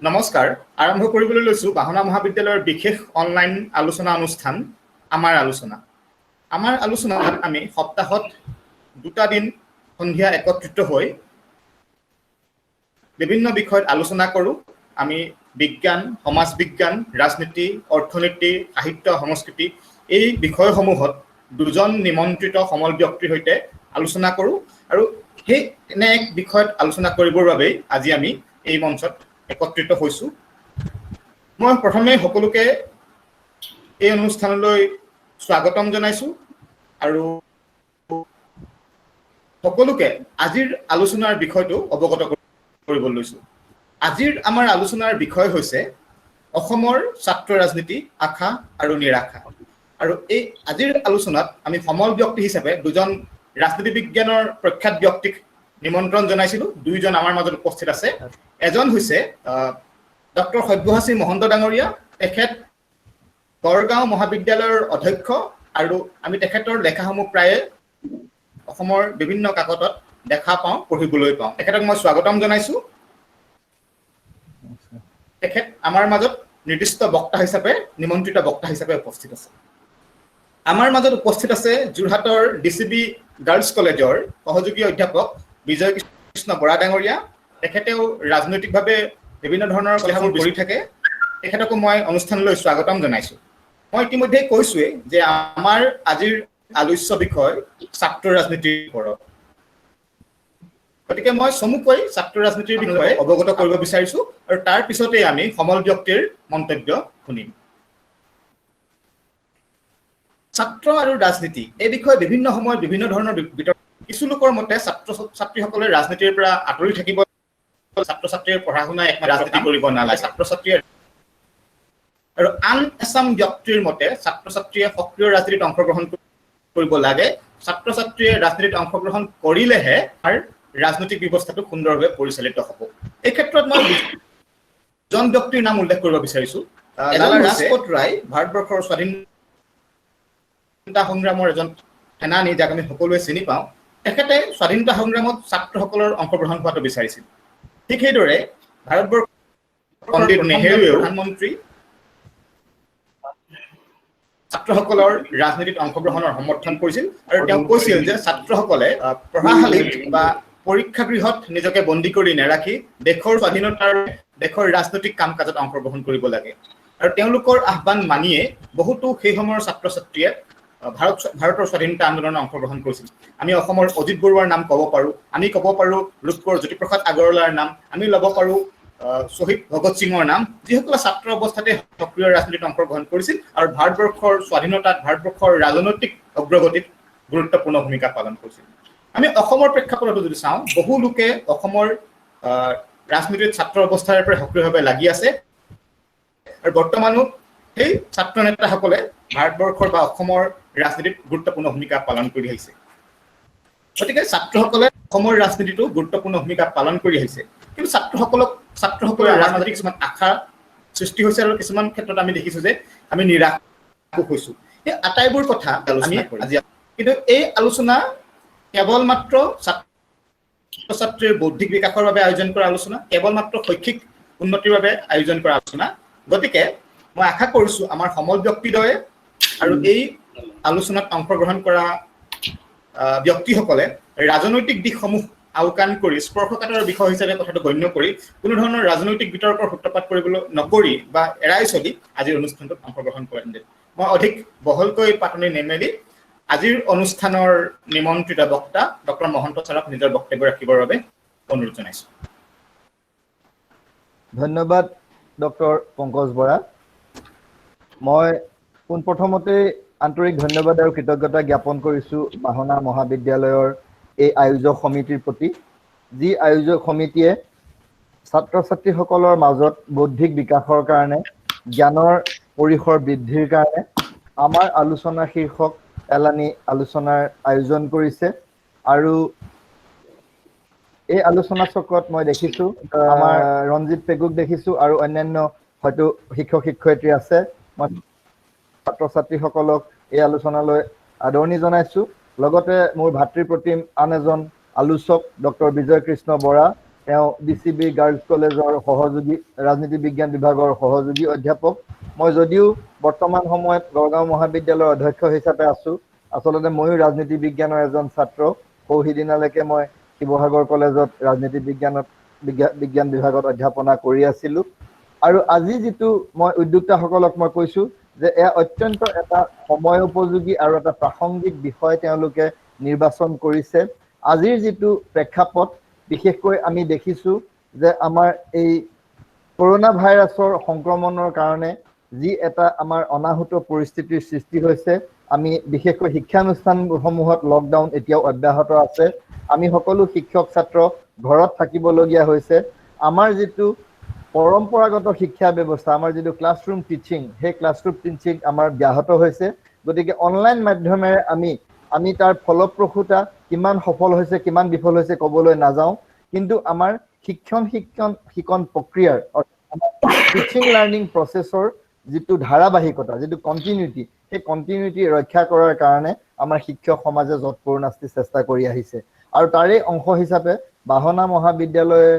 নমস্কাৰ আৰম্ভ কৰিবলৈ লৈছো বাহনা মহাবিদ্যালয়ৰ বিশেষ অনলাইন আলোচনা অনুষ্ঠান আমাৰ আলোচনাত আমি সপ্তাহত দুটা দিন সন্ধিয়া একত্ৰিত হৈ বিভিন্ন বিষয়ত আলোচনা কৰোঁ। আমি বিজ্ঞান, সমাজ বিজ্ঞান, ৰাজনীতি, অৰ্থনীতি, সাহিত্য, সংস্কৃতি এই বিষয়সমূহত দুজন নিমন্ত্ৰিত সমল ব্যক্তিৰ সৈতে আলোচনা কৰোঁ আৰু সেই এনে এক বিষয়ত আলোচনা কৰিবৰ বাবে আজি আমি এই মঞ্চত একত্ৰিত হৈছো। মই প্ৰথমে সকলোকে এই অনুষ্ঠানলৈ স্বাগতম জনাইছো আৰু সকলোকে আজিৰ আলোচনাৰ বিষয়টো অৱগত কৰিব লৈছো। আজিৰ আমাৰ আলোচনাৰ বিষয় হৈছে অসমৰ ছাত্ৰ ৰাজনীতি আশা আৰু নিৰাশা। আৰু এই আজিৰ আলোচনাত আমি সমল ব্যক্তি হিচাপে দুজন ৰাজনীতি বিজ্ঞানৰ প্ৰখ্যাত ব্যক্তিক নিমন্ত্ৰণ জনাইছিলো। দুইজন আমাৰ মাজত উপস্থিত আছে। এজন হৈছে ডক্টৰ সব্যসাচী মহন্ত ডাঙৰীয়া, তেখেত গড়গাঁও মহাবিদ্যালয়ৰ অধ্যক্ষ আৰু আমি তেখেতৰ লেখাসমূহ প্ৰায়ে অসমৰ বিভিন্ন কাকতত দেখা পাওঁ, পঢ়িবলৈ পাওঁ। তেখেতক মই স্বাগতম জনাইছো। তেখেত আমাৰ মাজত নিৰ্দিষ্ট বক্তা হিচাপে, নিমন্ত্ৰিত বক্তা হিচাপে উপস্থিত আছে। আমাৰ মাজত উপস্থিত আছে যোৰহাটৰ DCB গাৰ্লছ কলেজৰ সহযোগী অধ্যাপক বিজয় কৃষ্ণ বৰা ডাঙৰীয়া। তেখেতেও ৰাজনৈতিকভাৱে বিভিন্ন ধৰণৰ কথাবোৰ কৰি থাকে। তেখেতকো মই অনুষ্ঠানলৈ স্বাগতম জনাইছো। মই ইতিমধ্যে কৈছোৱে যে আমাৰ আজিৰ আলোচ্য বিষয় ছাত্ৰ ৰাজনীতিৰ ওপৰত। গতিকে মই চমুকৈ ছাত্ৰ ৰাজনীতিৰ বিষয়ে অৱগত কৰিব বিচাৰিছো আৰু তাৰ পিছতে আমি সমল ব্যক্তিৰ মন্তব্য শুনিম। ছাত্ৰ আৰু ৰাজনীতি এই বিষয়ে বিভিন্ন সময়ত বিভিন্ন ধৰণৰ বিতৰ্ক। কিছু লোকৰ মতে ছাত্ৰ ছাত্ৰীসকলে ৰাজনীতিৰ পৰা আঁতৰি থাকিব, ছাত্ৰ ছাত্ৰীৰ পঢ়া শুনা ৰাজনীতি কৰিব নালাগে, ছাত্ৰ ছাত্ৰীয়ে আৰু আন এচাম ব্যক্তিৰ মতে ছাত্ৰ ছাত্ৰীয়ে সক্ৰিয় ৰাজনীতিত অংশগ্ৰহণ কৰিব লাগে। ছাত্ৰ ছাত্ৰীয়ে ৰাজনীতিত অংশগ্ৰহণ কৰিলেহে তাৰ ৰাজনৈতিক ব্যৱস্থাটো সুন্দৰভাৱে পৰিচালিত হ'ব। এই ক্ষেত্ৰত মই দুজন ব্যক্তিৰ নাম উল্লেখ কৰিব বিচাৰিছো। লালা লাজপত ৰায় ভাৰতবৰ্ষৰ স্বাধীনতা সংগ্ৰামৰ এজন সেনানী, যাক আমি সকলোৱে চিনি পাওঁ। তেখেতে স্বাধীনতা সংগ্ৰামত ছাত্ৰসকলৰ অংশগ্ৰহণ হোৱাটো বিচাৰিছিল। ঠিক সেইদৰে ভাৰতবৰ্ষৰ পণ্ডিত নেহেৰুৱেও প্ৰধানমন্ত্ৰী ছাত্ৰসকলৰ ৰাজনীতিত অংশগ্ৰহণৰ সমৰ্থন কৰিছিল আৰু তেওঁ কৈছিল যে ছাত্ৰসকলে পঢ়াশালীত বা পৰীক্ষাগৃহত নিজকে বন্দী কৰি নাৰাখি দেশৰ স্বাধীনতাৰ, দেশৰ ৰাজনৈতিক কাম কাজত অংশগ্ৰহণ কৰিব লাগে। আৰু তেওঁলোকৰ আহ্বান মানিয়ে বহুতো সেই সময়ৰ ছাত্ৰ ছাত্ৰীয়ে ভাৰতৰ স্বাধীনতা আন্দোলনত অংশগ্ৰহণ কৰিছিল। আমি অসমৰ অজিত বৰুৱাৰ নাম ক'ব পাৰোঁ, আমি ক'ব পাৰোঁ ৰূপপুৰৰ জ্যোতিপ্ৰসাদ আগৰৱালাৰ নাম, আমি ল'ব পাৰোঁ শ্বহীদ ভগত সিঙৰ নাম, যিসকলে ছাত্ৰ অৱস্থাতে সক্ৰিয় ৰাজনীতিত অংশগ্ৰহণ কৰিছিল আৰু ভাৰতবৰ্ষৰ স্বাধীনতাত, ভাৰতবৰ্ষৰ ৰাজনৈতিক অগ্ৰগতিত গুৰুত্বপূৰ্ণ ভূমিকা পালন কৰিছিল। আমি অসমৰ প্ৰেক্ষাপটত যদি চাওঁ, বহু লোকে অসমৰ ৰাজনীতিত ছাত্ৰ অৱস্থাৰ পৰা সক্ৰিয়ভাৱে লাগি আছে আৰু বৰ্তমানো সেই ছাত্ৰ নেতাসকলে ভাৰতবৰ্ষৰ বা অসমৰ ৰাজনীতিত গুৰুত্বপূৰ্ণ ভূমিকা পালন কৰি আহিছে। গতিকে ছাত্ৰসকলে অসমৰ ৰাজনীতিটো গুৰুত্বপূৰ্ণ ভূমিকা পালন কৰি আহিছে। কিন্তু ছাত্ৰসকলৰ মাজত কিছুমান আশা সৃষ্টি হৈছে আৰু কিছুমান ক্ষেত্ৰত আমি দেখিছো যে আমি নিৰাশ হৈছো। এই আটাইবোৰ কথা আমি আজি, কিন্তু এই আলোচনা কেৱল মাত্ৰ ছাত্ৰ ছাত্ৰীৰ বৌদ্ধিক বিকাশৰ বাবে আয়োজন কৰা আলোচনা, কেৱল মাত্ৰ শৈক্ষিক উন্নতিৰ বাবে আয়োজন কৰা আলোচনা। গতিকে মই আশা কৰিছো আমাৰ সমল ব্যক্তিদ্বয়ে আৰু এই আলোচনাত অংশগ্ৰহণ কৰা ব্যক্তিসকলে ৰাজনৈতিক দিশসমূহ আওকাণ কৰি স্পৰ্শকাতৰ বিষয় হিচাপে কথাটো গণ্য কৰি কোনো ধৰণৰ ৰাজনৈতিক বিতৰ্কৰ সূত্ৰপাত কৰিবলৈ নকৰি বা এৰাই চলি আজিৰ অনুষ্ঠানটোত অংশগ্ৰহণ কৰে। মই অধিক বহলকৈ পাতনি নেমেলি আজিৰ অনুষ্ঠানৰ নিমন্ত্ৰিত বক্তা ডক্টৰ মহন্ত ছাৰক নিজৰ বক্তব্য ৰাখিবৰ বাবে অনুৰোধ জনাইছো। ধন্যবাদ ডক্টৰ পংকজ বৰা। মই পোনপ্ৰথমতে আন্তৰিক ধন্যবাদ আৰু কৃতজ্ঞতা জ্ঞাপন কৰিছোঁ বাহনা মহাবিদ্যালয়ৰ এই আয়োজক সমিতিৰ প্ৰতি, যি আয়োজক সমিতিয়ে ছাত্ৰ ছাত্ৰীসকলৰ মাজত বৌদ্ধিক বিকাশৰ কাৰণে, জ্ঞানৰ পৰিসৰ বৃদ্ধিৰ কাৰণে আমাৰ আলোচনা শীৰ্ষক এলানি আলোচনাৰ আয়োজন কৰিছে। আৰু এই আলোচনা চক্ৰত মই দেখিছোঁ আমাৰ ৰঞ্জিত পেগুক দেখিছোঁ আৰু অন্যান্য হয়তো শিক্ষক শিক্ষয়িত্ৰী আছে। মই ছাত্ৰ ছাত্ৰীসকলক এই আলোচনালৈ আদৰণি জনাইছোঁ। লগতে মোৰ ভাতৃপ্ৰতিম আন এজন আলোচক ডক্টৰ বিজয় কৃষ্ণ বৰা, তেওঁ DCB গাৰ্লছ কলেজৰ সহযোগী ৰাজনীতি বিজ্ঞান বিভাগৰ সহযোগী অধ্যাপক। মই যদিও বৰ্তমান সময়ত গড়গাঁও মহাবিদ্যালয়ৰ অধ্যক্ষ হিচাপে আছো, আচলতে ময়ো ৰাজনীতি বিজ্ঞানৰ এজন ছাত্ৰ। সৌহিদিনালৈকে মই শিৱসাগৰ কলেজত ৰাজনীতি বিজ্ঞান বিভাগত অধ্যাপনা কৰি আছিলো। আৰু আজি যেটো মই উদ্যোক্তাসকলক মই কৈছো যে এয়া অত্যন্ত এটা সময় উপযোগী আৰু এটা প্ৰাসংগিক বিষয় তেওঁলোকে নিৰ্বাচন কৰিছে। আজিৰ যেটো প্ৰেক্ষাপট বিশেষকৈ আমি দেখিছো যে আমাৰ এই কৰোনা ভাইৰাছৰ সংক্ৰমণৰ কাৰণে যি এটা আমাৰ অনাহুত পৰিস্থিতিৰ সৃষ্টি হৈছে, আমি বিশেষকৈ শিক্ষানুষ্ঠানসমূহত লকডাউন এতিয়াও অব্যাহত আছে। আমি সকলো শিক্ষক ছাত্ৰ ঘৰত থাকিবলগীয়া হৈছে। আমাৰ যেটো পৰম্পৰাগত শিক্ষা ব্যৱস্থা, আমাৰ যেটো ক্লাছৰুম টিচিং, সেই ক্লাছৰুম টিচিং আমাৰ ব্যাহত হৈছে। গতিকে অনলাইন মাধ্যমেৰে আমি তাৰ ফলপ্ৰসূতা কিমান সফল হৈছে কিমান বিফল হৈছে ক'বলৈ নাযাওঁ, কিন্তু আমাৰ শিক্ষণ প্ৰক্ৰিয়াৰ টিচিং লাৰ্নিং প্ৰচেছৰ যেটো ধাৰাবাহিকতা, যেটো কণ্টিনিউটি, সেই কণ্টিনিউটি ৰক্ষা কৰাৰ কাৰণে আমাৰ শিক্ষক সমাজে যৎপৰোনাস্তি চেষ্টা কৰি আহিছে। আৰু তাৰে অংশ হিচাপে বাহনা মহাবিদ্যালয়ে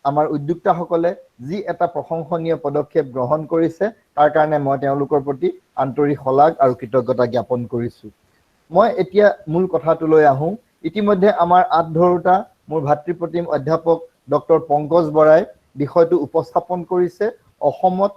আমাৰ উদ্যোক্তাসকলে যি এটা প্ৰশংসনীয় পদক্ষেপ গ্ৰহণ কৰিছে, তাৰ কাৰণে মই তেওঁলোকৰ প্ৰতি আন্তৰিক শলাগ আৰু কৃতজ্ঞতা জ্ঞাপন কৰিছো। মই এতিয়া মূল কথাটোলৈ আহোঁ। ইতিমধ্যে আমাৰ আধৰুটা মোৰ ভাতৃপ্ৰতিম অধ্যাপক ডক্টৰ পংকজ বৰাই বিষয়টো উপস্থাপন কৰিছে, অসমত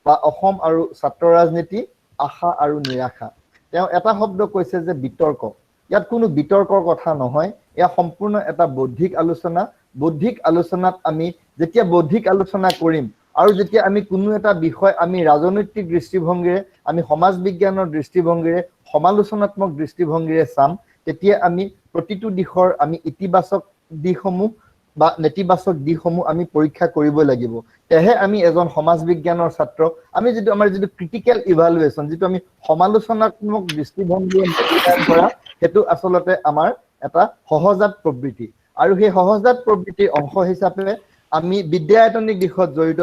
বা অসম আৰু ছাত্ৰ ৰাজনীতি, আশা আৰু নিৰাশা। তেওঁ এটা শব্দ কৈছে যে বিতৰ্ক। ইয়াত কোনো বিতৰ্কৰ কথা নহয়, এয়া সম্পূৰ্ণ এটা বৌদ্ধিক আলোচনা। বৌদ্ধিক আলোচনাত আমি যেতিয়া বৌদ্ধিক আলোচনা কৰিম আৰু যেতিয়া আমি কোনো এটা বিষয় আমি ৰাজনৈতিক দৃষ্টিভংগীৰে, আমি সমাজ বিজ্ঞানৰ দৃষ্টিভংগীৰে, সমালোচনাত্মক দৃষ্টিভংগীৰে চাম, তেতিয়া আমি প্ৰতিটো দিশৰ আমি ইতিবাচক দিশসমূহ বা নেতিবাচক দিশসমূহ আমি পৰীক্ষা কৰিব লাগিব। তেহে আমি এজন সমাজ বিজ্ঞানৰ ছাত্ৰ, আমি যেটো আমাৰ যেটো ক্ৰিটিকেল ইভালুৱেশ্যন, যেটো আমি সমালোচনাত্মক দৃষ্টিভংগীৰে মূল্যায়ন কৰা, সেইটো আচলতে আমাৰ এটা সহজাত প্ৰবৃত্তি। আৰু সেই সহজাত প্ৰবৃত্তিৰ অংশ হিচাপে আমি বিদ্যায়তনিক দিশত জড়িত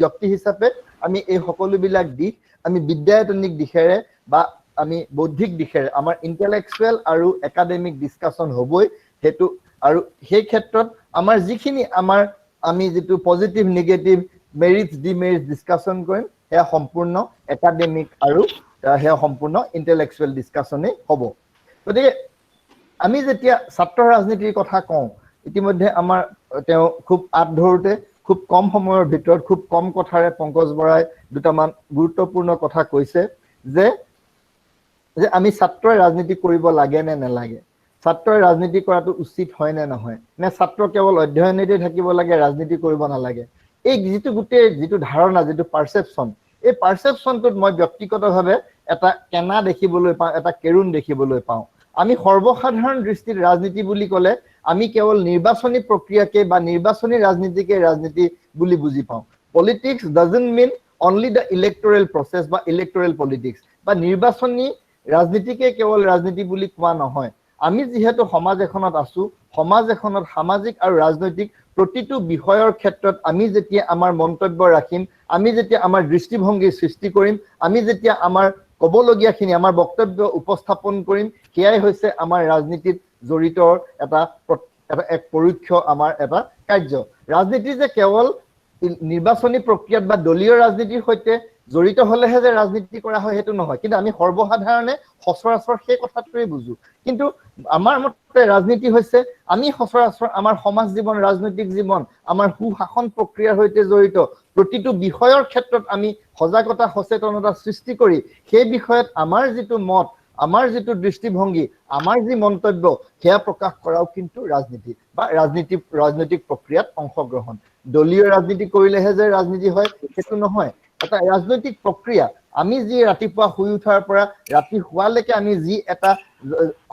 ব্যক্তি হিচাপে আমি এই সকলোবিলাক দিশ আমি বিদ্যায়তনিক দিশেৰে বা আমি বৌদ্ধিক দিশেৰে আমাৰ ইণ্টেলেকচুৱেল আৰু একাডেমিক ডিছকাশ্যন হ'বই। সেইটো আৰু সেই ক্ষেত্ৰত আমাৰ যিখিনি আমি যেটো পজিটিভ নেগেটিভ মেৰিটছ ডিমেৰিটছ ডিছকাশ্যন কৰিম, সেয়া সম্পূৰ্ণ একাডেমিক আৰু সেয়া সম্পূৰ্ণ ইণ্টেলেকচুৱেল ডিছকাশ্যনেই হ'ব। গতিকে আমি যেতিয়া ছাত্ৰ ৰাজনীতিৰ কথা কওঁ, ইতিমধ্যে আমাৰ তেওঁ খুব আধৰুতে খুব কম সময়ৰ ভিতৰত খুব কম কথাৰে পংকজ বৰাই দুটামান গুৰুত্বপূৰ্ণ কথা কৈছে যে আমি ছাত্ৰই ৰাজনীতি কৰিব লাগে নে নালাগে, ছাত্ৰই ৰাজনীতি কৰাটো উচিত হয় নে নহয়, নে ছাত্ৰ কেৱল অধ্যয়নতে থাকিব লাগে, ৰাজনীতি কৰিব নালাগে। এই যেটো ধাৰণা, যেটো পাৰচেপশ্যন, এই পাৰচেপশ্যনটোত মই ব্যক্তিগতভাৱে এটা কেনা দেখিবলৈ পাওঁ, এটা কেৰুণ দেখিবলৈ পাওঁ। আমি সৰ্বসাধাৰণ দৃষ্টিত ৰাজনীতি বুলি ক'লে আমি কেৱল নিৰ্বাচনী প্ৰক্ৰিয়াকে বা নিৰ্বাচনী ৰাজনীতিকে ৰাজনীতি বুলি বুজি পাওঁ। Politics doesn't mean only the electoral process বা ইলেক্টৰেল পলিটিক্স, বা নিৰ্বাচনী ৰাজনীতিকে কেৱল ৰাজনীতি বুলি কোৱা নহয়। আমি যিহেতু সমাজ এখনত আছো, সমাজ এখনত সামাজিক আৰু ৰাজনৈতিক প্ৰতিটো বিষয়ৰ ক্ষেত্ৰত আমি যেতিয়া আমাৰ মন্তব্য ৰাখিম, আমি যেতিয়া আমাৰ দৃষ্টিভংগী সৃষ্টি কৰিম, আমি যেতিয়া আমাৰ ক'বলগীয়াখিনি আমাৰ বক্তব্য উপস্থাপন কৰিম, সেয়াই হৈছে আমাৰ ৰাজনীতিত জড়িত এক পৰোক্ষ আমাৰ এটা কাৰ্য। ৰাজনীতি যে কেৱল নিৰ্বাচনী প্ৰক্ৰিয়াত বা দলীয় ৰাজনীতিৰ সৈতে জড়িত হলেহে যে ৰাজনীতি কৰা হয় সেইটো নহয়, কিন্তু আমি সৰ্বসাধাৰণে সচৰাচৰ সেই কথাটোৱে বুজো। কিন্তু আমাৰ মতে ৰাজনীতি হৈছে আমি সচৰাচৰ আমাৰ সমাজ জীৱন, ৰাজনৈতিক জীৱন, আমাৰ সুশাসন প্ৰক্ৰিয়াৰ সৈতে জড়িত প্ৰতিটো বিষয়ৰ ক্ষেত্ৰত আমি সজাগতা সচেতনতা সৃষ্টি কৰি সেই বিষয়ত আমাৰ যেটো মত, আমাৰ যেটো দৃষ্টিভংগী, আমাৰ যি মন্তব্য, সেয়া প্ৰকাশ কৰাও কিন্তু ৰাজনীতি বা ৰাজনৈতিক প্ৰক্ৰিয়াত অংশগ্ৰহণ। দলীয় ৰাজনীতি কৰিলেহে যে ৰাজনীতি হয় সেইটো নহয়, এটা ৰাজনৈতিক প্ৰক্ৰিয়া। আমি যি ৰাতিপুৱা শুই উঠাৰ পৰা ৰাতি শুৱালৈকে আমি যি এটা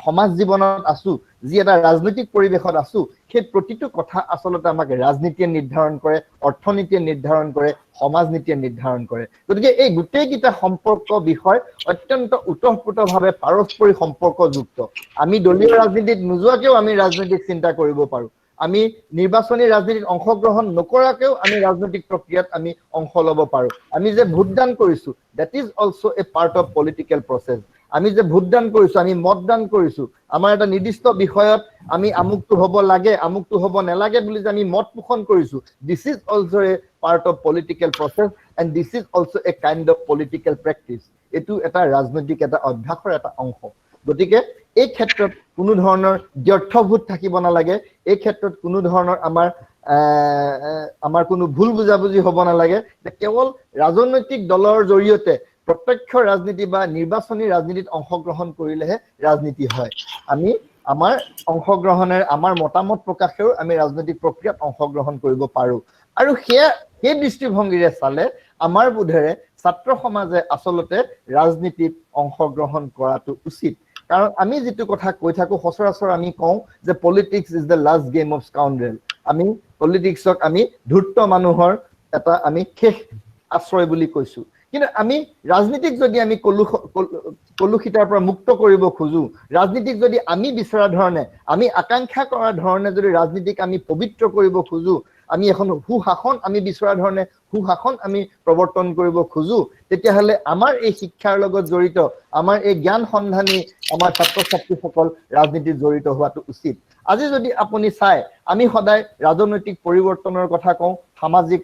সমাজ জীৱনত আছো, যি এটা ৰাজনৈতিক পৰিৱেশত আছো, সেই প্ৰতিটো কথা আচলতে আমাক ৰাজনীতিয়ে নিৰ্ধাৰণ কৰে, অৰ্থনীতিয়ে নিৰ্ধাৰণ কৰে, সমাজ নীতিয়ে নিৰ্ধাৰণ কৰে। গতিকে এই গোটেইকেইটা সম্পৰ্ক বিষয় অত্যন্ত ওতঃপ্ৰোতভাৱে পাৰস্পৰিক সম্পৰ্কযুক্ত। আমি দলীয় ৰাজনীতিত নোযোৱাকেও আমি ৰাজনৈতিক চিন্তা কৰিব পাৰো, আমি নিৰ্বাচনী ৰাজনীতিত অংশগ্ৰহণ নকৰাকেও আমি ৰাজনৈতিক প্ৰক্ৰিয়াত আমি অংশ ল'ব পাৰো। আমি যে ভোটদান কৰিছো, that is also a part of political process. আমি যে ভোটদান কৰিছো, আমি মতদান কৰিছো, আমাৰ এটা নিৰ্দিষ্ট বিষয়ত আমি আমুকটো হ'ব লাগে, আমুকটো হ'ব নালাগে বুলি যে আমি মত পোষণ কৰিছো, this is also a part of political process and this is also a kind of political practice. এইটো এটা ৰাজনৈতিক এটা অভ্যাসৰ এটা অংশ। গতিকে এই ক্ষেত্ৰত কোনো ধৰণৰ ব্যৰ্থভূত থাকিব নালাগে, এই ক্ষেত্ৰত কোনো ধৰণৰ আমাৰ কোনো ভুল বুজাবুজি হ'ব নালাগে যে কেৱল ৰাজনৈতিক দলৰ জৰিয়তে প্ৰত্যক্ষ ৰাজনীতি বা নিৰ্বাচনী ৰাজনীতিত অংশগ্ৰহণ কৰিলেহে ৰাজনীতি হয়। আমি আমাৰ অংশগ্ৰহণেৰে আমাৰ মতামত প্ৰকাশেও আমি ৰাজনৈতিক প্ৰক্ৰিয়াত অংশগ্ৰহণ কৰিব পাৰো। আৰু সেই দৃষ্টিভংগীৰে চালে আমাৰ বোধেৰে ছাত্ৰ সমাজে আচলতে ৰাজনীতিত অংশগ্ৰহণ কৰাটো উচিত। কাৰণ আমি যিটো কথা কৈ থাকো সচৰাচৰ আমি কওঁ যে politics is the last game of scoundrel. আমি পলিটিক্সক আমি ধূৰ্ত মানুহৰ এটা আমি শেষ আশ্ৰয় বুলি কৈছো। কিন্তু আমি ৰাজনীতিক যদি আমি কলুষিতাৰ পৰা মুক্ত কৰিব খোজো, ৰাজনীতিক যদি আমি বিচৰা ধৰণে, আমি আকাংক্ষা কৰা ধৰণে যদি ৰাজনীতিক আমি পবিত্ৰ কৰিব খোজো, আমি এখন সুশাসন আমি বিচৰা ধৰণে সুশাসন আমি প্ৰৱৰ্তন কৰিব খোজো, তেতিয়াহ'লে আমাৰ এই শিক্ষাৰ লগত জড়িত, আমাৰ এই জ্ঞান সন্ধানী আমাৰ ছাত্ৰ ছাত্ৰীসকল ৰাজনীতিত জড়িত হোৱাটো উচিত। আজি যদি আপুনি চায়, আমি সদায় ৰাজনৈতিক পৰিৱৰ্তনৰ কথা কওঁ, সামাজিক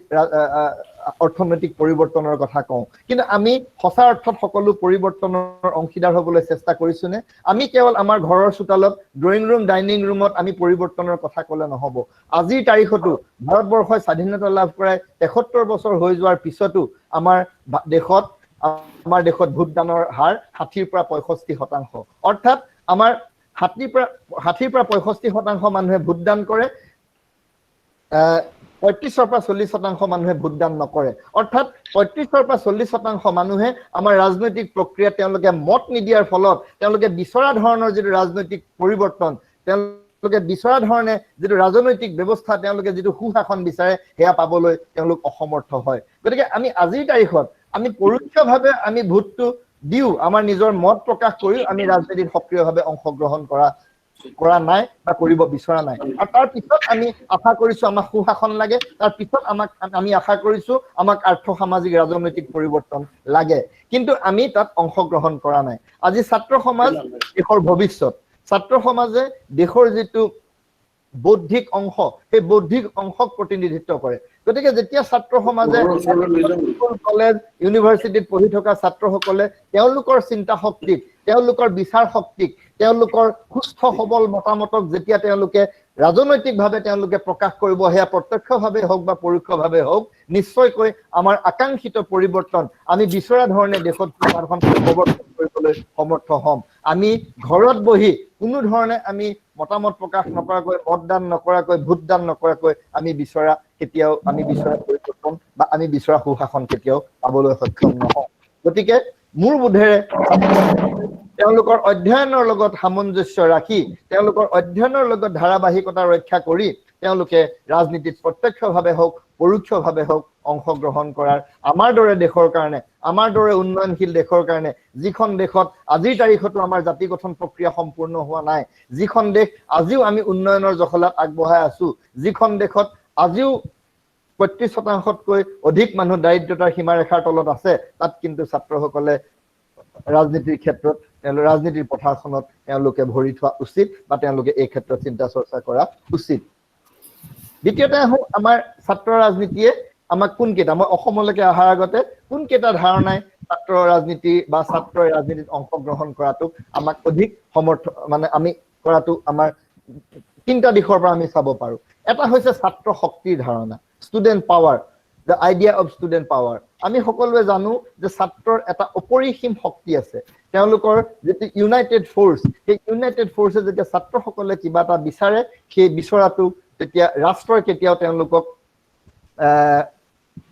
অৰ্থনৈতিক পৰিৱৰ্তনৰ কথা কওঁ, কিন্তু আমি সঁচা অৰ্থত সকলো পৰিৱৰ্তনৰ অংশীদাৰ হ'বলৈ চেষ্টা কৰিছোনে? আমি কেৱল আমাৰ ঘৰৰ চোতালত ড্ৰয়িং ৰুম, ডাইনিং ৰুমত আমি পৰিৱৰ্তনৰ কথা ক'লে নহ'ব। আজিৰ তাৰিখতো ভাৰতবৰ্ষই স্বাধীনতা লাভ কৰাৰ ৭৩ বছৰ হৈ যোৱাৰ পিছতো আমাৰ দেশত ভোটদানৰ হাৰ ৬০ৰ পৰা ৬৫%। অৰ্থাৎ আমাৰ ৬০ৰ পৰা ৬৫% মানুহে ভোটদান কৰে, ৩৫ৰ পৰা ৪০% মানুহে ভোটদান নকৰে। অৰ্থাৎ ৩৫ৰ পৰা ৪০% মানুহে আমাৰ ৰাজনৈতিক প্ৰক্ৰিয়াত তেওঁলোকে মত নিদিয়াৰ ফলত তেওঁলোকে বিচৰা ধৰণৰ যিটো ৰাজনৈতিক পৰিৱৰ্তন, তেওঁলোকে বিচৰা ধৰণে যিটো ৰাজনৈতিক ব্যৱস্থা, তেওঁলোকে যিটো সুশাসন বিচাৰে সেয়া পাবলৈ তেওঁলোক অসমৰ্থ হয়। গতিকে আমি আজিৰ তাৰিখত আমি পৰোক্ষভাৱে আমি ভোটটো দিও, আমাৰ নিজৰ মত প্ৰকাশ কৰিও আমি ৰাজনীতিত সক্ৰিয়ভাৱে অংশগ্ৰহণ কৰা নাই বা কৰিব বিচৰা নাই। আৰু তাৰ পিছত আমি আশা কৰিছো আমাক সুশাসন লাগে, তাৰ পিছত আমি আশা কৰিছো আমাক আৰ্থ সামাজিক ৰাজনৈতিক পৰিৱৰ্তন লাগে, কিন্তু আমি তাত অংশগ্ৰহণ কৰা নাই। আজি ছাত্ৰ সমাজ দেশৰ ভৱিষ্যত, ছাত্ৰ সমাজে দেশৰ যিটো বৌদ্ধিক অংশ, সেই বৌদ্ধিক অংশক প্ৰতিনিধিত্ব কৰে। গতিকে যেতিয়া ছাত্ৰ সমাজে স্কুল, কলেজ, ইউনিভাৰ্চিটিত পঢ়ি থকা ছাত্ৰসকলে তেওঁলোকৰ চিন্তা শক্তিক, তেওঁলোকৰ বিচাৰ শক্তিক, তেওঁলোকৰ সুস্থ সবল মতামতক যেতিয়া তেওঁলোকে ৰাজনৈতিকভাৱে তেওঁলোকে প্ৰকাশ কৰিব, সেয়া প্ৰত্যক্ষভাৱে হওক বা পৰোক্ষভাৱে হওক, নিশ্চয়কৈ আমাৰ আকাংক্ষিত পৰিৱৰ্তন আমি বিচৰা ধৰণে দেশত প্ৰৱৰ্তন কৰিবলৈ সমৰ্থ হ'ম। আমি ঘৰত বহি কোনো ধৰণে আমি মতামত প্ৰকাশ নকৰাকৈ, মতদান নকৰাকৈ, ভোটদান নকৰাকৈ আমি বিচৰা পৰিৱৰ্তন বা আমি বিচৰা সুশাসন কেতিয়াও পাবলৈ সক্ষম নহওঁ। গতিকে মোৰ বোধেৰে তেওঁলোকৰ অধ্যয়নৰ লগত সামঞ্জস্য ৰাখি, তেওঁলোকৰ অধ্যয়নৰ লগত ধাৰাবাহিকতা ৰক্ষা কৰি তেওঁলোকে ৰাজনীতিত প্ৰত্যক্ষভাৱে হওক পৰোক্ষভাৱে হওক অংশগ্ৰহণ কৰাৰ আমাৰ দৰে দেশৰ কাৰণে, আমাৰ দৰে উন্নয়নশীল দেশৰ কাৰণে, যিখন দেশত আজিৰ তাৰিখতো আমাৰ জাতি গঠন প্ৰক্ৰিয়া সম্পূৰ্ণ হোৱা নাই, যিখন দেশ আজিও আমি উন্নয়নৰ জখলাত আগবঢ়াই আছো, যিখন দেশত আজিও ৩৫%তকৈ অধিক মানুহ দাৰিদ্ৰতাৰ সীমাৰেখাৰ তলত আছে, তাত কিন্তু ছাত্ৰসকলে ৰাজনীতিৰ ক্ষেত্ৰত ৰাজনীতিৰ পথাৰখনত তেওঁলোকে ভৰি থোৱা উচিত বা তেওঁলোকে এই ক্ষেত্ৰত চিন্তা চৰ্চা কৰা উচিত। দ্বিতীয়তে আহোঁ, আমাৰ ছাত্ৰ ৰাজনীতিয়ে আমাক কোনকেইটা, মই অসমলৈকে অহাৰ আগতে কোনকেইটা ধাৰণাই ছাত্ৰ ৰাজনীতি বা ছাত্ৰই ৰাজনীতিত অংশগ্ৰহণ কৰাটোক আমাক অধিক আমি কৰাটো আমাৰ 3টা দিশৰ পৰা আমি চাব পাৰো। এটা হৈছে ছাত্ৰ শক্তিৰ ধাৰণা, student power, the idea of student power. আমি সকলোৱে জানো যে ছাত্ৰৰ এটা অপৰিসীম শক্তি আছে, তেওঁলোকৰ যিটো ইউনাইটেড ফ'ৰ্চ, সেই ইউনাইটেড ফ'ৰ্চে যেতিয়া ছাত্ৰসকলে কিবা এটা বিচাৰে, সেই বিচৰাটো তেতিয়া ৰাষ্ট্ৰই কেতিয়াও তেওঁলোকক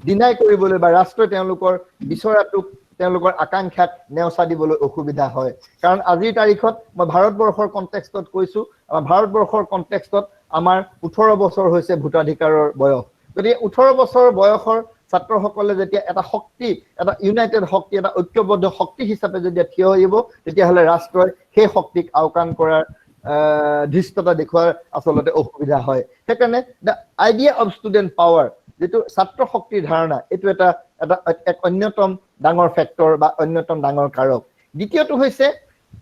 ডিনাই কৰিবলৈ বা ৰাষ্ট্ৰই তেওঁলোকৰ বিচৰাটোক, তেওঁলোকৰ আকাংক্ষাক নেওচা দিবলৈ অসুবিধা হয়। কাৰণ আজিৰ তাৰিখত মই ভাৰতবৰ্ষৰ কনটেক্সটত কৈছো, ভাৰতবৰ্ষৰ কনটেক্সটত আমাৰ 18 বছৰ হৈছে ভোটাধিকাৰৰ বয়স। গতিকে 18 বছৰ বয়সৰ ছাত্ৰসকলে যেতিয়া এটা শক্তি, এটা ইউনাইটেড শক্তি, এটা ঐক্যবদ্ধ শক্তি হিচাপে যেতিয়া থিয় হ'ব, তেতিয়াহ'লে ৰাষ্ট্ৰই সেই শক্তিক আওকাণ কৰাৰ ধৃষ্টতা দেখুৱাৰ আচলতে অসুবিধা হয়। সেইকাৰণে the idea of student power, যিটো ছাত্ৰ শক্তিৰ ধাৰণা, এইটো এক অন্যতম ডাঙৰ ফেক্টৰ বা অন্যতম ডাঙৰ কাৰক। দ্বিতীয়টো হৈছে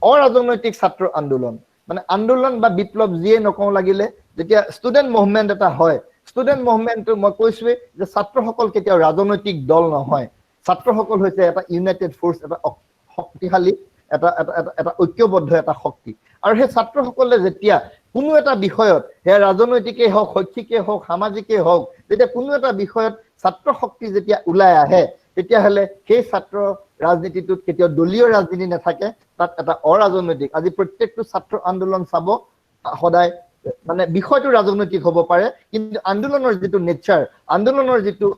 অৰাজনৈতিক ছাত্ৰ আন্দোলন মানে আন্দোলন বা বিপ্লৱ যিয়ে নকওঁ লাগিলে যেতিয়া ষ্টুডেণ্ট মুভমেণ্ট এটা হয় ষ্টুডেণ্ট মুভমেণ্টটো মই কৈছোৱেই যে ছাত্ৰসকল কেতিয়াও ৰাজনৈতিক দল নহয় ছাত্ৰসকল হৈছে এটা ইউনাইটেড ফ'ৰ্চ এটা শক্তিশালী এটা ঐক্যবদ্ধ এটা শক্তি আৰু সেই ছাত্ৰসকলে যেতিয়া কোনো এটা বিষয়ত সেয়া ৰাজনৈতিকেই হওক শৈক্ষিকেই হওক সামাজিকেই হওক যেতিয়া কোনো এটা বিষয়ত ছাত্ৰ শক্তি যেতিয়া ওলাই আহে তেতিয়াহ'লে সেই ছাত্ৰ ৰাজনীতিটোত কেতিয়াও দলীয় ৰাজনীতি নাথাকে তাত এটা অৰাজনৈতিক আজি প্ৰত্যেকটো ছাত্ৰ আন্দোলন চাব সদায় মানে বিষয়টো ৰাজনৈতিক হ'ব পাৰে কিন্তু আন্দোলনৰ যিটো নেচাৰ আন্দোলনৰ যিটো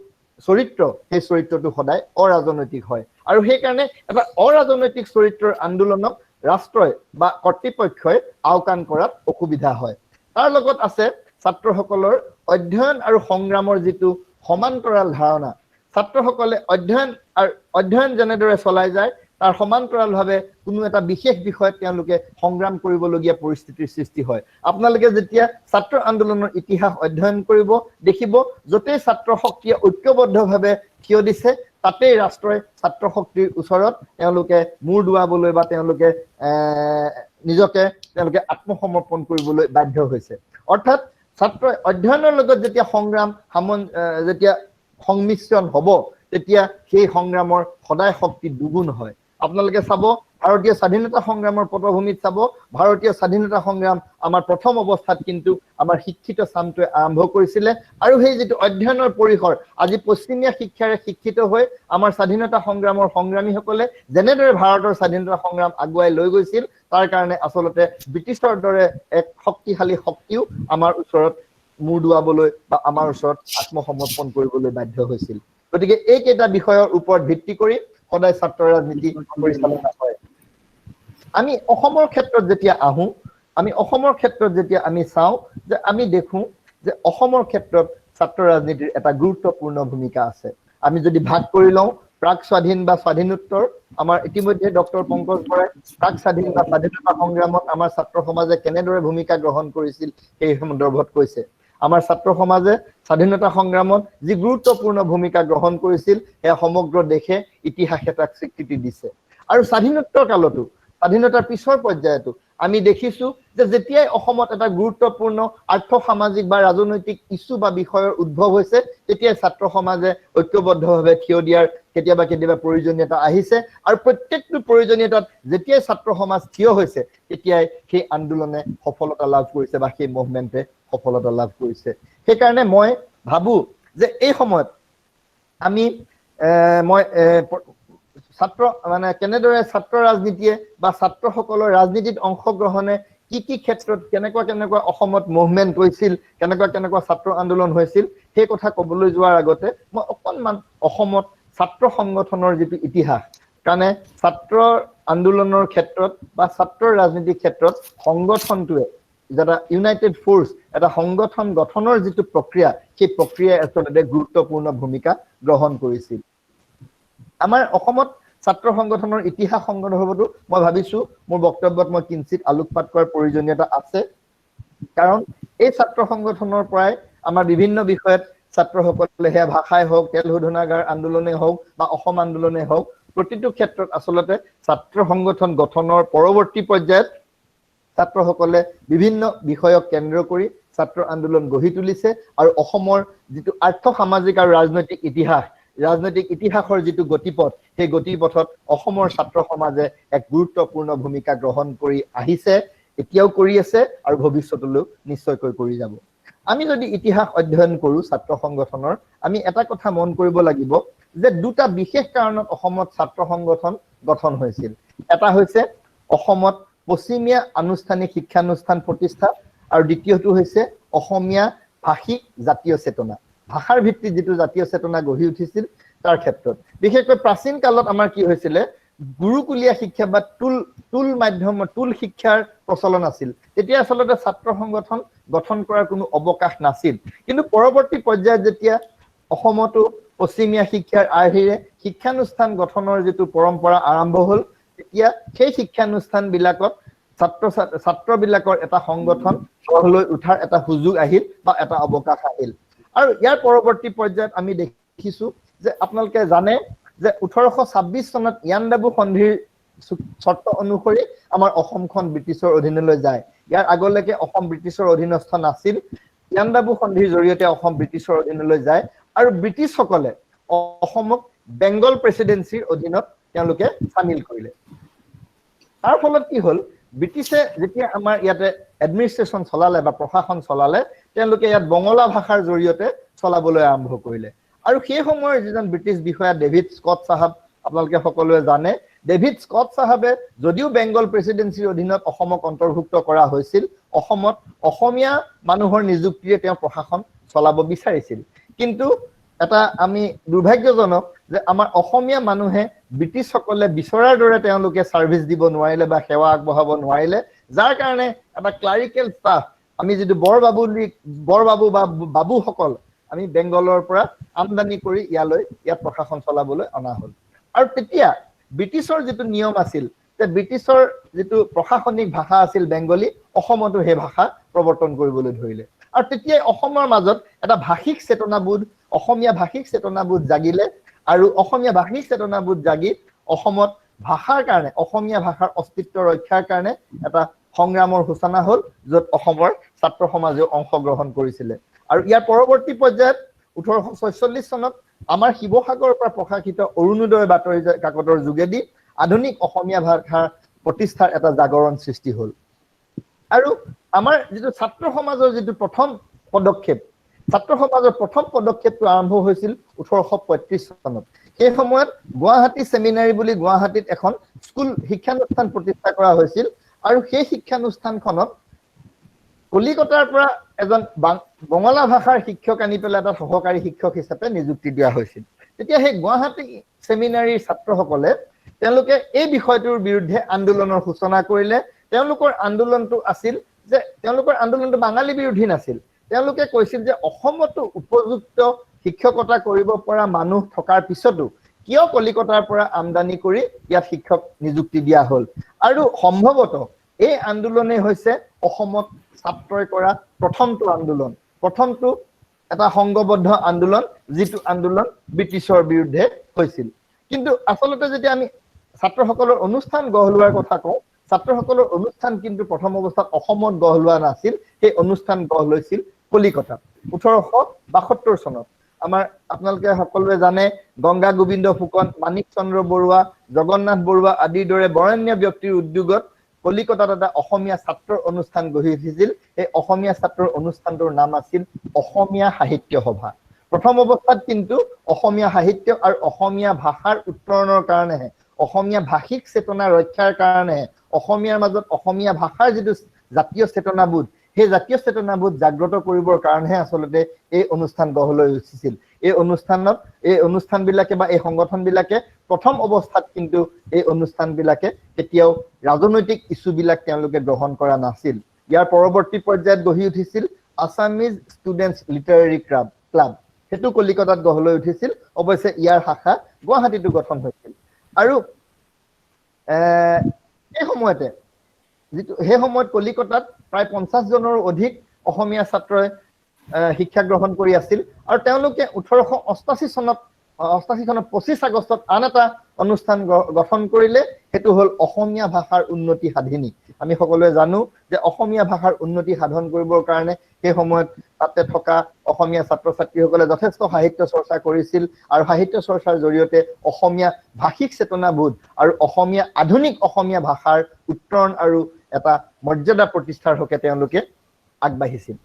চৰিত্ৰ সেই চৰিত্ৰটো সদায় অৰাজনৈতিক হয় আৰু সেইকাৰণে এটা অৰাজনৈতিক চৰিত্ৰৰ আন্দোলনক ৰাষ্ট্ৰই বা কৰ্তৃপক্ষই আওকাণ কৰাত অসুবিধা হয় তাৰ লগত আছে ছাত্ৰসকলৰ অধ্যয়ন আৰু সংগ্ৰামৰ যিটো সমান্তৰাল ধাৰণা ছাত্ৰসকলে অধ্যয়ন যেনেদৰে চলাই যায় তাৰ সমান্তৰালভাৱে কোনো এটা বিশেষ বিষয়ত তেওঁলোকে সংগ্ৰাম কৰিবলগীয়া পৰিস্থিতিৰ সৃষ্টি হয় আপোনালোকে যেতিয়া ছাত্ৰ আন্দোলনৰ ইতিহাস অধ্যয়ন কৰিব দেখিব য'তেই ছাত্ৰ শক্তিয়ে ঐক্যবদ্ধভাৱে থিয় দিছে তাতেই ৰাষ্ট্ৰই ছাত্ৰ শক্তিৰ ওচৰত তেওঁলোকে মূৰ দুৱাবলৈ বা তেওঁলোকে নিজকে আত্মসমৰ্পণ কৰিবলৈ বাধ্য হৈছে অৰ্থাৎ ছাত্ৰই অধ্যয়নৰ লগত যেতিয়া সংগ্ৰাম যেতিয়া সংমিশ্ৰণ হ'ব তেতিয়া সেই সংগ্ৰামৰ সদায় শক্তি দুগুণ হয় আপোনালোকে চাব ভাৰতীয় স্বাধীনতা সংগ্ৰামৰ পটভূমিত চাব ভাৰতীয় স্বাধীনতা সংগ্ৰাম আমাৰ প্ৰথম অৱস্থাত কিন্তু আমাৰ শিক্ষিত চামটোৱে আৰম্ভ কৰিছিলে আৰু সেই যিটো অধ্যয়নৰ পৰিসৰ আজি পশ্চিমীয়া শিক্ষাৰে শিক্ষিত হৈ আমাৰ স্বাধীনতা সংগ্ৰামৰ সংগ্ৰামীসকলে যেনেদৰে ভাৰতৰ স্বাধীনতা সংগ্ৰাম আগুৱাই লৈ গৈছিল তাৰ কাৰণে আচলতে ব্ৰিটিছৰ দৰে এক শক্তিশালী শক্তিও আমাৰ ওচৰত মূৰ দুৱাবলৈ বা আমাৰ ওচৰত আত্মসমৰ্পণ কৰিবলৈ বাধ্য হৈছিল গতিকে এইকেইটা বিষয়ৰ ওপৰত ভিত্তি কৰি সদায় ছাত্ৰ ৰাজনীতি পৰিচালনা হয় আমি অসমৰ ক্ষেত্ৰত যেতিয়া আহোঁ আমি চাওঁ যে আমি দেখোঁ যে অসমৰ ক্ষেত্ৰত ছাত্ৰ ৰাজনীতিৰ এটা গুৰুত্বপূৰ্ণ ভূমিকা আছে আমি যদি ভাগ কৰি লওঁ প্ৰাক স্বাধীন বা স্বাধীনোত্তৰ আমাৰ ইতিমধ্যে ডক্টৰ পংকজ বৰাই প্ৰাক স্বাধীন বা স্বাধীনতা সংগ্ৰামত আমাৰ ছাত্ৰ সমাজে কেনেদৰে ভূমিকা গ্ৰহণ কৰিছিল সেই সন্দৰ্ভত কৈছে আমাৰ ছাত্ৰ সমাজে স্বাধীনতা সংগ্ৰামত যি গুৰুত্বপূৰ্ণ ভূমিকা গ্ৰহণ কৰিছিল সেয়া সমগ্ৰ দেশে ইতিহাসে তাক স্বীকৃতি দিছে আৰু স্বাধীনোত্তৰ কালতো স্বাধীনতাৰ পিছৰ পৰ্যায়তো আমি দেখিছো যে যেতিয়াই অসমত এটা গুৰুত্বপূৰ্ণ আৰ্থ সামাজিক বা ৰাজনৈতিক ইস্যু বা বিষয়ৰ উদ্ভৱ হৈছে তেতিয়াই ছাত্ৰ সমাজে ঐক্যবদ্ধভাৱে থিয় দিয়াৰ কেতিয়াবা প্ৰয়োজনীয়তা আহিছে আৰু প্ৰত্যেকটো প্ৰয়োজনীয়তাত যেতিয়াই ছাত্ৰ সমাজ থিয় হৈছে তেতিয়াই সেই আন্দোলনে সফলতা লাভ কৰিছে বা সেই মুভমেণ্টে সফলতা লাভ কৰিছে সেইকাৰণে মই ভাবো যে এই সময়ত আমি ছাত্ৰ মানে কেনেদৰে ছাত্ৰ ৰাজনীতিয়ে বা ছাত্ৰসকলৰ ৰাজনীতিত অংশগ্ৰহণে কি ক্ষেত্ৰত কেনেকুৱা অসমত মুভমেণ্ট হৈছিল কেনেকুৱা ছাত্ৰ আন্দোলন হৈছিল সেই কথা ক'বলৈ যোৱাৰ আগতে মই অকণমান অসমত ছাত্ৰ সংগঠনৰ যিটো ইতিহাস কাৰণে ছাত্ৰ আন্দোলনৰ ক্ষেত্ৰত বা ছাত্ৰ ৰাজনীতিৰ ক্ষেত্ৰত সংগঠনটোৱে যেটা ইউনাইটেড ফ'ৰ্চ এটা সংগঠন গঠনৰ যিটো প্ৰক্ৰিয়া সেই প্ৰক্ৰিয়াই আচলতে গুৰুত্বপূৰ্ণ ভূমিকা গ্ৰহণ কৰিছিল আমাৰ অসমত ছাত্ৰ সংগঠনৰ ইতিহাস সন্দৰ্ভতো মই ভাবিছো মোৰ বক্তব্যত মই কিঞ্চিত আলোকপাত কৰাৰ প্ৰয়োজনীয়তা আছে কাৰণ এই ছাত্ৰ সংগঠনৰ পৰাই আমাৰ বিভিন্ন বিষয়ত ছাত্ৰসকলে সেয়া ভাষাই হওক তেল শোধনাগাৰ আন্দোলনে হওক বা অসম আন্দোলনে হওক প্ৰতিটো ক্ষেত্ৰত আচলতে ছাত্ৰ সংগঠন গঠনৰ পৰৱৰ্তী পৰ্যায়ত ছাত্ৰসকলে বিভিন্ন বিষয়ক কেন্দ্ৰ কৰি ছাত্ৰ আন্দোলন গঢ়ি তুলিছে আৰু অসমৰ যিটো আৰ্থ সামাজিক আৰু ৰাজনৈতিক ইতিহাসৰ যিটো গতিপথ সেই গতিপথত অসমৰ ছাত্ৰ সমাজে এক গুৰুত্বপূৰ্ণ ভূমিকা গ্ৰহণ কৰি আহিছে এতিয়াও কৰি আছে আৰু ভৱিষ্যতলৈও নিশ্চয়কৈ কৰি যাব আমি যদি ইতিহাস অধ্যয়ন কৰো ছাত্ৰ সংগঠনৰ আমি এটা কথা মন কৰিব লাগিব যে দুটা বিশেষ কাৰণত অসমত ছাত্ৰ সংগঠন গঠন হৈছিল এটা হৈছে অসমত পশ্চিমীয়া আনুষ্ঠানিক শিক্ষানুষ্ঠান প্ৰতিষ্ঠা আৰু দ্বিতীয়টো হৈছে অসমীয়া ভাষিক জাতীয় চেতনা ভাষাৰ ভিত্তিত যিটো জাতীয় চেতনা গঢ়ি উঠিছিল তাৰ ক্ষেত্ৰত বিশেষকৈ প্ৰাচীন কালত আমাৰ কি হৈছিলে গুৰুকুলীয়া শিক্ষা বা টুল শিক্ষাৰ প্ৰচলন আছিল তেতিয়া আচলতে ছাত্ৰ সংগঠন গঠন কৰাৰ কোনো অৱকাশ নাছিল কিন্তু পৰৱৰ্তী পৰ্যায়ত যেতিয়া অসমতো পশ্চিমীয়া শিক্ষাৰ আৰ্হিৰে শিক্ষানুষ্ঠান গঠনৰ যিটো পৰম্পৰা আৰম্ভ হ'ল তেতিয়া সেই শিক্ষানুষ্ঠান বিলাকত ছাত্ৰবিলাকৰ এটা সংগঠন গঢ় উঠাৰ এটা সুযোগ আহিল বা এটা অৱকাশ আহিল আৰু ইয়াৰ পৰৱৰ্তী পৰ্যায়ত আমি দেখিছো যে আপোনালোকে জানে যে 1826 চনত ইয়াণ্ডাবু সন্ধিৰ চৰ্ত অনুসৰি আমাৰ অসমখন ব্ৰিটিছৰ অধীনলৈ যায়। ইয়াৰ আগলৈকে অসম ব্ৰিটিছৰ অধীনস্থ নাছিল। ইয়াণ্ডাবু সন্ধিৰ জৰিয়তে অসম ব্ৰিটিছৰ অধীনলৈ যায় আৰু ব্ৰিটিছসকলে অসমক বেংগল প্ৰেচিডেন্সিৰ অধীনত তেওঁলোকে চামিল কৰিলে। তাৰ ফলত কি হ'ল, ব্ৰিটিছে যেতিয়া আমাৰ ইয়াতে এডমিনিষ্ট্ৰেশ্যন চলালে বা প্ৰশাসন চলালে, তেওঁলোকে ইয়াত বঙলা ভাষাৰ জৰিয়তে চলাবলৈ আৰম্ভ কৰিলে। আৰু সেই সময়ৰ যিজন ব্ৰিটিছ বিষয়া ডেভিড স্কট চাহাব, আপোনালোকে সকলোৱে জানে, ডেভিড স্কট চাহাবে যদিও বেংগল প্ৰেচিডেন্সিৰ অধীনত অসমক অন্তৰ্ভুক্ত কৰা হৈছিল, অসমত অসমীয়া মানুহৰ নিযুক্তিৰে তেওঁ প্ৰশাসন চলাব বিচাৰিছিল। কিন্তু এটা আমি দুৰ্ভাগ্যজনক যে আমাৰ অসমীয়া মানুহে ব্ৰিটিছসকলে বিচৰাৰ দৰে তেওঁলোকে ছাৰ্ভিচ দিব নোৱাৰিলে বা সেৱা আগবঢ়াব নোৱাৰিলে, যাৰ কাৰণে এটা ক্লাৰিকেল ষ্টাফ, আমি যিটো বৰবাবু বা বাবুসকল আমি বেংগলৰ পৰা আমদানি কৰি ইয়াত প্ৰশাসন চলাবলৈ অনা হ'ল। আৰু তেতিয়া ব্ৰিটিছৰ যিটো নিয়ম আছিল যে ব্ৰিটিছৰ যিটো প্ৰশাসনিক ভাষা আছিল বেংগলী, অসমতো সেই ভাষা প্ৰৱৰ্তন কৰিবলৈ ধৰিলে। আৰু তেতিয়াই অসমৰ মাজত এটা ভাষিক চেতনাবোধ, অসমীয়া ভাষিক চেতনাবোধ জাগিলে। আৰু অসমীয়া ভাষিক চেতনাবোধ জাগি অসমত ভাষাৰ কাৰণে, অসমীয়া ভাষাৰ অস্তিত্ব ৰক্ষাৰ কাৰণে এটা সংগ্ৰামৰ সূচনা হ'ল, য'ত অসমৰ ছাত্ৰ সমাজেও অংশগ্ৰহণ কৰিছিলে। আৰু ইয়াৰ পৰৱৰ্তী পৰ্যায়ত 1846 চনত আমাৰ শিৱসাগৰৰ পৰা প্ৰকাশিত অৰুণোদয় বাতৰি কাকতৰ যোগেদি আধুনিক অসমীয়া ভাষাৰ প্ৰতিষ্ঠাৰ এটা জাগৰণ সৃষ্টি হ'ল। আৰু আমাৰ যিটো ছাত্ৰ সমাজৰ যিটো প্ৰথম পদক্ষেপ, ছাত্ৰ সমাজৰ প্ৰথম পদক্ষেপটো আৰম্ভ হৈছিল 1835 চনত। সেই সময়ত গুৱাহাটী ছেমিনাৰী বুলি গুৱাহাটীত এখন স্কুল শিক্ষানুষ্ঠান প্ৰতিষ্ঠা কৰা হৈছিল। আৰু সেই শিক্ষানুষ্ঠানখনত কলিকতাৰ পৰা এজন বঙলা ভাষাৰ শিক্ষক আনি পেলাই এটা সহকাৰী শিক্ষক হিচাপে নিযুক্তি দিয়া হৈছিল। তেতিয়া সেই গুৱাহাটী ছেমিনাৰীৰ ছাত্ৰসকলে তেওঁলোকে এই বিষয়টোৰ বিৰুদ্ধে আন্দোলনৰ সূচনা কৰিলে। তেওঁলোকৰ আন্দোলনটো আছিল যে তেওঁলোকৰ আন্দোলনটো বাঙালী বিৰোধী নাছিল। তেওঁলোকে কৈছিল যে অসমতো উপযুক্ত শিক্ষকতা কৰিব পৰা মানুহ থকাৰ পিছতো কিয় কলিকতাৰ পৰা আমদানি কৰি ইয়াত শিক্ষক নিযুক্তি দিয়া হ'ল। আৰু সম্ভৱতঃ এই আন্দোলনেই হৈছে অসমত ছাত্ৰই কৰা প্ৰথমটো আন্দোলন, প্ৰথমটো এটা সংঘবদ্ধ আন্দোলন, যিটো আন্দোলন ব্ৰিটিছৰ বিৰুদ্ধে হৈছিল। কিন্তু আচলতে যেতিয়া আমি ছাত্ৰসকলৰ অনুষ্ঠান গঢ় লোৱাৰ কথা কওঁ, ছাত্ৰসকলৰ অনুষ্ঠান কিন্তু প্ৰথম অৱস্থাত অসমত গঢ় লোৱা নাছিল। সেই অনুষ্ঠান গঢ় লৈছিল কলিকতাত 1872 চনত। আমাৰ আপোনালোকে সকলোৱে জানে, গংগা গোবিন্দ ফুকন, মানিক চন্দ্ৰ বৰুৱা, জগন্নাথ বৰুৱা আদিৰ দৰে বৰেণ্য ব্যক্তিৰ উদ্যোগত কলিকতাত এটা অসমীয়া ছাত্ৰৰ অনুষ্ঠান গঢ়ি উঠিছিল। এই অসমীয়া ছাত্ৰৰ অনুষ্ঠানটোৰ নাম আছিল অসমীয়া সাহিত্য সভা। প্ৰথম অৱস্থাত কিন্তু অসমীয়া সাহিত্য আৰু অসমীয়া ভাষাৰ উত্তৰণৰ কাৰণেহে, অসমীয়া ভাষিক চেতনা ৰক্ষাৰ কাৰণেহে, অসমীয়াৰ মাজত অসমীয়া ভাষাৰ যিটো জাতীয় চেতনাবোধ, সেই জাতীয় চেতনাবোধ জাগ্ৰত কৰিবৰ কাৰণেহে আচলতে এই অনুষ্ঠান গঢ় লৈ উঠিছিল। এই অনুষ্ঠানবিলাকে বা এই সংগঠনবিলাকে প্ৰথম অৱস্থাত কিন্তু এই অনুষ্ঠানবিলাকে কেতিয়াও ৰাজনৈতিক ইছ্যুবিলাক তেওঁলোকে গ্ৰহণ কৰা নাছিল। ইয়াৰ পৰৱৰ্তী পৰ্যায়ত গঢ়ি উঠিছিল আছামিজ ষ্টুডেণ্টছ লিটাৰেৰী ক্লাব, সেইটো কলিকতাত গঢ় লৈ উঠিছিল। অৱশ্যে ইয়াৰ শাখা গুৱাহাটীতো গঠন হৈছিল। আৰু সেই সময়ত কলিকতাত প্ৰায় 50 জনৰো অধিক অসমীয়া ছাত্ৰই শিক্ষা গ্ৰহণ কৰি আছিল। আৰু তেওঁলোকে 1888 চনত 25 আগষ্টত আন এটা অনুষ্ঠান গঠন কৰিলে, সেইটো হ'ল অসমীয়া ভাষাৰ উন্নতি সাধিনী। আমি সকলোৱে জানো যে অসমীয়া ভাষাৰ উন্নতি সাধন কৰিবৰ কাৰণে সেই সময়ত তাতে থকা অসমীয়া ছাত্ৰ ছাত্ৰীসকলে যথেষ্ট সাহিত্য চৰ্চা কৰিছিল। আৰু সাহিত্য চৰ্চাৰ জৰিয়তে অসমীয়া ভাষিক চেতনাবোধ আৰু অসমীয়া আধুনিক অসমীয়া ভাষাৰ উত্তৰণ আৰু এটা মৰ্যাদা প্ৰতিষ্ঠাৰ হকে তেওঁলোকে আগবাঢ়িছিল।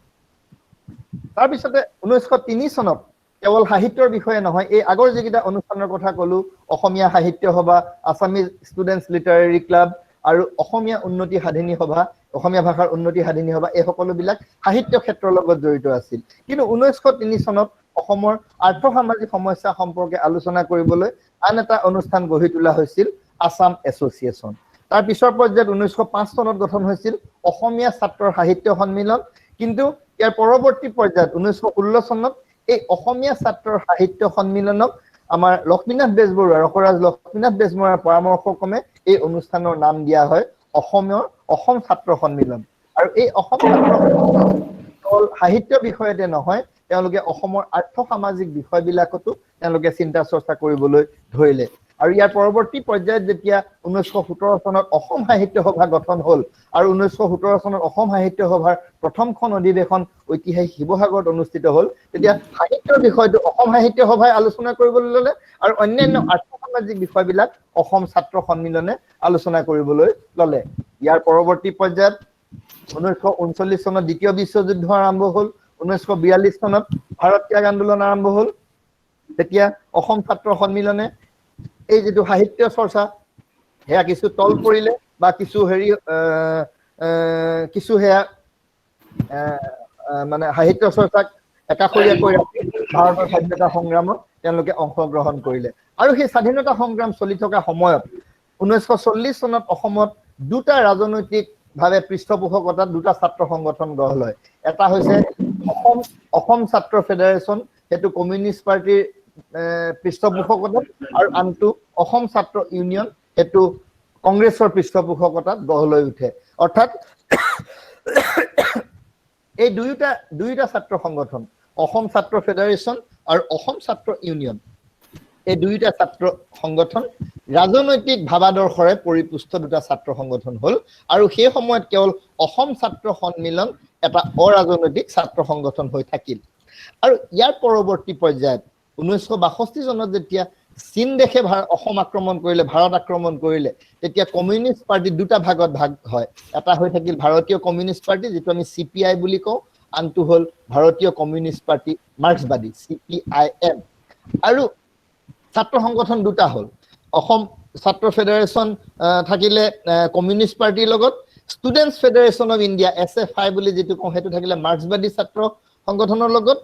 তাৰপিছতে 1903 চনত কেৱল সাহিত্যৰ বিষয়ে নহয়, এই আগৰ যিকেইটা অনুষ্ঠানৰ কথা ক'লো, অসমীয়া সাহিত্য সভা, আছামিজ ষ্টুডেণ্টছ লিটাৰেৰী ক্লাব আৰু অসমীয়া উন্নতি সাধিনী সভা, অসমীয়া ভাষাৰ উন্নতি সাধিনী সভা, এই সকলোবিলাক সাহিত্য ক্ষেত্ৰৰ লগত জড়িত আছিল। কিন্তু 1903 চনত অসমৰ আৰ্থ-সামাজিক সমস্যা সম্পৰ্কে আলোচনা কৰিবলৈ আন এটা অনুষ্ঠান গঢ়ি তোলা হৈছিল, আছাম এছ'চিয়েশ্যন। তাৰ পিছৰ পৰ্যায়ত 1905 চনত গঠন হৈছিল অসমীয়া ছাত্ৰৰ সাহিত্য সন্মিলন। কিন্তু ইয়াৰ পৰৱৰ্তী পৰ্যায়ত 1916 চনত এই অসমীয়া ছাত্ৰৰ সাহিত্য সন্মিলনক আমাৰ লক্ষ্মীনাথ বেজবৰুৱা, ৰসৰাজ লক্ষ্মীনাথ বেজবৰুৱাৰ পৰামৰ্শক্ৰমে এই অনুষ্ঠানৰ নাম দিয়া হয় অসম ছাত্ৰ সন্মিলন। আৰু এই অসম ছাত্ৰ কেৱল সাহিত্য বিষয়তে নহয়, তেওঁলোকে অসমৰ আৰ্থ-সামাজিক বিষয়বিলাকতো তেওঁলোকে চিন্তা চৰ্চা কৰিবলৈ ধৰিলে। আৰু ইয়াৰ পৰৱৰ্তী পৰ্যায়ত যেতিয়া 1917 চনত অসম সাহিত্য সভা গঠন হ'ল আৰু 1917 চনত অসম সাহিত্য সভাৰ প্ৰথমখন অধিৱেশন ঐতিহাসিক শিৱসাগৰত অনুষ্ঠিত হ'ল তেতিয়া সাহিত্যৰ বিষয়টো অসম সাহিত্য সভাই আলোচনা কৰিবলৈ ল'লে আৰু অন্যান্য আৰ্থ-সামাজিক বিষয়বিলাক অসম ছাত্ৰ সন্মিলনে আলোচনা কৰিবলৈ ল'লে ইয়াৰ পৰৱৰ্তী পৰ্যায়ত 1939 চনত দ্বিতীয় বিশ্বযুদ্ধ আৰম্ভ হ'ল 1942 চনত ভাৰত ত্যাগ আন্দোলন আৰম্ভ হ'ল তেতিয়া অসম ছাত্ৰ সন্মিলনে এই যেটো সাহিত্য চৰ্চা হেয়া কিছু তল পৰিলে বা কিছু হেৰি কিছু হেয়া মানে সাহিত্য চৰ্চাক একাখৰীয়াকৈ ৰাখি ভাৰতৰ স্বাধীনতা সংগ্ৰামত তেওঁলোকে অংশগ্ৰহণ কৰিলে আৰু সেই স্বাধীনতা সংগ্ৰাম চলি থকা সময়ত 1940 চনত অসমত দুটা ৰাজনৈতিক ভাৱে পৃষ্ঠপোষকতাত দুটা ছাত্ৰ সংগঠন গঢ় লয় এটা হৈছে অসম ছাত্ৰ ফেডাৰেচন হেতু কমিউনিষ্ট পাৰ্টিৰ পৃষ্ঠপোষকতাত আৰু আনটো অসম ছাত্ৰ ইউনিয়ন হেতু কংগ্ৰেছৰ পৃষ্ঠপোষকতাত গঢ় লৈ উঠে অৰ্থাৎ এই দুইটা ছাত্ৰ সংগঠন অসম ছাত্ৰ ফেডাৰেচন আৰু অসম ছাত্ৰ ইউনিয়ন এই দুইটা ছাত্ৰ সংগঠন ৰাজনৈতিক ভাবাদৰ্শৰে পৰিপুষ্ট দুটা ছাত্ৰ সংগঠন হ'ল আৰু সেই সময়ত কেৱল অসম ছাত্ৰ সন্মিলন এটা অৰাজনৈতিক ছাত্ৰ সংগঠন হৈ থাকিল আৰু ইয়াৰ পৰৱৰ্তী পৰ্যায়ত 1962 চনত যেতিয়া চীন দেশে অসম আক্ৰমণ কৰিলে ভাৰত আক্ৰমণ কৰিলে তেতিয়া কমিউনিষ্ট পাৰ্টি দুটা ভাগত ভাগ হয় এটা হৈ থাকিল ভাৰতীয় কমিউনিষ্ট পাৰ্টি যেটো আমি সিপিআই বুলি কওঁ আনটো হ'ল ভাৰতীয় কমিউনিষ্ট পাৰ্টি মাৰ্ক্সবাদী সিপিআইএম আৰু ছাত্ৰ সংগঠন দুটা হ'ল অসম ছাত্ৰ ফেডাৰেচন থাকিলে কমিউনিষ্ট পাৰ্টিৰ লগত students federation of India SFI বুলি যেটো কওঁ হেতু থাকিলে মাৰ্ক্সবাদী ছাত্ৰ সংগঠনৰ লগত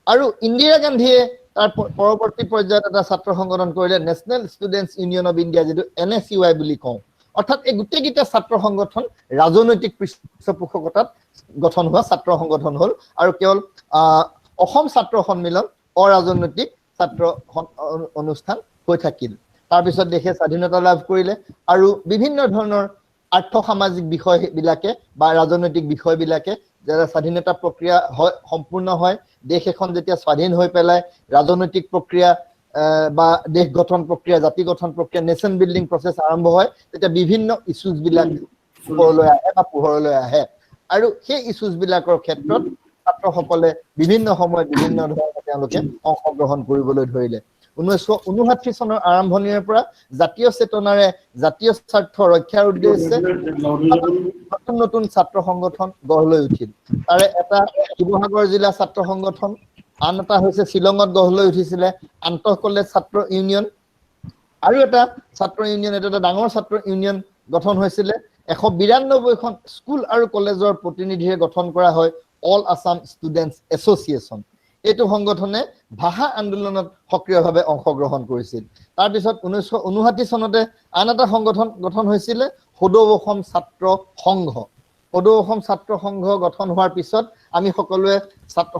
আৰু ইন্দিৰা গান্ধীয়ে তাৰ পৰৱৰ্তী পৰ্যায়ত এটা ছাত্ৰ সংগঠন কৰিলে national students union of India যেটো এনএসইউআই বুলি কওঁ অৰ্থাৎ এই গোটেইকেইটা ছাত্ৰ সংগঠন ৰাজনৈতিক পৃষ্ঠপোষকতাত গঠন হোৱা ছাত্ৰ সংগঠন হ'ল আৰু কেৱল অসম ছাত্ৰ সন্মিলন অৰাজনৈতিক ছাত্ৰ অনুষ্ঠান হৈ থাকিল তাৰ পিছত দেশে স্বাধীনতা লাভ কৰিলে আৰু বিভিন্ন ধৰণৰ আৰ্থ-সামাজিক বিষয়বিলাকে বা ৰাজনৈতিক বিষয়বিলাকে যাৰা স্বাধীনতা প্ৰক্ৰিয়া হয় সম্পূৰ্ণ হয় দেশ এখন যেতিয়া স্বাধীন হৈ পেলাই ৰাজনৈতিক প্ৰক্ৰিয়া বা দেশ গঠন প্ৰক্ৰিয়া জাতি গঠন প্ৰক্ৰিয়া নেশন বিল্ডিং প্ৰসেস আৰম্ভ হয় তেতিয়া বিভিন্ন ইস্যুজ বিলাক ওপৰলৈ আহে বা পোহৰলৈ আহে আৰু সেই ইস্যুজ বিলাকৰ ক্ষেত্ৰত ছাত্ৰসকলে বিভিন্ন সময়ত বিভিন্ন ধৰণে তেওঁলোকে অংশগ্ৰহণ কৰিবলৈ ধৰিলে 1959 চনৰ আৰম্ভণিৰ পৰা জাতীয় চেতনাৰে জাতীয় স্বাৰ্থ ৰক্ষাৰ উদ্দেশ্যে নতুন ছাত্ৰ সংগঠন গঢ় লৈ উঠিল তাৰে এটা শিৱসাগৰ জিলা ছাত্ৰ সংগঠন আন এটা হৈছে শিলঙত গঢ় লৈ উঠিছিলে আন্তঃ কলেজ ছাত্ৰ ইউনিয়ন আৰু এটা ছাত্ৰ ইউনিয়ন এটা ডাঙৰ ছাত্ৰ ইউনিয়ন গঠন হৈছিলে 192খন স্কুল আৰু কলেজৰ প্ৰতিনিধিৰে গঠন কৰা হয় অল আসাম ষ্টুডেন্টস এছ'চিয়েশ্যন এইটো সংগঠনে ভাষা আন্দোলনত সক্ৰিয়ভাৱে অংশগ্ৰহণ কৰিছিল তাৰ পিছত 1959 চনতে আন এটা সংগঠন গঠন হৈছিল সদৌ অসম ছাত্ৰ সংঘ সদৌ অসম ছাত্ৰ সংঘ গঠন হোৱাৰ পিছত আমি সকলোৱে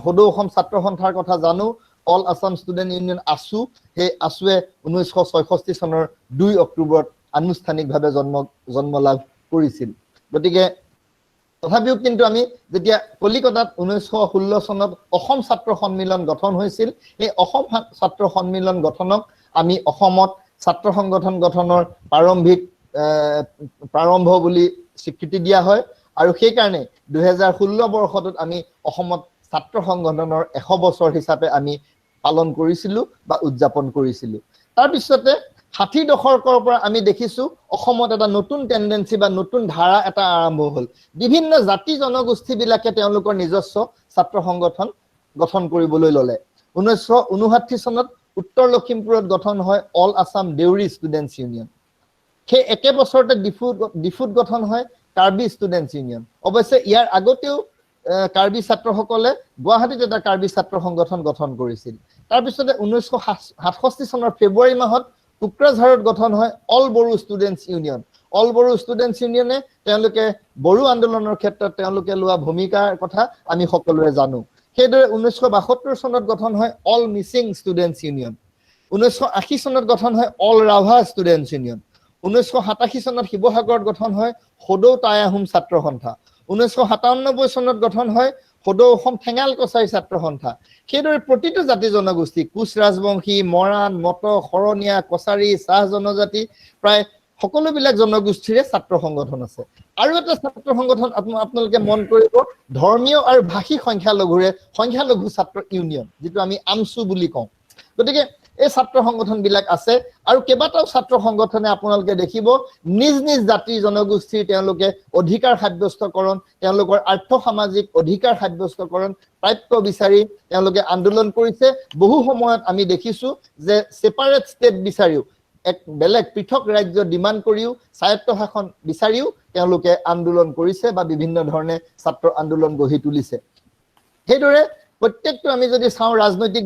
সদৌ অসম ছাত্ৰ সন্থাৰ কথা জানো অল আসাম ষ্টুডেন্ট ইউনিয়ন আসু হে আসুৱে 1966 চনৰ 2 অক্টোবৰত আনুষ্ঠানিকভাৱে জন্ম লাভ কৰিছিল গতিকে তথাপিও কিন্তু আমি যেতিয়া কলিকতাত 1916 চনত অসম ছাত্ৰ সন্মিলন গঠন হৈছিল এই অসম ছাত্ৰ সন্মিলন গঠনক আমি অসমত ছাত্ৰ সংগঠন গঠনৰ প্ৰাৰম্ভ বুলি স্বীকৃতি দিয়া হয় আৰু সেই কাৰণে 2016 বৰ্ষত আমি অসমত ছাত্ৰ সংগঠনৰ 100 বছৰ হিচাপে আমি পালন কৰিছিলো বা উদযাপন কৰিছিলো তাৰ পিছতে 60 দশকৰ পৰা আমি দেখিছো অসমত এটা নতুন টেন্ডেন্সি বা নতুন ধাৰা এটা আৰম্ভ হ'ল বিভিন্ন জাতি জনগোষ্ঠী বিলাকে তেওঁলোকৰ নিজস্ব ছাত্ৰ সংগঠন গঠন কৰিবলৈ ললে 1959 চনত উত্তৰ লখিমপুৰত গঠন হয় all Assam Deori students union সেই একে বছৰতে ডিফুট গঠন হয় কাৰ্বি ষ্টুডেন্টস ইউনিয়ন অৱশ্যে ইয়াৰ আগতেও কাৰ্বি ছাত্ৰসকলে গুৱাহাটীত এটা কাৰ্বি ছাত্ৰ সংগঠন গঠন কৰিছিল তাৰ পিছতে 1967 চনৰ ফেব্ৰুৱাৰী মাহত কোকৰাঝাৰত গঠন হয় all Bodo students union all Bodo students ইউনিয়নে তেওঁলোকে বড়ো আন্দোলনৰ ক্ষেত্ৰত তেওঁলোকে লোৱা ভূমিকাৰ কথা আমি সকলোৱে জানো সেইদৰে 1972 চনত গঠন হয় অল মিচিং ষ্টুডেন্টস ইউনিয়ন 1980 চনত গঠন হয় অল ৰাভা ষ্টুডেন্টস ইউনিয়ন 1987 চনত শিৱসাগৰত গঠন হয় সদৌ টাই আহোম ছাত্ৰ সন্থা 1997 চনত গঠন হয় সদৌ অসম ঠেঙাল কছাৰী ছাত্ৰ সন্থা, সেইদৰে প্ৰতিটো জাতি জনগোষ্ঠী কোচ ৰাজবংশী, মৰাণ, মটক, শৰণীয়া, কছাৰী, চাহ জনজাতি প্ৰায় সকলোবিলাক জনগোষ্ঠীৰে ছাত্ৰ সংগঠন আছে। আৰু এটা ছাত্ৰ সংগঠন আপোনালোকে মন কৰিব, ধৰ্মীয় আৰু ভাষিক সংখ্যালঘু ছাত্ৰ ইউনিয়ন, যিটো আমি আমচু বুলি কওঁ। গতিকে এই ছাত্ৰ সংগঠন বিলাক আছে আৰু কেইবাটাও ছাত্ৰ সংগঠনে আপোনালোকে দেখিব নিজ নিজ জাতি জনগোষ্ঠীৰ তেওঁলোকে অধিকাৰ সাব্যস্তকৰণ, তেওঁলোকৰ আৰ্থ সামাজিক অধিকাৰ সাব্যস্তকৰণ প্ৰাপ্য বিচাৰি তেওঁলোকে আন্দোলন কৰিছে। বহু সময়ত আমি দেখিছো যে সেপাৰেট ষ্টেট বিচাৰিও, এক বেলেগ পৃথক ৰাজ্য ডিমাণ্ড কৰিও, স্বায়ত্ত শাসন বিচাৰিও তেওঁলোকে আন্দোলন কৰিছে বা বিভিন্ন ধৰণে ছাত্ৰ আন্দোলন গঢ়ি তুলিছে। সেইদৰে প্ৰত্যেকটো আমি যদি চাওঁ ৰাজনৈতিক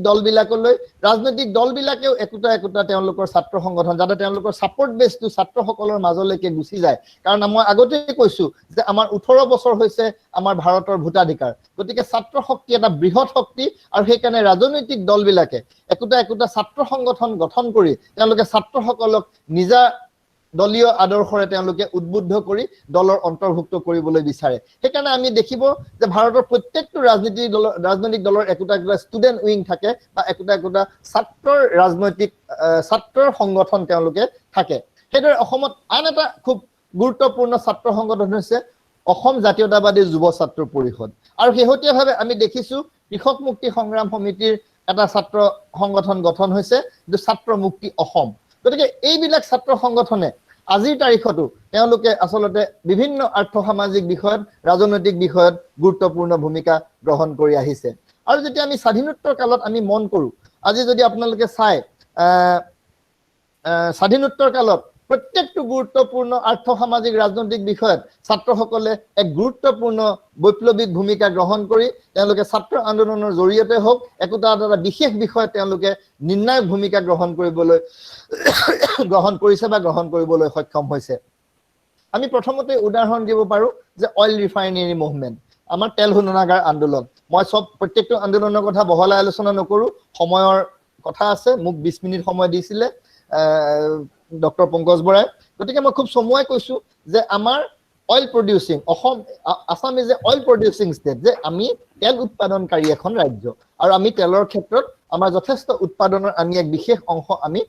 দলবিলাকেও একোটা তেওঁলোকৰ ছাত্ৰ সংগঠন, যাতে তেওঁলোকৰ ছাপৰ্ট বেছটো ছাত্ৰসকলৰ মাজলৈকে গুচি যায়। কাৰণ মই আগতেই কৈছো যে আমাৰ 18 বছৰ হৈছে আমাৰ ভাৰতৰ ভোটাধিকাৰ। গতিকে ছাত্ৰ শক্তি এটা বৃহৎ শক্তি, আৰু সেইকাৰণে ৰাজনৈতিক দলবিলাকে একোটা ছাত্ৰ সংগঠন গঠন কৰি তেওঁলোকে ছাত্ৰসকলক নিজা দলীয় আদৰ্শৰে তেওঁলোকে উদ্বুদ্ধ কৰি দলৰ অন্তৰ্ভুক্ত কৰিবলৈ বিচাৰে। সেইকাৰণে আমি দেখিব যে ভাৰতৰ প্ৰত্যেকটো ৰাজনৈতিক দলৰ একোটা ষ্টুডেণ্ট উইং থাকে বা একোটা ছাত্ৰৰ সংগঠন তেওঁলোকে থাকে। সেইদৰে অসমত আন এটা খুব গুৰুত্বপূৰ্ণ ছাত্ৰ সংগঠন হৈছে অসম জাতীয়তাবাদী যুৱ ছাত্ৰ পৰিষদ। আৰু শেহতীয়াভাৱে আমি দেখিছো কৃষক মুক্তি সংগ্ৰাম সমিতিৰ এটা ছাত্ৰ সংগঠন গঠন হৈছে, যিটো ছাত্ৰ মুক্তি অসম। গতিকে এইবিলাক ছাত্ৰ সংগঠনে আজিৰ তাৰিখতো তেওঁলোকে আচলতে বিভিন্ন আৰ্থ সামাজিক বিষয়ত, ৰাজনৈতিক বিষয়ত গুৰুত্বপূৰ্ণ ভূমিকা গ্ৰহণ কৰি আহিছে। আৰু যেতিয়া আমি স্বাধীনোত্তৰ কালত আমি মন কৰো, আজি যদি আপোনালোকে চাই স্বাধীনোত্তৰ কালত প্ৰত্যেকটো গুৰুত্বপূৰ্ণ আৰ্থ সামাজিক ৰাজনৈতিক বিষয়ত ছাত্ৰসকলে এক গুৰুত্বপূৰ্ণ বৈপ্লৱিক ভূমিকা গ্ৰহণ কৰি তেওঁলোকে ছাত্ৰ আন্দোলনৰ জৰিয়তে হওক একোটা বিশেষ বিষয়ত তেওঁলোকে নিৰ্ণায়ক ভূমিকা গ্ৰহণ কৰিছে বা গ্ৰহণ কৰিবলৈ সক্ষম হৈছে। আমি প্ৰথমতে উদাহৰণ দিব পাৰো যে অইল ৰিফাইনেৰী মুভমেণ্ট, আমাৰ তেল শোধনাগাৰ আন্দোলন। মই প্ৰত্যেকটো আন্দোলনৰ কথা বহলাই আলোচনা নকৰো, সময়ৰ কথা আছে। মোক 20 মিনিট সময় দিছিলে ডক্টৰ পংকজ বৰাই। গতিকে মই খুব চমুৱাই কৈছো যে আমাৰ oil producing Assam is a oil producing state, যে আমি তেল উৎপাদনকাৰী এখন ৰাজ্য, আৰু আমি তেলৰ ক্ষেত্ৰত আমাৰ যথেষ্ট উৎপাদনৰ আমি এক বিশেষ অংশ আমি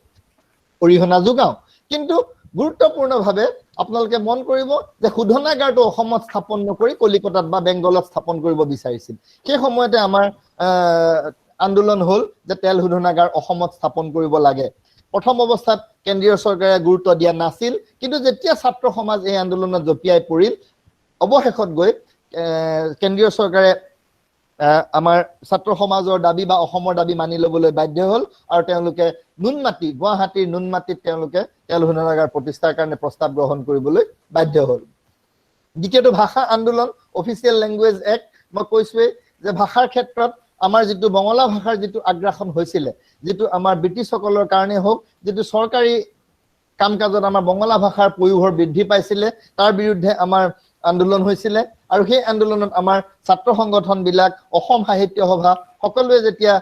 অৰিহণা যোগাওঁ। কিন্তু গুৰুত্বপূৰ্ণভাৱে আপোনালোকে মন কৰিব যে শোধনাগাৰটো অসমত স্থাপন নকৰি কলিকতাত বা বেংগলত স্থাপন কৰিব বিচাৰিছিল। সেই সময়তে আমাৰ আন্দোলন হ'ল যে তেল শোধনাগাৰ অসমত স্থাপন কৰিব লাগে। প্ৰথম অৱস্থাত কেন্দ্ৰীয় চৰকাৰে গুৰুত্ব দিয়া নাছিল, কিন্তু যেতিয়া ছাত্ৰ সমাজ এই আন্দোলনত জঁপিয়াই পৰিল, অৱশেষত গৈ কেন্দ্ৰীয় চৰকাৰে আমাৰ ছাত্ৰ সমাজৰ দাবী বা অসমৰ দাবী মানি ল'বলৈ বাধ্য হ'ল, আৰু তেওঁলোকে গুৱাহাটীৰ নুনমাটিত তেওঁলোকে তেল শোধনাগাৰ প্ৰতিষ্ঠাৰ কাৰণে প্ৰস্তাৱ গ্ৰহণ কৰিবলৈ বাধ্য হ'ল। দ্বিতীয়টো ভাষা আন্দোলন, অফিচিয়েল লেংগুৱেজ এক্ট। মই কৈছোৱেই যে ভাষাৰ ক্ষেত্ৰত আমাৰ যিটো বঙলা ভাষাৰ যিটো আগ্ৰাসন হৈছিলে, যিটো আমাৰ ব্ৰিটিছসকলৰ কাৰণে হওক, যিটো চৰকাৰী কাম কাজত আমাৰ বঙলা ভাষাৰ প্ৰয়োভৰ বৃদ্ধি পাইছিলে, তাৰ বিৰুদ্ধে আমাৰ আন্দোলন হৈছিলে। আৰু সেই আন্দোলনত আমাৰ ছাত্ৰ সংগঠন বিলাক, অসম সাহিত্য সভা সকলোৱে যেতিয়া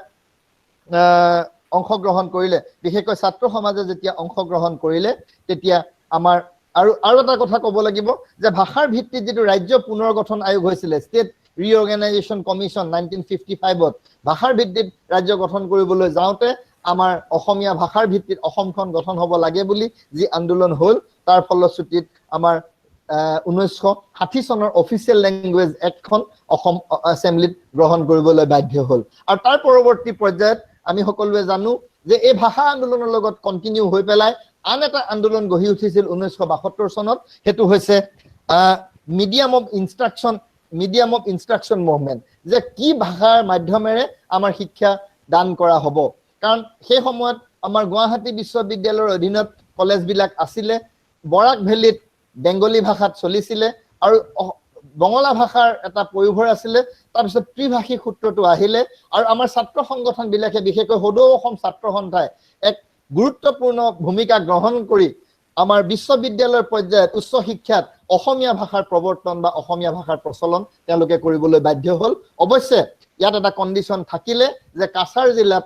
অংশগ্ৰহণ কৰিলে, বিশেষকৈ ছাত্ৰ সমাজে যেতিয়া অংশগ্ৰহণ কৰিলে, তেতিয়া আমাৰ আৰু এটা কথা ক'ব লাগিব যে ভাষাৰ ভিত্তিত যিটো ৰাজ্য পুনৰ গঠন আয়োগ হৈছিলে, ষ্টেট ৰিঅৰ্গেনাইজেশ্যন কমিশ্যন 1955ত, ভাষাৰ ভিত্তিত ৰাজ্য গঠন কৰিবলৈ যাওঁতে আমাৰ অসমীয়া ভাষাৰ ভিত্তিত অসমখন গঠন হ'ব লাগে বুলি যি আন্দোলন হ'ল, তাৰ ফলশ্ৰুতিত আমাৰ 1960 চনৰ অফিচিয়েল লেংগুৱেজ এক্টখন অসম এছেম্বলিত গ্ৰহণ কৰিবলৈ বাধ্য হ'ল। আৰু তাৰ পৰৱৰ্তী পৰ্যায়ত আমি সকলোৱে জানো যে এই ভাষা আন্দোলনৰ লগত কণ্টিনিউ হৈ পেলাই আন এটা আন্দোলন গঢ়ি উঠিছিল 1972 চনত। সেইটো হৈছে মিডিয়াম অফ ইনষ্ট্ৰাকশ্যন মুভমেণ্ট, যে কি ভাষাৰ মাধ্যমেৰে আমাৰ শিক্ষা দান কৰা হ'ব। কাৰণ সেই সময়ত আমাৰ গুৱাহাটী বিশ্ববিদ্যালয়ৰ অধীনত কলেজবিলাক আছিলে, বৰাক ভেলীত বেংগলী ভাষাত চলিছিলে, আৰু বঙলা ভাষাৰ এটা প্ৰয়োভৰ আছিলে। তাৰপিছত ত্ৰিভাষিক সূত্ৰটো আহিলে, আৰু আমাৰ ছাত্ৰ সংগঠন বিলাকে, বিশেষকৈ সদৌ অসম ছাত্ৰ সন্থাই এক গুৰুত্বপূৰ্ণ ভূমিকা গ্ৰহণ কৰি আমাৰ বিশ্ববিদ্যালয়ৰ পৰ্যায়ত উচ্চ শিক্ষাত অসমীয়া ভাষাৰ প্ৰৱৰ্তন বা অসমীয়া ভাষাৰ প্ৰচলন তেওঁলোকে কৰিবলৈ বাধ্য হ'ল। অৱশ্যে ইয়াত এটা কণ্ডিশ্যন থাকিলে যে কাছাৰ জিলাত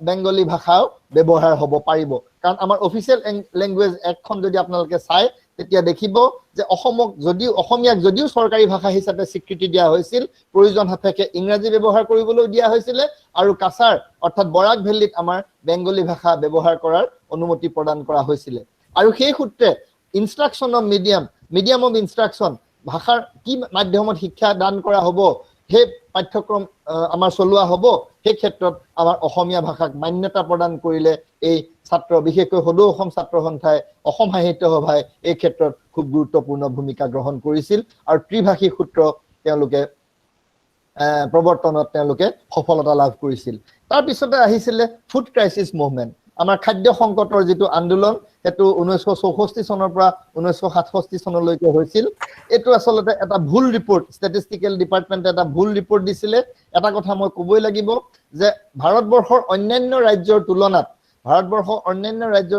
বেংগলী ভাষাও ব্যৱহাৰ হ'ব পাৰিব, কাৰণ আমাৰ অফিচিয়েল লেংগুৱেজ এক্টখন যদি আপোনালোকে চাই, তেতিয়া দেখিব যে অসমীয়াক যদিও চৰকাৰী ভাষা হিচাপে স্বীকৃতি দিয়া হৈছিল প্ৰয়োজন সাপেক্ষে ইংৰাজী ব্যৱহাৰ কৰিবলৈ দিয়া হৈছিল আৰু কাছাৰ অৰ্থাৎ বৰাক ভেলীত আমাৰ বেংগলী ভাষা ব্যৱহাৰ কৰাৰ অনুমতি প্ৰদান কৰা হৈছিল আৰু সেই সূত্ৰে instruction of medium of instruction ভাষাৰ কি মাধ্যমত শিক্ষা দান কৰা হ'ব সেই পাঠ্যক্ৰম আমাৰ চলোৱা হ'ব সেই ক্ষেত্ৰত আমাৰ অসমীয়া ভাষাক মান্যতা প্ৰদান কৰিলে এই ছাত্ৰ বিশেষকৈ সদৌ অসম ছাত্ৰ সন্থাই অসম সাহিত্য সভাই এই ক্ষেত্ৰত খুব গুৰুত্বপূৰ্ণ ভূমিকা গ্ৰহণ কৰিছিল আৰু ত্ৰিভাষিক সূত্ৰ তেওঁলোকে প্ৰৱৰ্তনত তেওঁলোকে সফলতা লাভ কৰিছিল তাৰ পিছতে আহিছিল ফুড ক্ৰাইচিছ মুভমেন্ট আমাৰ খাদ্য সংকটৰ যেটো আন্দোলন এটো 1964 চনৰ পৰা 1967 চনলৈকে হৈছিল এটো আসলতে এটা ভুল ৰিপৰ্ট ষ্টেটিষ্টিকেল ডিপাৰ্টমেন্টে এটা ভুল ৰিপৰ্ট দিছিলে এটা কথা মই কবই লাগিব যে ভাৰতবৰ্ষৰ অন্যান্য ৰাজ্যৰ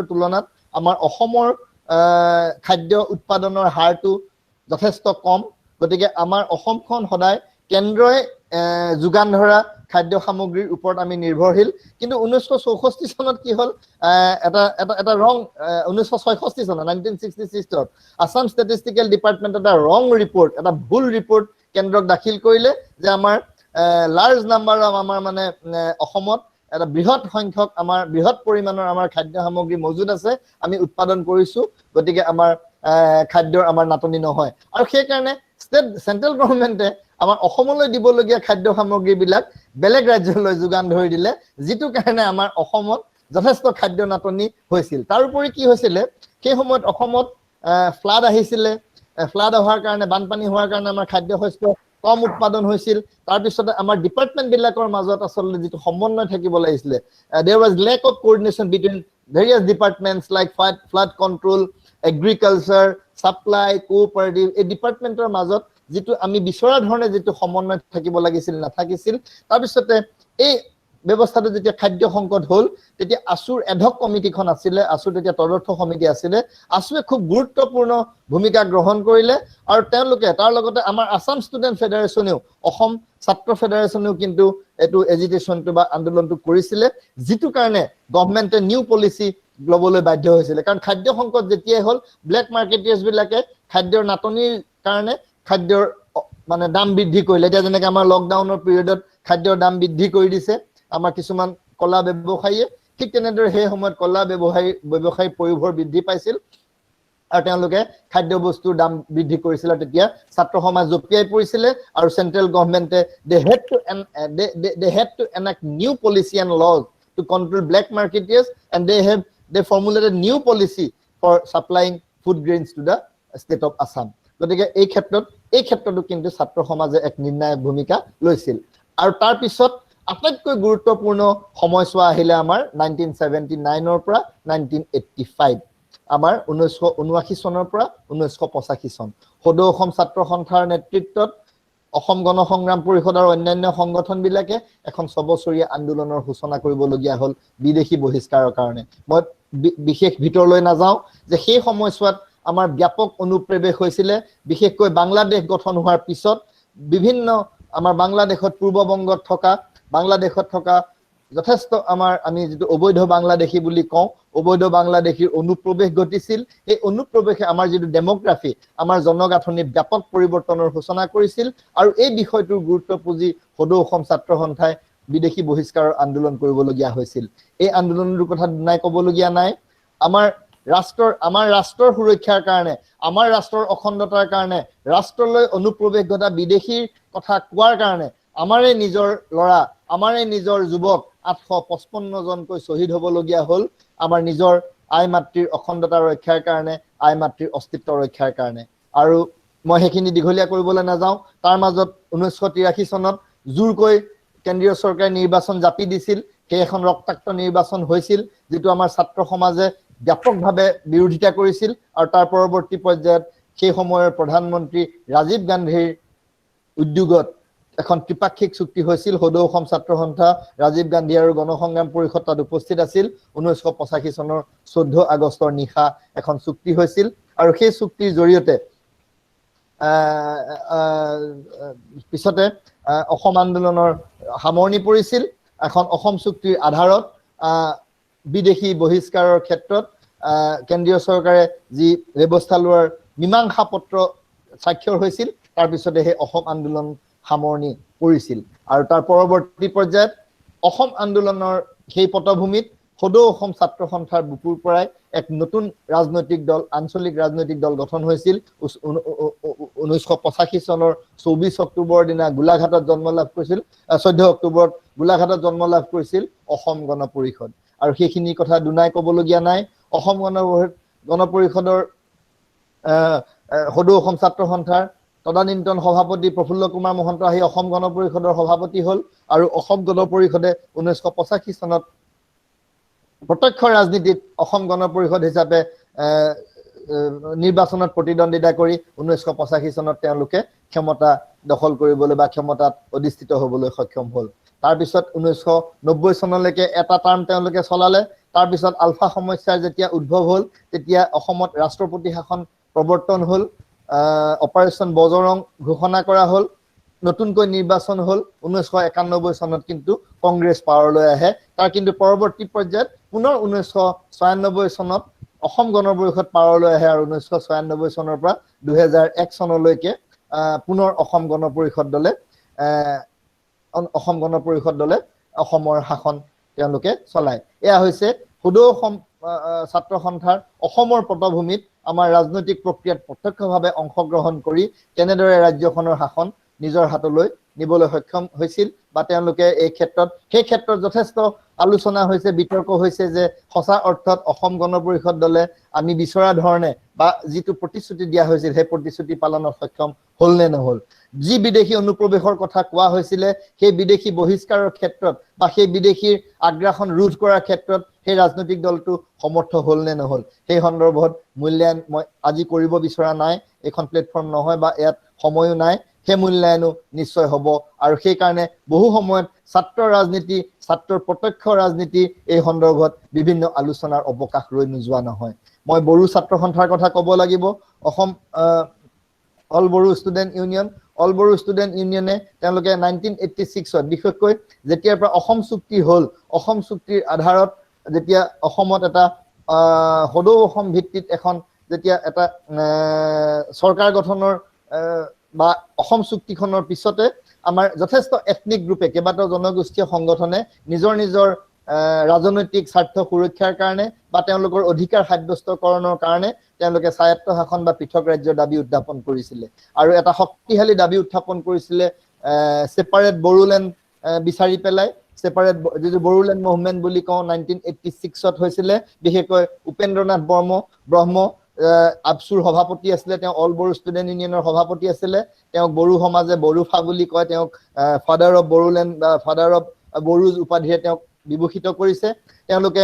তুলনাত আমাৰ অসমৰ খাদ্য উৎপাদনৰ হাৰটো যথেষ্ট কম গতিকে আমাৰ অসমখন সদায় কেন্দ্ৰই যোগান ধৰা খাদ্য সামগ্ৰীৰ ওপৰত আমি নিৰ্ভৰশীল কিন্তু 1964 চনত কি হল এটা ৰং 1966 চনত 1966 ত আসাম ষ্টেটিষ্টিকেল ডিপাৰ্টমেন্ট এটা ৰং ৰিপৰ্ট এটা ভুল ৰিপৰ্ট কেন্দ্ৰক দাখিল কৰিলে যে আমাৰ লাৰ্জ নাম্বাৰ অফ আমাৰ মানে অসমত এটা বৃহৎ সংখ্যক আমাৰ বৃহৎ পৰিমাণৰ আমাৰ খাদ্য সামগ্ৰী মজুদ আছে আমি উৎপাদন কৰিছো গতিকে আমাৰ খাদ্যৰ আমাৰ নাটনি নহয় আৰু সেই কাৰণে চেন্ট্ৰেল গভৰ্ণমেন্টে আমাৰ অসমলৈ দিবলগীয়া খাদ্য সামগ্ৰী বিলাক বেলেগ ৰাজ্যলৈ যোগান ধৰি দিলে যেটো কাৰণে আমাৰ অসমত যথেষ্ট খাদ্য নাটনি হৈছিল তাৰ উপৰি কি হৈছিল সেই সময়ত অসমত ফ্লাড আহিছিল ফ্লাড হোৱাৰ কাৰণে বানপানী হোৱাৰ কাৰণে আমাৰ খাদ্য শস্য কম উৎপাদন হৈছিল তাৰ পিছতে আমাৰ ডিপাৰ্টমেন্ট বিলাকৰ মাজত আসলে যেটো সমন্বয় থাকিব লাগিছিল there was lack of coordination between various departments like flood control agriculture supply cooperative এই ডিপাৰ্টমেন্টৰ মাজত যেটো আমি বিচৰা ধৰণে যেটো সমন্বয় থাকিব লাগিছিল নাথাকিছিল তাৰ পিছতে এই ব্যৱস্থাটো যেতিয়া খাদ্য সংকট হল তেতিয়া আসুৰ এডহক কমিটিখন আছিল আসুৰ তেতিয়া তদৰ্থ সমিতি আছিল আসুৱে খুব গুৰুত্বপূৰ্ণ ভূমিকা গ্ৰহণ কৰিলে আৰু তেওঁলোকে তাৰ লগতে আমাৰ আসাম ষ্টুডেন্ট ফেডাৰেচনেও অসম ছাত্ৰ ফেডাৰেচনেও কিন্তু এটো এজিটেশনটো বা আন্দোলনটো কৰিছিল যেটো কাৰণে গভৰ্ণমেন্টে নিউ পলিচি ল'বলৈ বাধ্য হৈছিল কাৰণ খাদ্য সংকট যেতিয়া হল ব্ল্যাক মাৰ্কেটিয়াৰ্স বিলাকে খাদ্যৰ নাটনিৰ কাৰণে খাদ্যৰ মানে দাম বৃদ্ধি কৰিলে এতিয়া যেনেকৈ আমাৰ লকডাউনৰ পিৰিয়ডত খাদ্যৰ দাম বৃদ্ধি কৰি দিছে আমাৰ কিছুমান কলা ব্যৱসায়ীয়ে ঠিক তেনেদৰে সেই সময়ত কলা ব্যৱসায়ী পৰিভৰ বৃদ্ধি পাইছিল আৰু তেওঁলোকে খাদ্য বস্তুৰ দাম বৃদ্ধি কৰিছিল তেতিয়া ছাত্ৰ সমাজ জপিয়াই পৰিছিল আৰু central গভৰ্ণমেন্টে they had to enact new policy and laws to control black marketeers and they formulated new policy for supplying food grains to the state of Assam গতিকে এই ক্ষেত্ৰতো কিন্তু ছাত্ৰ সমাজে এক নিৰ্ণায়ক ভূমিকা লৈছিল আৰু তাৰ পিছত আটাইতকৈ গুৰুত্বপূৰ্ণ সময়ছোৱা আহিলে আমাৰ 1979 পৰা 1985 আমাৰ 1979 চনৰ পৰা 1985 চন সদৌ অসম ছাত্ৰ সন্থাৰ নেতৃত্বত অসম গণ সংগ্ৰাম পৰিষদ আৰু অন্যান্য সংগঠন বিলাকে এখন সবছৰীয়া আন্দোলনৰ সূচনা কৰিবলগীয়া হল বিদেশী বহিষ্কাৰৰ কাৰণে মই বিশেষ ভিতৰলৈ নাযাওঁ যে সেই সময়ছোৱাত আমাৰ ব্যাপক অনুপ্ৰৱেশ হৈছিল বিশেষকৈ বাংলাদেশ গঠন হোৱাৰ পিছত বিভিন্ন আমাৰ বাংলাদেশত পূৰ্ববংগত থকা যথেষ্ট আমাৰ আমি যেটো অবৈধ বাংলাদেশী বুলি কওঁ অবৈধ বাংলাদেশীৰ অনুপ্ৰৱেশ ঘটিছিল এই অনুপ্ৰৱেশে আমাৰ যেটো ডেমোগ্ৰাফি আমাৰ জনগাঁথনিৰ ব্যাপক পৰিৱৰ্তনৰ সূচনা কৰিছিল আৰু এই বিষয়টোৰ গুৰুত্ব পুঁজি সদৌ অসম ছাত্ৰ সন্থাই বিদেশী বহিষ্কাৰৰ আন্দোলন কৰিবলগীয়া হৈছিল এই আন্দোলনৰ কথা নাই কবলগীয়া নাই আমাৰ ৰাষ্ট্ৰৰ সুৰক্ষাৰ কাৰণে আমাৰ ৰাষ্ট্ৰৰ অখণ্ডতাৰ কাৰণে ৰাষ্ট্ৰলৈ অনুপ্ৰৱেশ ঘটা বিদেশীৰ কথা কোৱাৰ কাৰণে আমাৰে নিজৰ লৰা আমাৰে নিজৰ যুৱক 855 জনকৈ শহীদ হ'বলগীয়া হল আমাৰ নিজৰ আই মাতৃৰ অখণ্ডতা ৰক্ষাৰ কাৰণে আই মাতৃৰ অস্তিত্ব ৰক্ষাৰ কাৰণে আৰু মই হেখিনি দিঘলীয়া কৰিবলৈ নাযাওঁ তাৰ মাজত 1983 চনত জোৰকৈ কেন্দ্ৰীয় চৰকাৰে নিৰ্বাচন জাপি দিছিল সেই এখন ৰক্তাক্ত নিৰ্বাচন হৈছিল যেটো আমাৰ ছাত্ৰ সমাজে ব্যাপকভাৱে বিৰোধিতা কৰিছিল আৰু তাৰ পৰৱৰ্তী পৰ্যায়ত সেই সময়ৰ প্ৰধানমন্ত্ৰী ৰাজীৱ গান্ধীৰ উদ্যোগত এখন ত্ৰিপাক্ষিক চুক্তি হৈছিল সদৌ অসম ছাত্ৰ সন্থা ৰাজীৱ গান্ধী আৰু গণ সংগ্ৰাম পৰিষদ তাত উপস্থিত আছিল 1985 চনৰ 14 আগষ্টৰ নিশা এখন চুক্তি হৈছিল আৰু সেই চুক্তিৰ জৰিয়তে পিছতে অসম আন্দোলনৰ সামৰণি পৰিছিল এখন অসম চুক্তিৰ আধাৰত বিদেশী বহিষ্কাৰৰ ক্ষেত্ৰত কেন্দ্ৰীয় চৰকাৰে যি ব্যৱস্থা লোৱাৰ মীমাংসা পত্ৰ স্বাক্ষৰ হৈছিল তাৰ পিছতে সেই অসম আন্দোলন সামৰণি পৰিছিল আৰু তাৰ পৰৱৰ্তী পৰ্যায়ত অসম আন্দোলনৰ সেই পটভূমিত সদৌ অসম ছাত্ৰ সন্থাৰ বুকুৰ পৰাই এক নতুন ৰাজনৈতিক দল আঞ্চলিক ৰাজনৈতিক দল গঠন হৈছিল 1985 চনৰ 24 অক্টোবৰৰ দিনা গোলাঘাটত জন্ম লাভ কৰিছিল 14 অক্টোবৰত গোলাঘাটত জন্ম লাভ কৰিছিল অসম গণ পৰিষদ আৰু সেইখিনি কথা দুনাই ক'বলগীয়া নাই অসম গণ পৰিষদৰ সদৌ অসম ছাত্ৰ সন্থাৰ তদানীন্তন সভাপতি প্ৰফুল্ল কুমাৰ মহন্ত আহি অসম গণ পৰিষদৰ সভাপতি হ'ল আৰু অসম গণ পৰিষদে 1985 চনত প্ৰত্যক্ষ ৰাজনীতিত অসম গণ পৰিষদ হিচাপে নিৰ্বাচনত প্ৰতিদ্বন্দ্বিতা কৰি 1985 চনত তেওঁলোকে ক্ষমতা দখল কৰিবলৈ বা ক্ষমতাত অধিষ্ঠিত হ'বলৈ সক্ষম হ'ল তাৰ পিছত 1990 চনলৈকে এটা টাৰ্ম তেওঁলোকে চলালে তাৰ পিছত আলফা সমস্যাৰ যেতিয়া উদ্ভৱ হ'ল তেতিয়া অসমত ৰাষ্ট্ৰপতি শাসন প্ৰৱৰ্তন হ'ল অপাৰেশ্যন বজৰং ঘোষণা কৰা হ'ল নতুনকৈ নিৰ্বাচন হ'ল 1991 চনত কিন্তু কংগ্ৰেছ পাৱাৰলৈ আহে তাৰ কিন্তু পৰৱৰ্তী পৰ্যায়ত পুনৰ 1996 চনত অসম গণ পৰিষদ পাৱাৰলৈ আহে আৰু 1996 চনৰ পৰা 2001 চনলৈকে পুনৰ অসম গণ পৰিষদ দলে অসমৰ শাসন তেওঁলোকে চলায় এয়া হৈছে সদৌ অসম ছাত্ৰ সন্থাৰ অসমৰ পটভূমিত আমাৰ ৰাজনৈতিক প্ৰক্ৰিয়াত প্ৰত্যক্ষভাৱে অংশগ্ৰহণ কৰি কেনেদৰে ৰাজ্যখনৰ শাসন নিজৰ হাতলৈ নিবলৈ সক্ষম হৈছিল বা তেওঁলোকে এই ক্ষেত্ৰত যথেষ্ট আলোচনা হৈছে বিতৰ্ক হৈছে যে সঁচা অৰ্থত অসম গণ পৰিষদ দলে আমি বিচৰা ধৰণে বা যিটো প্ৰতিশ্ৰুতি দিয়া হৈছিল সেই প্ৰতিশ্ৰুতি পালনত সক্ষম হ'ল নে নহ'ল যি বিদেশী অনুপ্ৰৱেশৰ কথা কোৱা হৈছিলে সেই বিদেশী বহিষ্কাৰৰ ক্ষেত্ৰত বা সেই বিদেশীৰ আগ্ৰাসন ৰোধ কৰাৰ ক্ষেত্ৰত সেই ৰাজনৈতিক দলটো সমৰ্থ হ'ল নে নহ'ল সেই সন্দৰ্ভত মূল্যায়ন মই আজি কৰিব বিচৰা নাই এখন প্লেটফৰ্ম নহয় বা ইয়াত সময়ো নাই সেই মূল্যায়নো নিশ্চয় হ'ব আৰু সেই কাৰণে বহু সময়ত ছাত্ৰ ৰাজনীতি ছাত্ৰৰ প্ৰত্যক্ষ ৰাজনীতি এই সন্দৰ্ভত বিভিন্ন আলোচনাৰ অৱকাশ ৰৈ নোযোৱা নহয় মই বড়ো ছাত্ৰ সন্থাৰ কথা ক'ব লাগিব অসম অল বড়ো ষ্টুডেণ্ট ইউনিয়নে তেওঁলোকে 1986 বিশেষকৈ যেতিয়াৰ পৰা অসম চুক্তি হ'ল অসম চুক্তিৰ আধাৰত যেতিয়া অসমত এটা সদৌ অসম ভিত্তিত এখন যেতিয়া এটা চৰকাৰ গঠনৰ বা অসম চুক্তিখনৰ পিছতে আমাৰ যথেষ্ট এথনিক গ্ৰুপে কেইবাটাও জনগোষ্ঠীয় সংগঠনে নিজৰ ৰাজনৈতিক স্বাৰ্থ সুৰক্ষাৰ কাৰণে বা তেওঁলোকৰ অধিকাৰ সাব্যস্তকৰণৰ কাৰণে তেওঁলোকে স্বায়ত্ত শাসন বা পৃথক ৰাজ্যৰ দাবী উত্থাপন কৰিছিলে আৰু এটা শক্তিশালী দাবী উত্থাপন কৰিছিলে সেপাৰেট বড়োলেণ্ড বিচাৰি পেলাই সেপাৰেট যিটো বড়োলেণ্ড মুভমেণ্ট বুলি কওঁ 1986 হৈছিলে বিশেষকৈ উপেন্দ্ৰনাথ ব্ৰহ্ম আবসুৰ সভাপতি আছিলে তেওঁ অল বড়ো ষ্টুডেণ্ট ইউনিয়নৰ সভাপতি আছিলে তেওঁক বড়ো সমাজে বড়োফা বুলি কয় তেওঁক ফাদাৰ অফ বড়োলেণ্ড বা ফাদাৰ অফ বড়োজ উপাধিৰে তেওঁক বিভূষিত কৰিছে তেওঁলোকে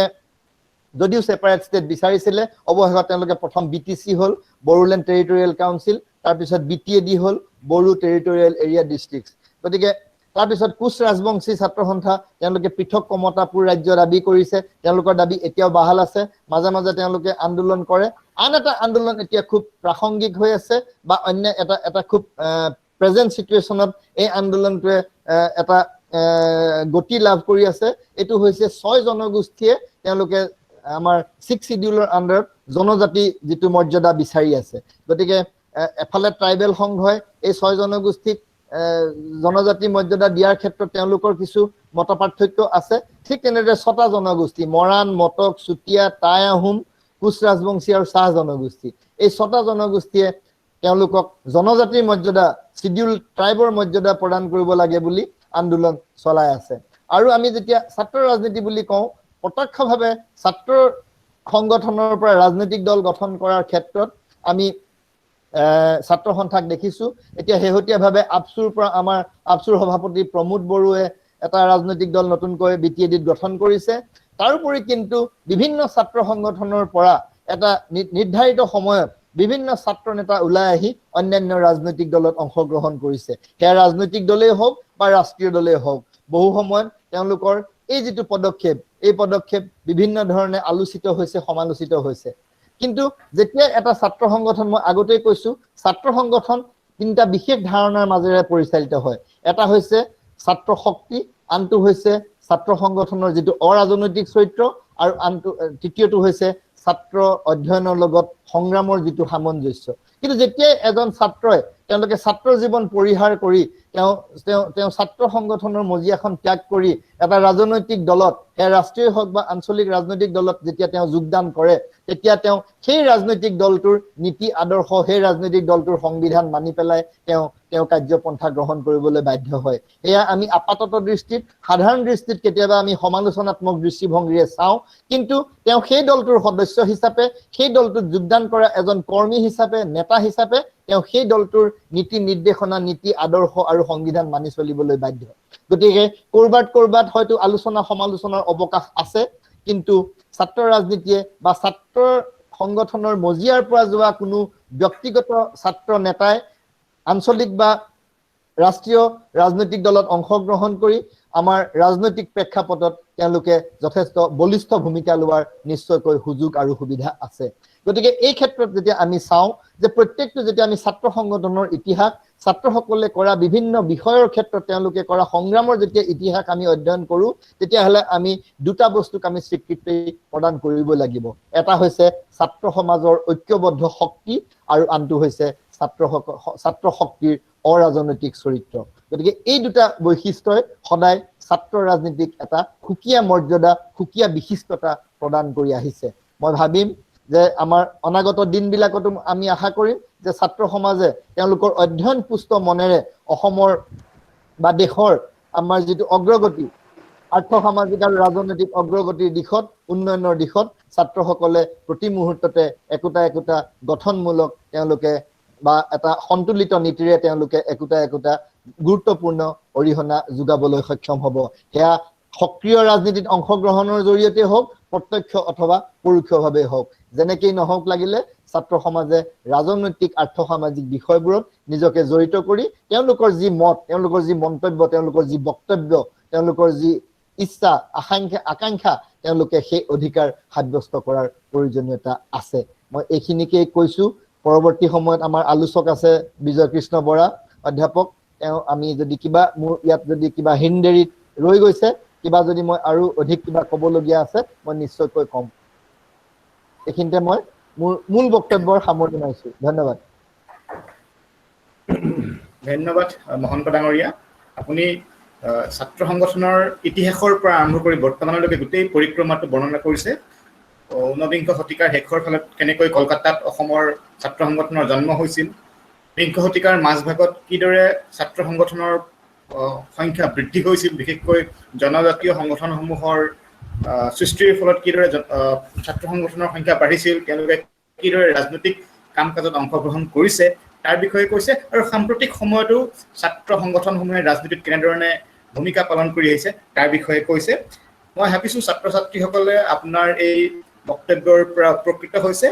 যদিও সেপাৰেট ষ্টেট বিচাৰিছিলে অৱশেষত তেওঁলোকে প্ৰথম BTC হ'ল বড়োলেণ্ড টেৰিটৰিয়েল কাউন্সিল তাৰপিছত BTAD হ'ল বড়ো টেৰিটৰিয়েল এৰিয়া ডিষ্ট্ৰিক্ট গতিকে তাৰপিছত কোচ ৰাজবংশী ছাত্ৰ সন্থা তেওঁলোকে পৃথক কমতাপুৰ ৰাজ্য দাবী কৰিছে তেওঁলোকৰ দাবী এতিয়াও বাহাল আছে মাজে মাজে তেওঁলোকে আন্দোলন কৰে আন এটা আন্দোলন এতিয়া খুব প্ৰাসংগিক হৈ আছে বা অন্য এটা খুব প্ৰেজেন্ট সিচুৱেশ্যনত এই আন্দোলনটোৱে এটা গতি লাভ কৰি আছে এটো হৈছে 6 জনগোষ্ঠীয়ে তেওঁলোকে আমাৰ 6 শিডিউলৰ আন্ডাৰত জনজাতি যেটো মৰ্যাদা বিচাৰি আছে গতিকে এফালে ট্ৰাইবেল সংঘই এই 6 জনগোষ্ঠীক জনজাতি মৰ্যাদা দিয়াৰ ক্ষেত্ৰত তেওঁলোকৰ কিছু মতপাৰ্থক্য আছে ঠিক তেনেদৰে 6টা জনগোষ্ঠী মৰাণ মটক চুতীয়া টাই আহোম কোচ ৰাজবংশী আৰু চাহ জনগোষ্ঠী এই 6টা জনগোষ্ঠীয়ে তেওঁলোকক জনজাতিৰ মৰ্যাদা শিডিউল ট্ৰাইবৰ মৰ্যাদা প্ৰদান কৰিব লাগে বুলি আন্দোলন চলাই আছে আৰু আমি যেতিয়া ছাত্ৰ ৰাজনীতি বুলি কওঁ প্ৰত্যক্ষভাৱে ছাত্ৰ সংগঠনৰ পৰা ৰাজনৈতিক দল গঠন কৰাৰ ক্ষেত্ৰত আমি ছাত্ৰ সন্থাক দেখিছো এতিয়া হেহতিয়াভাৱে আবসুৰ পৰা আমাৰ আবসুৰ সভাপতি প্ৰমোদ বড়ুৱে এটা ৰাজনৈতিক দল নতুনকৈ BTAD গঠন কৰিছে তাৰোপৰি কিন্তু বিভিন্ন ছাত্ৰ সংগঠনৰ পৰা এটা নিৰ্ধাৰিত সময়ত বিভিন্ন ছাত্ৰ নেতা ওলাই আহি অন্যান্য ৰাজনৈতিক দলত অংশগ্ৰহণ কৰিছে সেয়া ৰাজনৈতিক দলেই হওক বা ৰাষ্ট্ৰীয় দলেই হওক বহু সময়ত তেওঁলোকৰ এই যেটো পদক্ষেপ বিভিন্ন ধৰণে আলোচিত হৈছে সমালোচিত হৈছে কিন্তু যেতিয়া এটা ছাত্ৰ সংগঠন মই আগতেই কৈছো ছাত্ৰ সংগঠন তিনটা বিশেষ ধাৰণাৰ মাজেৰে পৰিচালিত হয় এটা হৈছে ছাত্ৰ শক্তি আনটো হৈছে ছাত্ৰ সংগঠনৰ যেটো অৰাজনৈতিক চৰিত্ৰ আৰু আনটো তৃতীয়টো হৈছে ছাত্ৰ অধ্যয়নৰ লগত সংগ্ৰামৰ যিটো সামঞ্জস্য কিন্তু যেতিয়াই এজন ছাত্ৰই তেওঁলোকে ছাত্ৰ জীৱন পৰিহাৰ কৰি তেওঁ ছাত্ৰ সংগঠনৰ মজিয়াখন ত্যাগ কৰি এটা ৰাজনৈতিক দলত ৰাষ্ট্ৰীয় হওক বা আঞ্চলিক ৰাজনৈতিক দলত যেতিয়া তেওঁ যোগদান কৰে তেতিয়া তেওঁ সেই ৰাজনৈতিক দলটোৰ নীতি আদৰ্শ সেই ৰাজনৈতিক দলটোৰ সংবিধান মানি পেলাই তেওঁ কাৰ্যপন্থা গ্ৰহণ কৰিবলৈ বাধ্য হয় এয়া আমি আপাতত দৃষ্টিত সাধাৰণ দৃষ্টিত কেতিয়াবা আমি সমালোচনাত্মক দৃষ্টিভংগীৰে চাওঁ কিন্তু তেওঁ সেই দলটোৰ সদস্য হিচাপে সেই দলটোত যোগদান কৰা এজন কৰ্মী হিচাপে নেতা হিচাপে তেওঁ সেই দলটোৰ নীতি নিৰ্দেশনা নীতি আদৰ্শ আৰু সংবিধান মানি চলিবলৈ বাধ্য গতিকে কৰবাত হয়তো আলোচনা সমালোচনাৰ অৱকাশ আছে কিন্তু ছাত্ৰ ৰাজনীতিয়ে বা ছাত্ৰ সংগঠনৰ মজিয়াৰ পৰা যোৱা কোনো ব্যক্তিগত ছাত্ৰ নেতাই আঞ্চলিক বা ৰাষ্ট্ৰীয় ৰাজনৈতিক দলত অংশগ্ৰহণ কৰি আমাৰ ৰাজনৈতিক প্ৰেক্ষাপটত তেওঁলোকে যথেষ্ট বলিষ্ঠ ভূমিকা লোৱাৰ নিশ্চয়কৈ সুযোগ আৰু সুবিধা আছে গতিকে এই ক্ষেত্ৰত যেতিয়া আমি চাওঁ যে প্ৰত্যেকটো যেতিয়া আমি ছাত্ৰ সংগঠনৰ ইতিহাস ছাত্ৰসকলে কৰা বিভিন্ন বিষয়ৰ ক্ষেত্ৰত তেওঁলোকে কৰা সংগ্ৰামৰ যেতিয়া ইতিহাস আমি অধ্যয়ন কৰোঁ তেতিয়াহ'লে আমি দুটা বস্তুক আমি স্বীকৃতি প্ৰদান কৰিব লাগিব এটা হৈছে ছাত্ৰ সমাজৰ ঐক্যবদ্ধ শক্তি আৰু আনটো হৈছে ছাত্ৰ শক্তিৰ অৰাজনৈতিক চৰিত্ৰ গতিকে এই দুটা বৈশিষ্ট্যই সদায় ছাত্ৰ ৰাজনীতিক এটা সুকীয়া মৰ্যাদা সুকীয়া বিশিষ্টতা প্ৰদান কৰি আহিছে মই ভাবিম যে আমাৰ অনাগত দিনবিলাকতো আমি আশা কৰিম যে ছাত্ৰ সমাজে তেওঁলোকৰ অধ্যয়ন পুষ্ট মনেৰে অসমৰ বা দেশৰ আমাৰ যিটো অগ্ৰগতি আৰ্থ সামাজিক আৰু ৰাজনৈতিক অগ্ৰগতিৰ দিশত উন্নয়নৰ দিশত ছাত্ৰসকলে প্ৰতি মুহূৰ্ততে একোটা গঠনমূলক তেওঁলোকে বা এটা সন্তুলিত নীতিৰে তেওঁলোকে একোটা গুৰুত্বপূৰ্ণ অৰিহণা যোগাবলৈ সক্ষম হ'ব সেয়া সক্ৰিয় ৰাজনীতিত অংশগ্ৰহণৰ জৰিয়তে হওক প্ৰত্যক্ষ অথবা পৰোক্ষভাৱে হওক যেনেকেই নহওক লাগিলে ছাত্ৰ সমাজে ৰাজনৈতিক আৰ্থ সামাজিক বিষয়বোৰত নিজকে জড়িত কৰি তেওঁলোকৰ যি মত তেওঁলোকৰ যি মন্তব্য তেওঁলোকৰ যি বক্তব্য তেওঁলোকৰ যি ইচ্ছা আকাংক্ষা তেওঁলোকে সেই অধিকাৰ সাব্যস্ত কৰাৰ প্ৰয়োজনীয়তা আছে মই এইখিনিকেই কৈছো পৰৱৰ্তী সময়ত আমাৰ আলোচক আছে বিজয় কৃষ্ণ বৰা অধ্যাপক আমি যদি কিবা মোৰ ইয়াত যদি কিবা হিন্দেৰিত ৰৈ গৈছে কিবা যদি মই আৰু অধিক কিবা ক'বলগীয়া আছে মই নিশ্চয়কৈ ক'ম এইখিনিতে মই মোৰ মূল বক্তব্যৰ সামৰণি মাৰিছো ধন্যবাদ মহন্ত ডাঙৰীয়া আপুনি ছাত্ৰ সংগঠনৰ ইতিহাসৰ পৰা আৰম্ভ কৰি বৰ্তমানলৈকে গোটেই পৰিক্ৰমাটো বৰ্ণনা কৰিছে ঊনবিংশ শতিকাৰ শেষৰ ফালত কেনেকৈ কলকাতাত অসমৰ ছাত্ৰ সংগঠনৰ জন্ম হৈছিল বিংশ শতিকাৰ মাজভাগত কিদৰে ছাত্ৰ সংগঠনৰ সংখ্যা বৃদ্ধি হৈছিল বিশেষকৈ জনজাতীয় সংগঠনসমূহৰ সৃষ্টিৰ ফলত কিদৰে ছাত্ৰ সংগঠনৰ সংখ্যা বাঢ়িছিল তেওঁলোকে কিদৰে ৰাজনৈতিক কাম কাজত অংশগ্ৰহণ কৰিছে তাৰ বিষয়ে কৈছে আৰু সাম্প্ৰতিক সময়তো ছাত্ৰ সংগঠনসমূহে ৰাজনীতিত কেনেধৰণে ভূমিকা পালন কৰি আহিছে তাৰ বিষয়ে কৈছে মই ভাবিছো ছাত্ৰ ছাত্ৰীসকলে আপোনাৰ এই বক্তব্যৰ পৰা উপকৃত হৈছে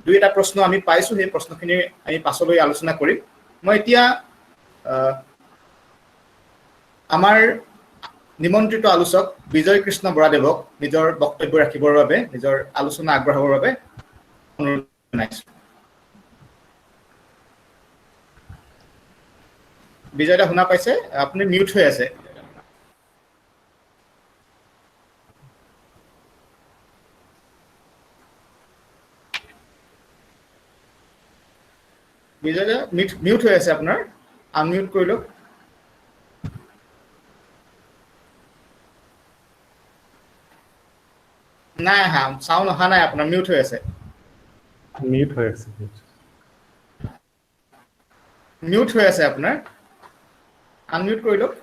দুই এটা প্ৰশ্ন আমি পাইছো সেই প্ৰশ্নখিনি আমি পাছলৈ আলোচনা কৰিম মই এতিয়া আমাৰ নিমন্ত্ৰিত আলোচক বিজয় কৃষ্ণ বৰাদেৱক নিজৰ বক্তব্য ৰাখিবৰ বাবে নিজৰ আলোচনা আগবঢ়াবৰ বাবে অনুৰোধ জনাইছো বিজয় দা শুনা পাইছে আপুনি মিউট হৈ আছে বিজয় দা মিউট হৈ আছে আপোনাৰ আনমিউট কৰি লওক নাই হা চাউণ্ড অহা নাই আপোনাৰ মিউট হৈ আছে মিউট হৈ আছে আপোনাৰ আনমিউট কৰি লওক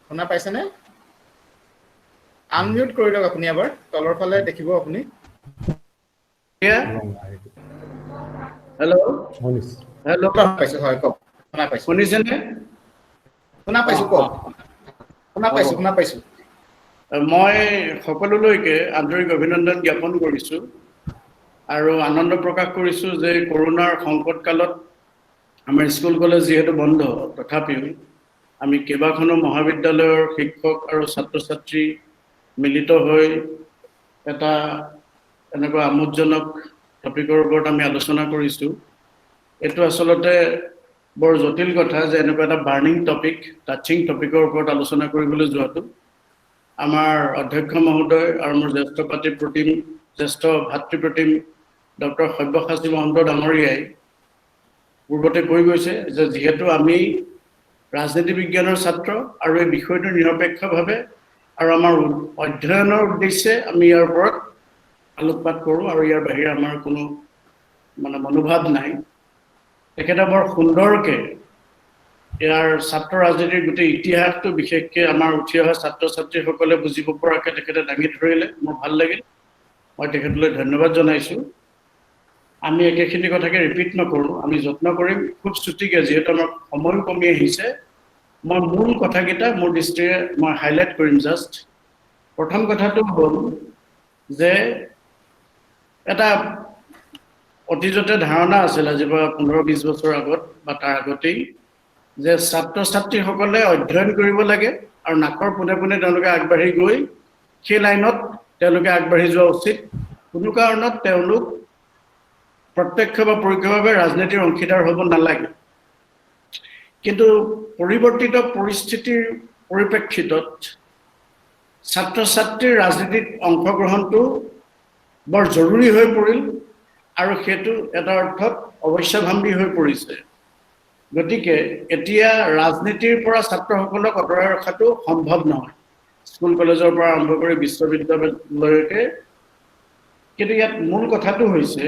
শুনা পাইছেনে আনমিউট কৰি লওক আপুনি এবাৰ তলৰ ফালে দেখিব আপুনি হেল্ল' হেল্ল' পাইছো হয় কওক শুনা পাইছো শুনিছেনে শুনা পাইছো কওক শুনা পাইছো মই সকলোলৈকে আন্তৰিক অভিনন্দন জ্ঞাপন কৰিছো আৰু আনন্দ প্ৰকাশ কৰিছো যে কৰোনাৰ সংকটকালত আমাৰ স্কুল কলেজ যিহেতু বন্ধ তথাপিও আমি কেইবাখনো মহাবিদ্যালয়ৰ শিক্ষক আৰু ছাত্ৰ ছাত্ৰী মিলিত হৈ এটা এনেকুৱা আমোদজনক টপিকৰ ওপৰত আমি আলোচনা কৰিছো এইটো আচলতে বৰ জটিল কথা যে এনেকুৱা এটা বাৰ্নিং টপিক টাচিং টপিকৰ ওপৰত আলোচনা কৰিবলৈ যোৱাটো আমাৰ অধ্যক্ষ মহোদয় আৰু মোৰ জ্যেষ্ঠ ভাতৃপ্ৰতিম ডক্টৰ সব্যসাচী মহন্ত ডাঙৰীয়াই পূৰ্বতে কৈ গৈছে যে যিহেতু আমি ৰাজনীতি বিজ্ঞানৰ ছাত্ৰ আৰু এই বিষয়টো নিৰপেক্ষভাৱে আৰু আমাৰ অধ্যয়নৰ উদ্দেশ্যে আমি ইয়াৰ ওপৰত আলোকপাত কৰোঁ আৰু ইয়াৰ বাহিৰে আমাৰ কোনো মনোভাৱ নাই তেখেতে বৰ সুন্দৰকৈ ইয়াৰ ছাত্ৰ ৰাজনীতিৰ গোটেই ইতিহাসটো বিশেষকৈ আমাৰ উঠি অহা ছাত্ৰ ছাত্ৰীসকলে বুজিব পৰাকৈ তেখেতে দাঙি ধৰিলে মোৰ ভাল লাগিল মই তেখেতলৈ ধন্যবাদ জনাইছোঁ আমি একেখিনি কথাকে ৰিপিট নকৰোঁ আমি যত্ন কৰিম খুব চুটিকৈ যিহেতু আমাৰ সময় কমি আহিছে মই মূল কথাকেইটা মোৰ দৃষ্টিৰে মই হাইলাইট কৰিম জাষ্ট প্ৰথম কথাটো হ'ল যে এটা অতীজতে ধাৰণা আছিল আজিৰ পৰা 15-20 বছৰ আগত বা তাৰ আগতেই যে ছাত্ৰ ছাত্ৰীসকলে অধ্যয়ন কৰিব লাগে আৰু নাকৰ পোনে পোনে তেওঁলোকে আগবাঢ়ি গৈ সেই লাইনত তেওঁলোকে আগবাঢ়ি যোৱা উচিত কোনো কাৰণত তেওঁলোক প্ৰত্যক্ষ বা পৰোক্ষভাৱে ৰাজনীতিৰ অংশীদাৰ হ'ব নালাগে কিন্তু পৰিৱৰ্তিত পৰিস্থিতিৰ পৰিপ্ৰেক্ষিতত ছাত্ৰ ছাত্ৰীৰ ৰাজনীতিত অংশগ্ৰহণটো বৰ জৰুৰী হৈ পৰিল আৰু সেইটো এটা অৰ্থত অৱশ্যভাম্বী হৈ পৰিছে গতিকে এতিয়া ৰাজনীতিৰ পৰা ছাত্ৰসকলক আঁতৰাই ৰখাটো সম্ভৱ নহয় স্কুল কলেজৰ পৰা আৰম্ভ কৰি বিশ্ববিদ্যালয়লৈকে কিন্তু ইয়াত মূল কথাটো হৈছে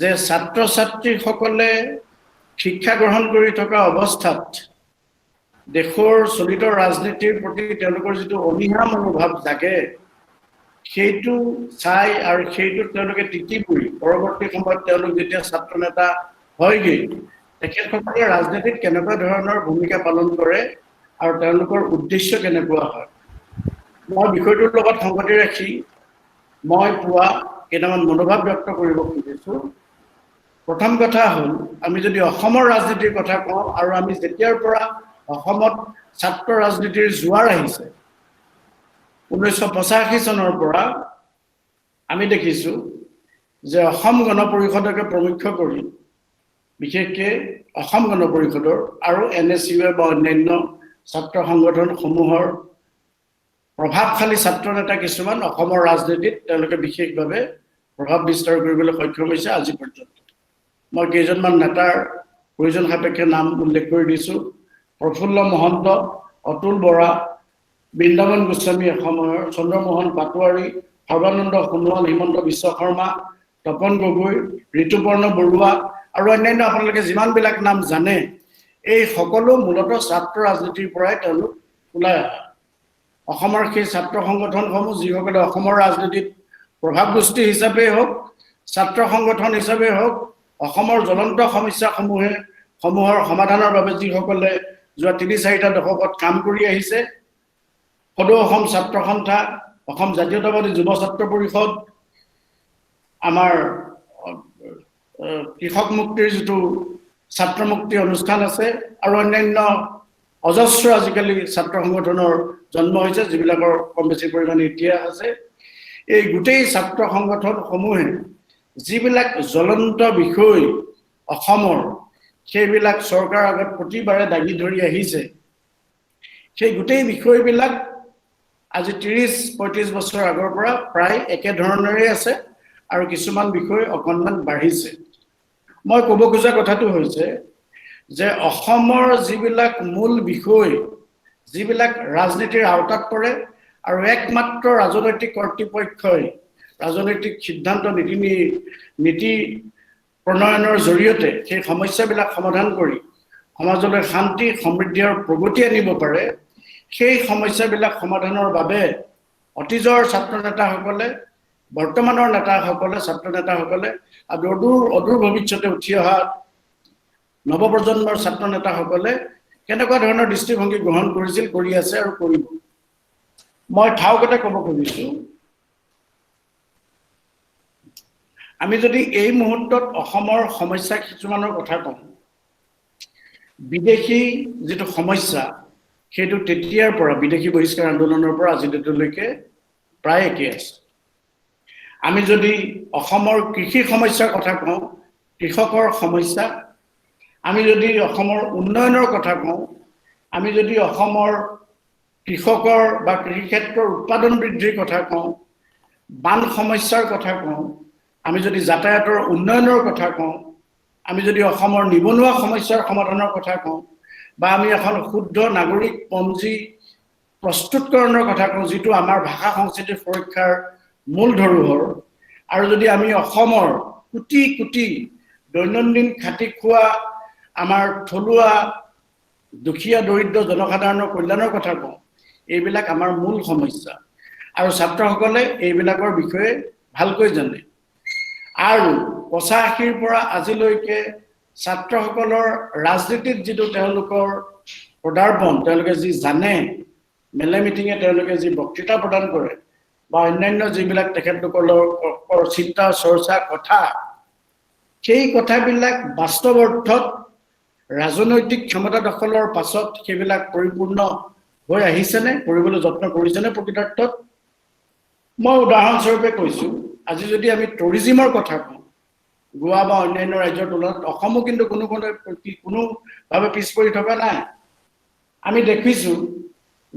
যে ছাত্ৰ ছাত্ৰীসকলে শিক্ষা গ্ৰহণ কৰি থকা অৱস্থাত দেশৰ চলিত ৰাজনীতিৰ প্ৰতি তেওঁলোকৰ যিটো অনীহা মনোভাৱ জাগে সেইটো চাই আৰু সেইটো তেওঁলোকে তিতি পৰি পৰৱৰ্তী সময়ত তেওঁলোক যেতিয়া ছাত্ৰ নেতা হয়গৈ তেখেতসকলে ৰাজনীতিত কেনেকুৱা ধৰণৰ ভূমিকা পালন কৰে আৰু তেওঁলোকৰ উদ্দেশ্য কেনেকুৱা হয় মই বিষয়টোৰ লগত সংগতি ৰাখি মই পোৱা কেইটামান মনোভাৱ ব্যক্ত কৰিব খুজিছোঁ প্ৰথম কথা হ'ল আমি যদি অসমৰ ৰাজনীতিৰ কথা কওঁ আৰু আমি যেতিয়াৰ পৰা অসমত ছাত্ৰ ৰাজনীতিৰ জোৱাৰ আহিছে 1985 চনৰ পৰা আমি দেখিছোঁ যে অসম গণ পৰিষদকে প্ৰমুখ্য কৰি বিশেষকৈ অসম গণ পৰিষদৰ আৰু NSU বা অন্যান্য ছাত্ৰ সংগঠনসমূহৰ প্ৰভাৱশালী ছাত্ৰ নেতা কিছুমান অসমৰ ৰাজনীতিত তেওঁলোকে বিশেষভাৱে প্ৰভাৱ বিস্তাৰ কৰিবলৈ সক্ষম হৈছে আজি পৰ্যন্ত মই কেইজনমান নেতাৰ প্ৰয়োজন সাপেক্ষে নাম উল্লেখ কৰি দিছোঁ প্ৰফুল্ল মহন্ত অতুল বৰা বৃন্দাবন গোস্বামী এসময়ৰ চন্দ্ৰমোহন পাটোৱাৰী সৰ্বানন্দ সোণোৱাল হিমন্ত বিশ্ব শৰ্মা তপন গগৈ ঋতুপৰ্ণ বৰুৱা আৰু অন্যান্য আপোনালোকে যিমানবিলাক নাম জানে এই সকলো মূলতঃ ছাত্ৰ ৰাজনীতিৰ পৰাই তেওঁলোক ওলাই অহা অসমৰ সেই ছাত্ৰ সংগঠনসমূহ যিসকলে অসমৰ ৰাজনীতিত প্ৰভাৱগোষ্ঠী হিচাপে হওক ছাত্ৰ সংগঠন হিচাপে হওক অসমৰ জ্বলন্ত সমস্যাসমূহৰ সমাধানৰ বাবে যিসকলে যোৱা 3-4টা দশকত কাম কৰি আহিছে সদৌ অসম ছাত্ৰ সন্থা অসম জাতীয়তাবাদী যুৱ ছাত্ৰ পৰিষদ আমাৰ কৃষক মুক্তিৰ যিটো ছাত্ৰ মুক্তি অনুষ্ঠান আছে আৰু অন্যান্য অজস্ৰ আজিকালি ছাত্ৰ সংগঠনৰ জন্ম হৈছে যিবিলাকৰ কম বেছি পৰিমাণে ইতিহাস আছে এই গোটেই ছাত্ৰ সংগঠনসমূহে যিবিলাক জ্বলন্ত বিষয় অসমৰ সেইবিলাক চৰকাৰৰ আগত প্ৰতিবাৰে দাঙি ধৰি আহিছে সেই গোটেই বিষয়বিলাক আজি 30-35 বছৰ আগৰ পৰা প্ৰায় একে ধৰণৰে আছে আৰু কিছুমান বিষয় অকণমান বাঢ়িছে মই ক'ব খোজা কথাটো হৈছে যে অসমৰ যিবিলাক মূল বিষয় যিবিলাক ৰাজনীতিৰ আওতাত পৰে আৰু একমাত্ৰ ৰাজনৈতিক কৰ্তৃপক্ষই ৰাজনৈতিক সিদ্ধান্ত নীতি প্ৰণয়নৰ জৰিয়তে সেই সমস্যাবিলাক সমাধান কৰি সমাজলৈ শান্তি সমৃদ্ধি আৰু প্ৰগতি আনিব পাৰে সেই সমস্যাবিলাক সমাধানৰ বাবে অতীজৰ ছাত্ৰ নেতাসকলে বৰ্তমানৰ নেতাসকলে ছাত্ৰ নেতাসকলে আৰু অদূৰ ভৱিষ্যতে উঠি অহা নৱপ্ৰজন্মৰ ছাত্ৰ নেতাসকলে কেনেকুৱা ধৰণৰ দৃষ্টিভংগী গ্ৰহণ কৰিছিল কৰি আছে আৰু কৰিব মই ঠাউকতে ক'ব খুজিছোঁ আমি যদি এই মুহূৰ্তত অসমৰ সমস্যা কিছুমানৰ কথা কওঁ বিদেশী যিটো সমস্যা সেইটো তেতিয়াৰ পৰা বিদেশী বহিষ্কাৰ আন্দোলনৰ পৰা আজি ডেটলৈকে প্ৰায় একে আছে আমি যদি অসমৰ কৃষি সমস্যাৰ কথা কওঁ কৃষকৰ সমস্যা আমি যদি অসমৰ উন্নয়নৰ কথা কওঁ, আমি যদি অসমৰ কৃষকৰ বা কৃষি ক্ষেত্ৰৰ উৎপাদন বৃদ্ধিৰ কথা কওঁ, বান সমস্যাৰ কথা কওঁ, আমি যদি যাতায়াতৰ উন্নয়নৰ কথা কওঁ, আমি যদি অসমৰ নিবনুৱা সমস্যাৰ সমাধানৰ কথা কওঁ, বা আমি এখন শুদ্ধ নাগৰিক পঞ্জী প্ৰস্তুতকৰণৰ কথা কওঁ, যিটো আমাৰ ভাষা সংস্কৃতি সুৰক্ষাৰ মূল ধৰোহৰ, আৰু যদি আমি অসমৰ কোটি কোটি দৈনন্দিন খাটি খোৱা আমাৰ থলুৱা দুখীয়া দৰিদ্ৰ জনসাধাৰণৰ কল্যাণৰ কথা কওঁ, এইবিলাক আমাৰ মূল সমস্যা। আৰু ছাত্ৰসকলে এইবিলাকৰ বিষয়ে ভালকৈ জানে। আৰু ৮৫ৰ পৰা আজিলৈকে ছাত্ৰসকলৰ ৰাজনীতিত যিটো তেওঁলোকৰ পদাৰ্পণ, তেওঁলোকে যি জানে, মেলে মিটিঙে তেওঁলোকে যি বক্তৃতা প্ৰদান কৰে, বা অন্যান্য যিবিলাক তেখেতলোকৰ চিন্তা চৰ্চা কথা, সেই কথাবিলাক বাস্তৱ অৰ্থত ৰাজনৈতিক ক্ষমতা দখলৰ পাছত সেইবিলাক পৰিপূৰ্ণ হৈ আহিছেনে, কৰিবলৈ যত্ন কৰিছেনে প্ৰকৃতাৰ্থত? মই উদাহৰণস্বৰূপে কৈছোঁ, আজি যদি আমি টুৰিজিমৰ কথা কওঁ, গোৱা বা অন্যান্য ৰাজ্যৰ তুলনাত অসমো কিন্তু কোনোভাৱে পিছ পৰি থকা নাই। আমি দেখিছোঁ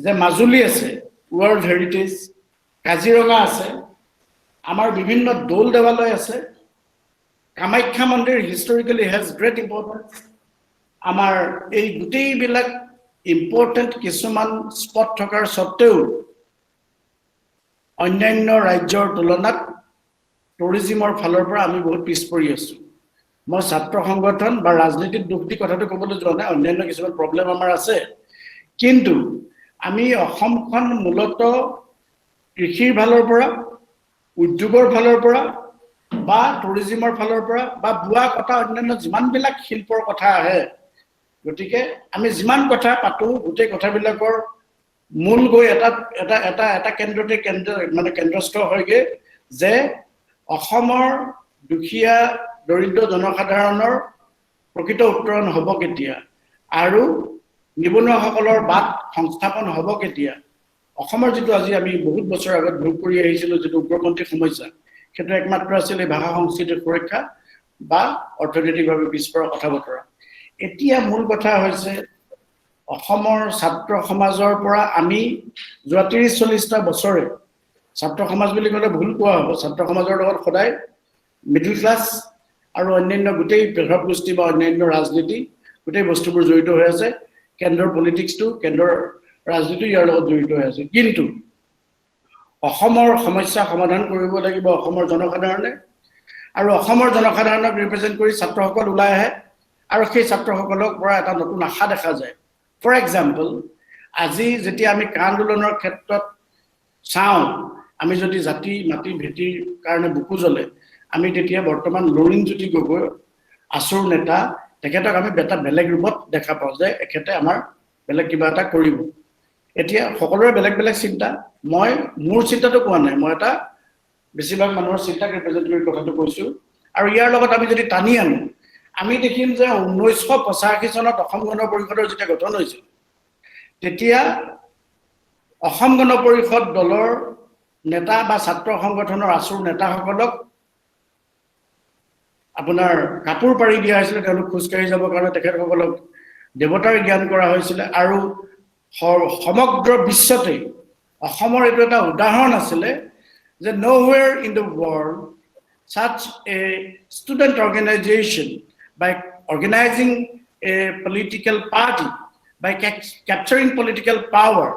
যে মাজুলী আছে, ৱৰ্ল্ড হেৰিটেজ, কাজিৰঙা আছে, আমাৰ বিভিন্ন দৌল দেৱালয় আছে, কামাখ্যা মন্দিৰ হিষ্টৰিকেলি হেজ গ্ৰেট ইম্পৰ্টেঞ্চ। আমাৰ এই গোটেইবিলাক ইম্পৰ্টেণ্ট কিছুমান স্পট থকাৰ স্বত্তেও অন্যান্য ৰাজ্যৰ তুলনাত টুৰিজিমৰ ফালৰ পৰা আমি বহুত পিছ পৰি আছোঁ। মই ছাত্ৰ সংগঠন বা ৰাজনীতিত দুখ দি কথাটো ক'বলৈ যোৱা নাই, অন্যান্য কিছুমান প্ৰব্লেম আমাৰ আছে, কিন্তু আমি অসমখন মূলতঃ কৃষিৰ ফালৰ পৰা, উদ্যোগৰ ফালৰ পৰা, বা টুৰিজিমৰ ফালৰ পৰা, বা বোৱা কটা অন্যান্য যিমানবিলাক শিল্পৰ কথা আহে, গতিকে আমি যিমান কথা পাতোঁ, গোটেই কথাবিলাকৰ মূল গৈ এটা কেন্দ্ৰতে কেন্দ্ৰস্থ হয়গৈ যে অসমৰ দুখীয়া দৰিদ্ৰ জনসাধাৰণৰ প্ৰকৃত উত্তৰণ হ'ব কেতিয়া, আৰু নিবনুৱাসকলৰ বাট সংস্থাপন হ'ব কেতিয়া। অসমৰ যিটো আজি আমি বহুত বছৰ আগত ভোগ কৰি আহিছিলোঁ যিটো উগ্ৰপন্থী সমস্যা, সেইটো একমাত্ৰ আছিল এই ভাষা সংস্কৃতিৰ সুৰক্ষা বা অৰ্থনৈতিকভাৱে পিছপৰা কথা বতৰা। এতিয়া মূল কথা হৈছে অসমৰ ছাত্ৰ সমাজৰ পৰা আমি যোৱা ৩০-৪০টা বছৰে, ছাত্ৰ সমাজ বুলি ক'লে ভুল কোৱা হ'ব, ছাত্ৰ সমাজৰ লগত সদায় মিডল ক্লাছ আৰু অন্যান্য গোটেই পেশাব গোষ্ঠী বা অন্যান্য ৰাজনীতি গোটেই বস্তুবোৰ জড়িত হৈ আছে। কেন্দ্ৰৰ পলিটিক্সটো, কেন্দ্ৰৰ ৰাজনীতি ইয়াৰ লগত জড়িত হৈ আছে। কিন্তু অসমৰ সমস্যা সমাধান কৰিব লাগিব অসমৰ জনসাধাৰণে, আৰু অসমৰ জনসাধাৰণক ৰিপ্ৰেজেণ্ট কৰি ছাত্ৰসকল ওলাই আহে, আৰু সেই ছাত্ৰসকলক পৰা এটা নতুন আশা দেখা যায়। ফৰ এক্সাম্পল, আজি যেতিয়া আমি কা আন্দোলনৰ ক্ষেত্ৰত চাওঁ, আমি যদি জাতি মাটি ভেটিৰ কাৰণে বুকু জ্বলে, আমি তেতিয়া বৰ্তমান লুৰিণজ্যোতি গগৈ আছুৰ নেতা, তেখেতক আমি এটা বেলেগ ৰূপত দেখা পাওঁ যে এখেতে আমাৰ বেলেগ কিবা এটা কৰিব। এতিয়া সকলোৰে বেলেগ বেলেগ চিন্তা, মই মোৰ চিন্তাটো কোৱা নাই, মই এটা বেছিভাগ মানুহৰ চিন্তাক ৰিপ্ৰেজেণ্ট কৰি কথাটো কৈছোঁ। আৰু ইয়াৰ লগত আমি যদি টানি আনো, আমি দেখিম যে 1985 চনত অসম গণ পৰিষদৰ যেতিয়া গঠন হৈছিল, তেতিয়া অসম গণ পৰিষদ দলৰ নেতা বা ছাত্ৰ সংগঠনৰ আছুৰ নেতাসকলক আপোনাৰ কাপোৰ পাৰি দিয়া হৈছিলে, তেওঁলোক খোজকাঢ়ি যাবৰ কাৰণে তেখেতসকলক দেৱতাৰ জ্ঞান কৰা হৈছিলে। আৰু সমগ্ৰ বিশ্বতেই অসমৰ এইটো এটা উদাহৰণ আছিলে যে nowhere in the world such a student organization by organizing a political party, by capturing political power,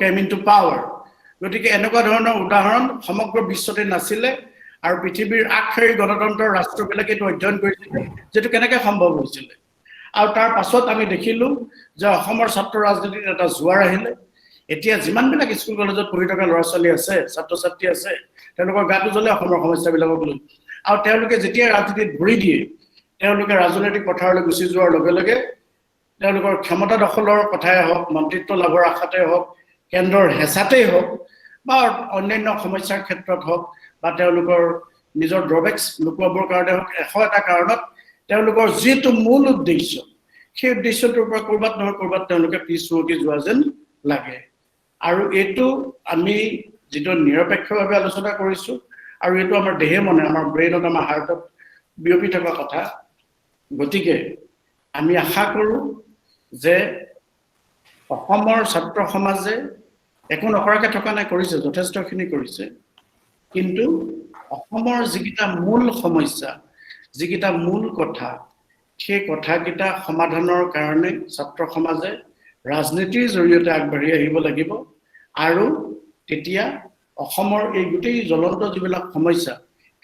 came into power. গতিকে এনেকুৱা ধৰণৰ উদাহৰণ সমগ্ৰ বিশ্বতে নাছিলে, আৰু পৃথিৱীৰ আগশাৰীৰ গণতন্ত্ৰৰ ৰাষ্ট্ৰবিলাকে এইটো অধ্যয়ন কৰিছিলে যেটো কেনেকৈ সম্ভৱ হৈছিলে। আৰু তাৰ পাছত আমি দেখিলোঁ যে অসমৰ ছাত্ৰ ৰাজনীতিত এটা জোৱাৰ আহিলে। এতিয়া যিমানবিলাক স্কুল কলেজত পঢ়ি থকা ল'ৰা ছোৱালী আছে, ছাত্ৰ ছাত্ৰী আছে, তেওঁলোকৰ গাটো জ্বলে অসমৰ সমস্যাবিলাকক লৈ। আৰু তেওঁলোকে যেতিয়া ৰাজনীতিত ভৰি দিয়ে, তেওঁলোকে ৰাজনৈতিক পথাৰলৈ গুচি যোৱাৰ লগে লগে তেওঁলোকৰ ক্ষমতা দখলৰ কথাই হওক, মন্ত্ৰিত্ব লাভৰ আশাতে হওক, কেন্দ্ৰৰ হেঁচাতেই হওক, বা অন্যান্য সমস্যাৰ ক্ষেত্ৰত হওক, বা তেওঁলোকৰ নিজৰ ড্ৰবেক্স লুকুৱাবৰ কাৰণে হওক, এটা কাৰণত তেওঁলোকৰ যিটো মূল উদ্দেশ্য, সেই উদ্দেশ্যটোৰ পৰা ক'ৰবাত নহয় ক'ৰবাত তেওঁলোকে পিছ হুৱকি যোৱা যেন লাগে। আৰু এইটো আমি যিটো নিৰপেক্ষভাৱে আলোচনা কৰিছোঁ, আৰু এইটো আমাৰ দেহে মনে, আমাৰ ব্ৰেইনত, আমাৰ হাৰ্টত বিয়পি থকা কথা, গতিকে আমি আশা কৰোঁ যে অসমৰ ছাত্ৰ সমাজে একো নকৰাকৈ থকা নাই, কৰিছে, যথেষ্টখিনি কৰিছে, কিন্তু অসমৰ যিকেইটা মূল সমস্যা, যিকেইটা মূল কথা, সেই কথাকেইটা সমাধানৰ কাৰণে ছাত্ৰ সমাজে ৰাজনীতিৰ জৰিয়তে আগবাঢ়ি আহিব লাগিব। আৰু তেতিয়া অসমৰ এই গোটেই জ্বলন্ত যিবিলাক সমস্যা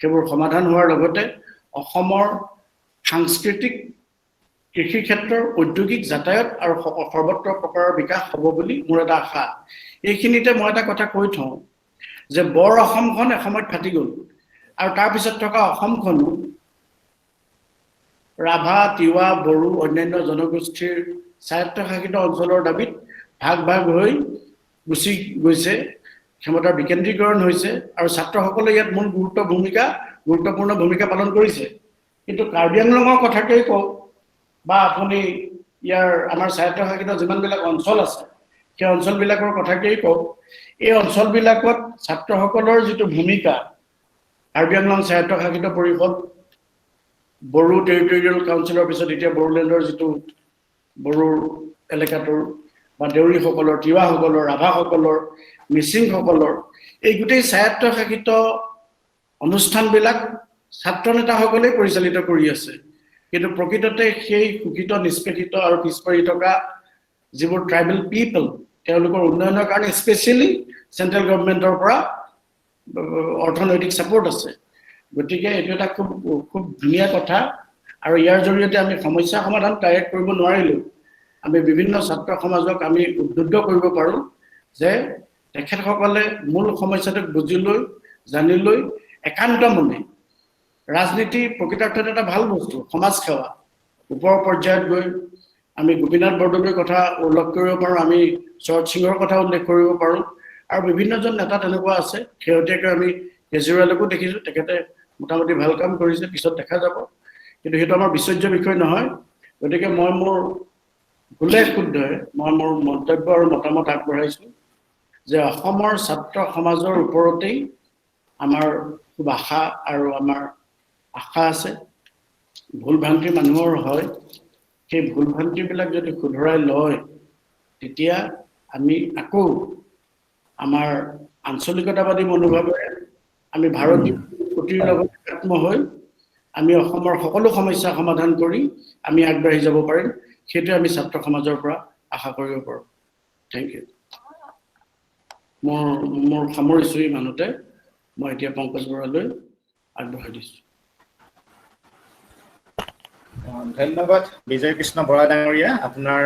সেইবোৰ সমাধান হোৱাৰ লগতে অসমৰ সাংস্কৃতিক, কৃষি ক্ষেত্ৰৰ, ঔদ্যোগিক, যাতায়াত আৰু সৰ্বত্ৰ প্ৰকাৰৰ বিকাশ হ'ব বুলি মোৰ এটা আশা। এইখিনিতে মই এটা কথা কৈ থওঁ যে বৰ অসমখন এসময়ত ফাটি গ'ল, আৰু তাৰপিছত থকা অসমখনো ৰাভা, তিৱা, বড়ো, অন্যান্য জনগোষ্ঠীৰ স্বায়ত্তশাসিত অঞ্চলৰ দাবীত ভাগ ভাগ হৈ গুচি গৈছে, ক্ষমতাৰ বিকেন্দ্ৰীকৰণ হৈছে, আৰু ছাত্ৰসকলে ইয়াত মূল গুৰুত্বপূৰ্ণ ভূমিকা পালন কৰিছে। কিন্তু কাৰ্বি আংলঙৰ কথাকেই কওক বা আপুনি ইয়াৰ আমাৰ স্বায়ত্তশাসিত যিমানবিলাক অঞ্চল আছে সেই অঞ্চলবিলাকৰ কথাকেই কওক, এই অঞ্চলবিলাকত ছাত্ৰসকলৰ যিটো ভূমিকা, কাৰ্বি আংলং স্বায়ত্তশাসিত পৰিষদ, বড়ো টেৰিটৰিয়েল কাউন্সিলৰ পিছত এতিয়া বড়োলেণ্ডৰ যিটো বড়ো এলেকাটোৰ বা দেউৰীসকলৰ, তিৱাসকলৰ, ৰাভাসকলৰ, মিচিংসকলৰ, এই গোটেই স্বায়ত্তশাসিত অনুষ্ঠানবিলাক ছাত্ৰ নেতাসকলেই পৰিচালিত কৰি আছে। কিন্তু প্ৰকৃততে সেই শোষিত, নিষ্পেষিত আৰু পিছপৰি থকা যিবোৰ ট্ৰাইবেল পিপল, তেওঁলোকৰ উন্নয়নৰ কাৰণে স্পেচিয়েলি চেণ্ট্ৰেল গভৰ্ণমেণ্টৰ পৰা অৰ্থনৈতিক ছাপোৰ্ট আছে। গতিকে এইটো এটা খুব ধুনীয়া কথা, আৰু ইয়াৰ জৰিয়তে আমি সমস্যা সমাধান ডাইৰেক্ট কৰিব নোৱাৰিলেও আমি বিভিন্ন ছাত্ৰ সমাজক আমি উদ্বুদ্ধ কৰিব পাৰোঁ যে তেখেতসকলে মূল সমস্যাটোক বুজি লৈ, জানি লৈ একান্ত মনে, ৰাজনীতি প্ৰকৃতাৰ্থত এটা ভাল বস্তু, সমাজ সেৱা, ওপৰৰ পৰ্যায়ত গৈ আমি গোপীনাথ বৰদলৈৰ কথা উল্লেখ কৰিব পাৰোঁ, আমি শৰৎ সিঙৰ কথা উল্লেখ কৰিব পাৰোঁ, আৰু বিভিন্নজন নেতা তেনেকুৱা আছে। শেহতীয়াকৈ আমি কেজৰিৱালকো দেখিছোঁ, তেখেতে মোটামুটি ভাল কাম কৰিছে, পিছত দেখা যাব, কিন্তু সেইটো আমাৰ বিচৰ্য বিষয় নহয়। গতিকে মই মোৰ ভুলে শুদ্ধই মই মোৰ মন্তব্য আৰু মতামত আগবঢ়াইছোঁ যে অসমৰ ছাত্ৰ সমাজৰ ওপৰতেই আমাৰ খুব আশা আৰু আমাৰ আশা আছে। ভুল ভ্ৰান্তি মানুহৰ হয়, সেই ভুল ভ্ৰান্তিবিলাক যদি শুধৰাই লয় তেতিয়া আমি আকৌ আমাৰ আঞ্চলিকতাবাদী মনোভাৱেৰে আমি ভাৰতীয় প্ৰকৃতিৰ লগত একাত্ম হৈ আমি অসমৰ সকলো সমস্যা সমাধান কৰি আমি আগবাঢ়ি যাব পাৰিম। সেইটোৱে আমি ছাত্ৰ সমাজৰ পৰা আশা কৰিব পাৰোঁ। Thank you. মোৰ সামৰিছোঁ ইমানতে, মই এতিয়া পংকজ বৰালৈ আগবঢ়াই দিছোঁ। ধন্যবাদ বিজয় কৃষ্ণ বৰা ডাঙৰীয়া আপোনাৰ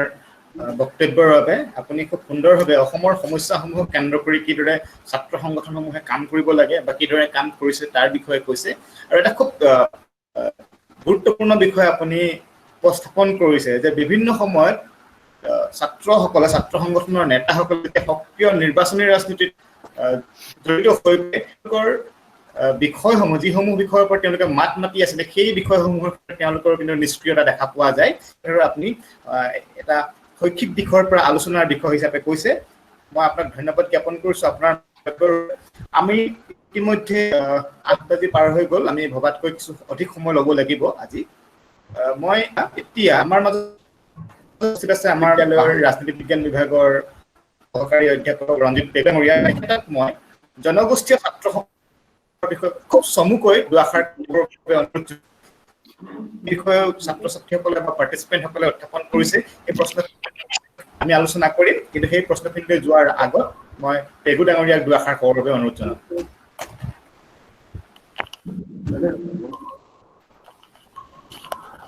বক্তব্যৰ বাবে। আপুনি খুব সুন্দৰভাৱে অসমৰ সমস্যাসমূহক কেন্দ্ৰ কৰি কিদৰে ছাত্ৰ সংগঠনসমূহে কাম কৰিব লাগে বা কিদৰে কাম কৰিছে তাৰ বিষয়ে কৈছে, আৰু এটা খুব গুৰুত্বপূৰ্ণ বিষয় আপুনি উপস্থাপন কৰিছে যে বিভিন্ন সময়ত ছাত্ৰসকলে, ছাত্ৰ সংগঠনৰ নেতাসকলে যেতিয়া সক্ৰিয় নিৰ্বাচনী ৰাজনীতিত জড়িত হৈ তেওঁলোকৰ বিষয়সমূহ, যিসমূহ বিষয়ৰ ওপৰত তেওঁলোকে মাত মাতি আছিলে, সেই বিষয়সমূহৰ তেওঁলোকৰ কিন্তু নিষ্ক্ৰিয়তা দেখা পোৱা যায়। আৰু আপুনি এটা শৈক্ষিক দিশৰ পৰা আলোচনাৰ বিষয় হিচাপে কৈছে। মই আপোনাক ধন্যবাদ জ্ঞাপন কৰিছোঁ আপোনাৰ। আমি ইতিমধ্যে 8 বাজি পাৰ হৈ গ'ল, আমি ভবাতকৈ কিছু অধিক সময় ল'ব লাগিব আজি। মই এতিয়া আমাৰ মাজত আছে আমাৰ বিদ্যালয়ৰ ৰাজনীতি বিজ্ঞান বিভাগৰ সহকাৰী অধ্যাপক ৰঞ্জিত ডাঙৰীয়া। তেখেতক মই জনগোষ্ঠীয় ছাত্ৰ বিষয়ে খুব চমুকৈ দুআষাৰ অনুৰোধ বিষয়ে ছাত্ৰ ছাত্ৰীসকলে বা পাৰ্টিচিপেণ্টসকলে উত্থাপন কৰিছে। এই প্ৰশ্ন আমি আলোচনা কৰিম, কিন্তু সেই প্ৰশ্নখিনিলৈ যোৱাৰ আগত মই পেগু ডাঙৰীয়াক দুআষাৰ ক'বৰ বাবে অনুৰোধ জনাম।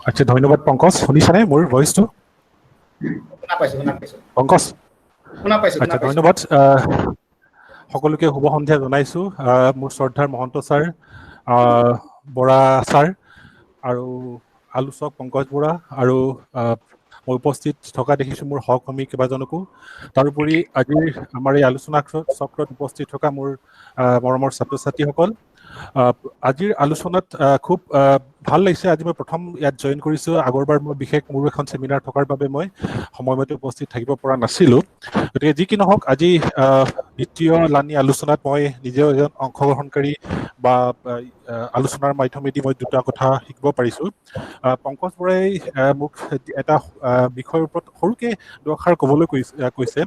আচ্ছা, ধন্যবাদ পংকজ। শুনিছানে মোৰ ভইচটো? শুনা পাইছোঁ পংকজ। শুনা পাইছোঁ। আচ্ছা, ধন্যবাদ। সকলোকে শুভ সন্ধিয়া জনাইছোঁ। মোৰ শ্ৰদ্ধাৰ মহন্ত ছাৰ, বৰা ছাৰ আৰু আলোচক পংকজ বৰা, আৰু মই উপস্থিত থকা দেখিছোঁ মোৰ সহকৰ্মী কেইবাজনকো। তাৰোপৰি আজিৰ আমাৰ এই আলোচনা চক্ৰত উপস্থিত থকা মোৰ মৰমৰ ছাত্ৰ ছাত্ৰীসকল আজিৰ আলোচনাত খুব ভাল লাগিছে। আজি মই প্ৰথম ইয়াত জইন কৰিছোঁ। আগৰবাৰ মই বিশেষ মোৰ এখন চেমিনাৰ থকাৰ বাবে মই সময়মতে উপস্থিত থাকিব পৰা নাছিলোঁ। গতিকে যি কি নহওক, আজি দ্বিতীয় লানি আলোচনাত মই নিজেও এজন অংশগ্ৰহণকাৰী বা আলোচনাৰ মাধ্যমেদি মই দুটা কথা শিকিব পাৰিছোঁ। পংকজ বৰাই মোক এটা বিষয়ৰ ওপৰত সৰুকৈ দুআষাৰ ক'বলৈ কৈছে,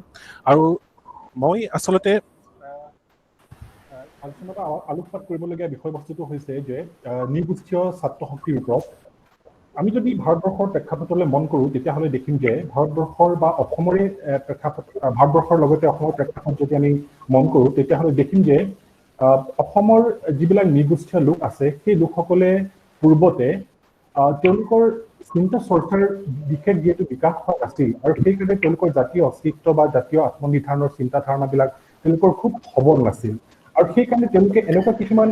আৰু মই আচলতে আলোকপাত কৰিবলগীয়া বিষয়বস্তুটো হৈছে যে নৃগোষ্ঠীয় ছাত্ৰ শক্তিৰ ওপৰত। আমি যদি ভাৰতবৰ্ষৰ প্ৰেক্ষাপটলৈ মন কৰোঁ, তেতিয়াহ'লে দেখিম যে ভাৰতবৰ্ষৰ বা অসমৰে ভাৰতবৰ্ষৰ লগতে অসমৰ প্ৰেক্ষাপট যদি আমি মন কৰোঁ, তেতিয়াহ'লে দেখিম যে অসমৰ যিবিলাক নৃগোষ্ঠীয় লোক আছে, সেই লোকসকলে পূৰ্বতে তেওঁলোকৰ চিন্তা চৰ্চাৰ বিশেষ যিহেতু বিকাশ হোৱা নাছিল, আৰু সেইকাৰণে তেওঁলোকৰ জাতীয় অস্তিত্ব বা জাতীয় আত্মনিৰ্ধাৰণৰ চিন্তাধাৰণাবিলাক তেওঁলোকৰ খুব সবল নাছিল। আৰু সেইকাৰণে তেওঁলোকে এনেকুৱা কিছুমান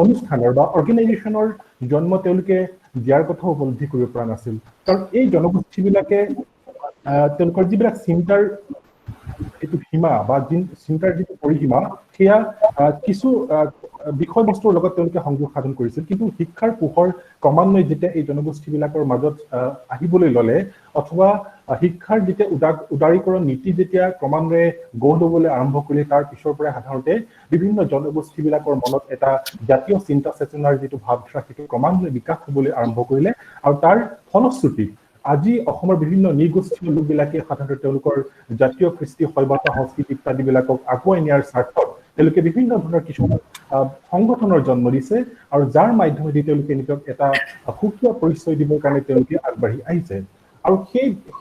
অনুষ্ঠানৰ বা অৰ্গেনাইজেশ্যনৰ জন্ম তেওঁলোকে দিয়াৰ কথা উপলব্ধি কৰিব পৰা নাছিল। কাৰণ এই জনগোষ্ঠীবিলাকে তেওঁলোকৰ যিবিলাক চিন্তাৰ যিটো সীমা বা চিন্তাৰ যিটো পৰিসীমা, সেয়া কিছু বিষয়বস্তুৰ লগত তেওঁলোকে সংযোগ সাধন কৰিছিল। কিন্তু শিক্ষাৰ পোহৰ ক্ৰমান্বয়ে যেতিয়া এই জনগোষ্ঠীবিলাকৰ মাজত আহিবলৈ ল'লে, অথবা শিক্ষাৰ যেতিয়া উদাৰীকৰণ নীতি যেতিয়া ক্ৰমান্বয়ে গঢ় ল'বলৈ আৰম্ভ কৰিলে, তাৰ পিছৰ পৰাই সাধাৰণতে বিভিন্ন জনগোষ্ঠীবিলাকৰ মনত এটা জাতীয় চিন্তা চেতনাৰ যিটো ভাৱধাৰা, সেইটো ক্ৰমান্বয়ে বিকাশ হ'বলৈ আৰম্ভ কৰিলে। আৰু তাৰ ফলশ্ৰুতি আজি অসমৰ বিভিন্ন নৃগোষ্ঠীয় লোকবিলাকে সাধাৰণতে তেওঁলোকৰ জাতীয় কৃষ্টি, সভ্যতা, সংস্কৃতি ইত্যাদিবিলাকক আগুৱাই নিয়াৰ স্বাৰ্থত তেওঁলোকে বিভিন্ন ধৰণৰ কিছুমান সংগঠনৰ জন্ম দিছে, আৰু যাৰ মাধ্যমেদি তেওঁলোকে নিজক এটা সুকীয়া পৰিচয় দিবৰ কাৰণে তেওঁলোকে আগবাঢ়ি আহিছে। আৰু